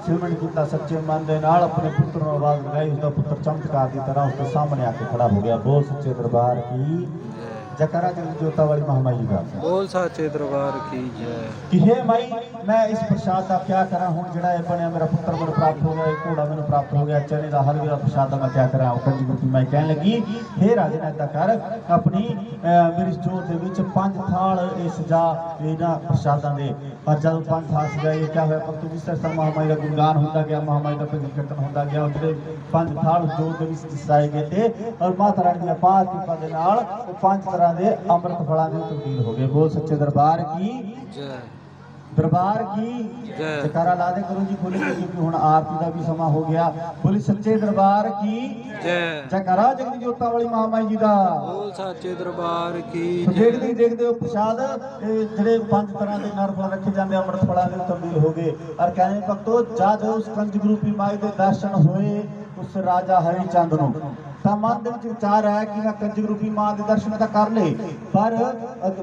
सिमरन किया। सच्चे मन दे नाल अपने पुत्र को आवाज लगाई, उसका पुत्र चमत्कार की तरह उसके सामने आके खड़ा हो गया। बोल सच्चे दरबार की जयकारा जोता वाली महामाई का। बोल सच्चे दरबार की जय। कि हे माई मैं इस प्रसाद का क्या करा, हुण जिहड़ा है बनया मेरा पुत्र मैनूं प्राप्त हो गया, एक घोड़ा मैनूं प्राप्त हो गया, चने का हलवे का प्रसाद मैं क्या करा। कंजक रूपी माई कहन लगी हे राजे ने कर अपनी मेरी जोत दे विच 5 थाल ये सजा इन्हां प्रसादां दे। और जब 5 थाल सजाए क्या होया भगतों, जिस तरह महामाई का गुणगान होंदा गया, महामाई का भजन कीर्तन होंदा गया, उहदे 5 थाल जोत दे विच सजाए गए थे। और माता रानी दी अपार कृपा दे नाल 5 तरह दे अमृत फलां दे तब्दील हो गए। बोल सच्चे दरबार की जय। दरबार की जय। जयकारा ला दे करो जी खोली, क्योंकि हुण आरती का भी समा हो गया। बोली सच्चे दरबार की जय। जयकारा जगत जोता वाली महामाई जी दा। बोल सच्चे दरबार की देखते देखते हो प्रसाद ਜਿਹੜੇ 5 तरह के नर फल रखे जाते अमृत फलों में तब्दील हो गए। और कहने भक्तों जब उस कंजक रूपी माई के दर्शन हुए उस राजा हरिचंद नूं तो मन के विचार है कि मैं कंजक रूपी मां के दर्शन तो कर ले, पर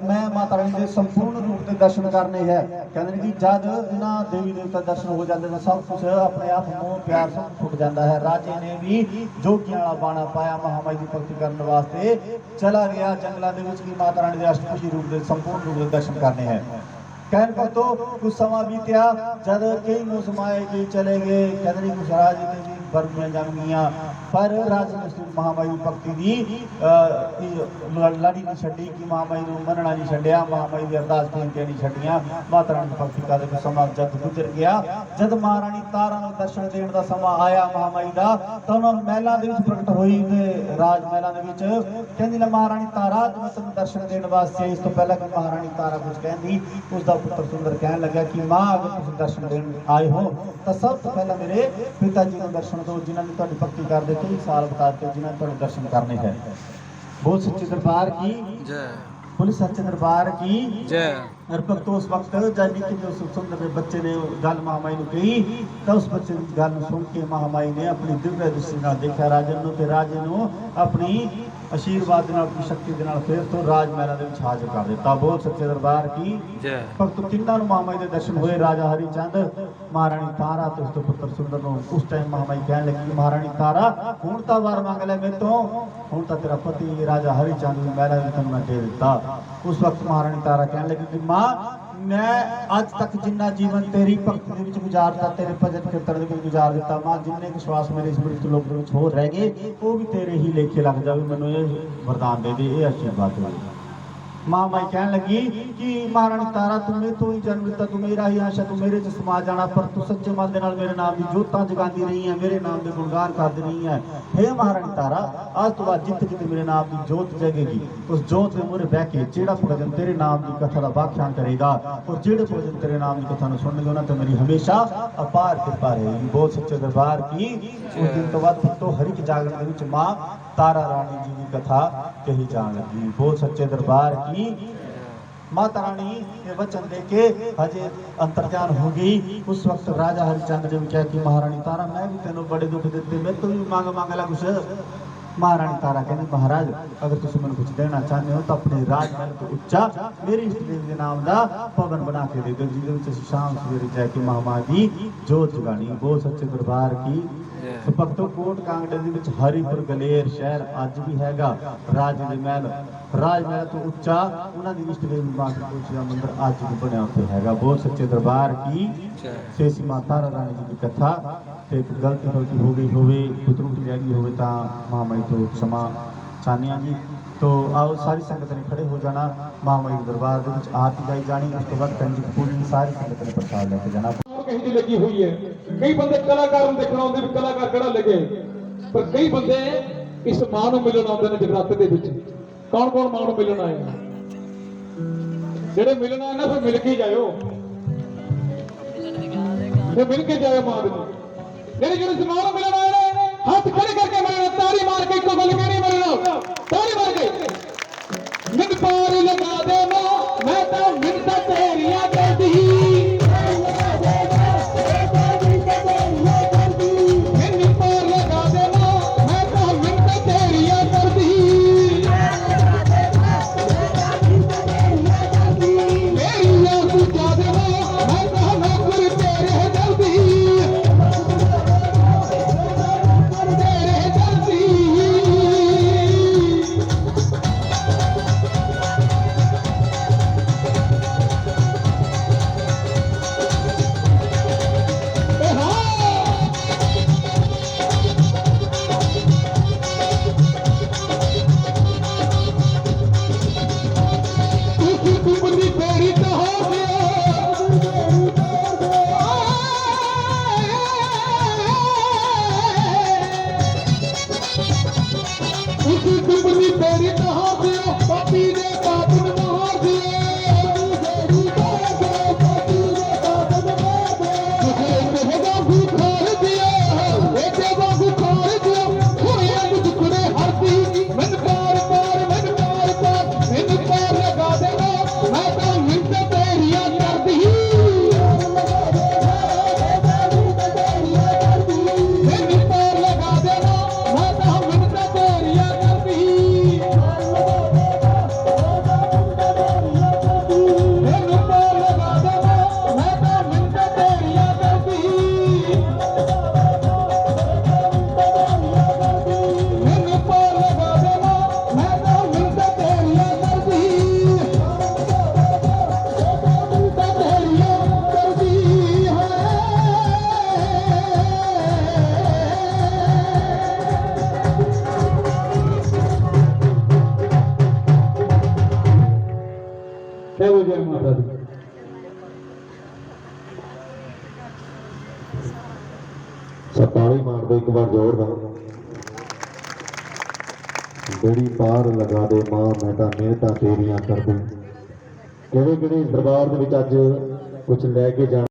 मैं माता रानी के संपूर्ण रूप के दर्शन करने हैं। कहते कि जब इन्हों देवी देवता दर्शन हो जाते हैं सब कुछ अपने आप मोह प्यार सब छुट जाता है। राजे ने भी जोगियां वाला बाणा पाया, महामाई की भक्ति करने वास्ते चला गया जंगलों के माता रानी के अष्टभुजी रूप के संपूर्ण रूप के दर्शन करने हैं। कहन भक्तों कुछ समा बीत्या, जब कई मौसम आए कई चले गए, कहते कुछ राज भी वर्गियां जंगियां, पर राजा ने महामाई की भक्ति की लड़ी नहीं छड्डी कि महामाई को मनना नहीं छड्डिया, महामाई की अरदास बेनतियां नहीं छड्डियां। माता रानी की भक्ति का कुछ समा जब गुजर गया, जब महारानी तारा को दर्शन देने का समा आया महामाई का, तो उन्होंने महलों के प्रकट हुई राज महलों के कहती ना महारानी तारा मैं तुम दर्शन देने वास्ते। इस तो पहला कि महारानी तारा कुछ कहती उसका पुत्र सुंदर कहन लगा कि मां अगर तुम दर्शन देने आए हो तो सब तो पहला मेरे पिता जी को दर्शन दो, जिन्होंने तुहाडी भक्ति करते कई साल बताते जिन्होंने तुहाडे दर्शन करने हैं। बोल सच्चे दरबार की जय। बोली सच्चे दरबार की जय। और भगतों उस वक्त जब निक्के जो सुंदर बच्चे ने गल महामाई को कही तो उस बच्चे की गल सुन के महामाई ने अपनी दिव्य दृष्टि नाल देखा राजन नूं, ते राजे नूं अपनी आशीर्वाद नाल अपनी शक्ति दे नाल फिर तो राज महलां दे विच हाजिर कर दिता। बोल सच्चे दरबार की जय। भगतों तिन्हां नूं महामाई दे दर्शन होए। राजा हरिचंद महारानी तारा ते उसके पुत्र सुंदर नूं उस टाइम महामाई कहन लगी महारानी तारा हुण तां वर मंग ले मेरे तो, हुण तां तेरा पति राजा हरिचंद नूं महलां विच मैं दे दिता। उस वक्त महारानी तारा कहन लगी कि मां मैं अज तक जिन्ना जीवन तेरी भक्ति दे विच गुजारता, तेरे भजन कीर्तन दे विच गुजार दिता, मां जिन्ने कि श्वास मेरे इस मृत्यु लोक दे विच होर रह गए वो भी तेरे ही लेखे लग जावे, मैनूं ये वरदान दे दे, ये आशीर्वाद दे। मां माई कहन लगी कि महारानी तारा तू मेरे तो ही जन्म लिता, तू मेरा ही आशा, तू मेरे च समा जाना, पर तू सच्चे मन दे नाल मेरे नाम की जोतां जगांदी रही है, मेरे नाम के गुणगान करदी रही है। हे महारानी तारा आज तो बाद जित किते मेरे नाम की जोत जगेगी उस जोत के मुरे बह के जेड़ा भजन तेरे नाम की कथा का व्याख्यान करेगा और जेड़े भजन तेरे नाम की कथा सुनने उन्होंने तो मेरी हमेशा अपार कृपा रहेगी। बहुत सच्चे दरबार की उस दिन तो बाद तो हर एक जागरण के विच मां तारा रानी जी की कथा कही जान लगी। बहुत सच्चे दरबार की माता रानी ये वचन दे के हजे अंतर्जान हो गई। उस वक्त राजा हरिचंद ने भी कहा कि महारानी तारा मैं भी तेनों बड़े दुख दिते, मैं तो भी मांग ला कुछ महारानी तारा कहती महाराज अगर तुम मैं कुछ देना चाहते हो तो अपने राजमहल तो उच्चा मेरी इष्ट देवी के नाम का भवन बना के दे दो जिसे शाम सवेरे जाके महामां की जोत जगानी। बहुत सच्चे दरबार की तो भक्तों कोट कांगड़े ਦੇ ਵਿੱਚ ਹਰੀਪੁਰ ਗਲੇਰ ਸ਼ਹਿਰ ਅੱਜ ਵੀ ਹੈਗਾ। ਰਾਜ ਦੇ ਮਹਿਲ ਰਾਜਮਹਿਲ ਤੋਂ ਉੱਚਾ ਉਹਨਾਂ ਦੀ ਇਸ਼ਟ ਦੇਵੀ ਮਾਤਾ ਕੋਸ਼ੀ ਦਾ ਮੰਦਿਰ ਅੱਜ ਵੀ ਬਣਿਆ ਉੱਥੇ ਹੈਗਾ। ਬਹੁਤ ਸੱਚੇ ਦਰਬਾਰ ਕੀ ਸੇਸੀ ਮਾਤਾ ਰਾਣੀ ਜੀ ਦੀ ਕਥਾ ਤੇ ਗਲਤੀ ਹੋ ਗਈ ਹੋਵੇ ਕੋਈ ਤਰੁੱਟੀ ਰਹਿ ਗਈ ਹੋਵੇ ਤਾਂ ਮਹਾਮਾਈ ਤੋਂ क्षमा ਚਾਹੁੰਦੇ ਹਾਂ ਜੀ। तो आओ सारी संगत ने खड़े हो जाना महामाई दरबार के विच आरती गाई जानी। उस तो बाद कंजी कपूर की सारी संगत ने प्रसाद लेके जाना। कहीं दी लगी हुई है कई बंदे कलाकार देखना आते भी कलाकार किहड़ा लगे पर कई बंदे इस मां नूं मिलण आउंदे ने जगराते दे विच। कौन कौन मां नूं मिलण आए जेड़े मिलण आए ना फिर मिल के जाओ फिर मिल के जाओ मां नूं जेड़े जेड़े इस मां नूं मिलण आए ने हाथ खड़े करके मिलना तारी मार के इको गल कहनी मिलना तारी मार के मिन पार लगा दे मां मैं तो मिन्नतां तेरियां करदी ताली मार दो एक बार जोरदार। बेड़ी पार लगा दे मां मैं तां मिहनतां तेरियां कर दूं। किहड़े किहड़े दरबार दे विच अज कुछ लैके जाना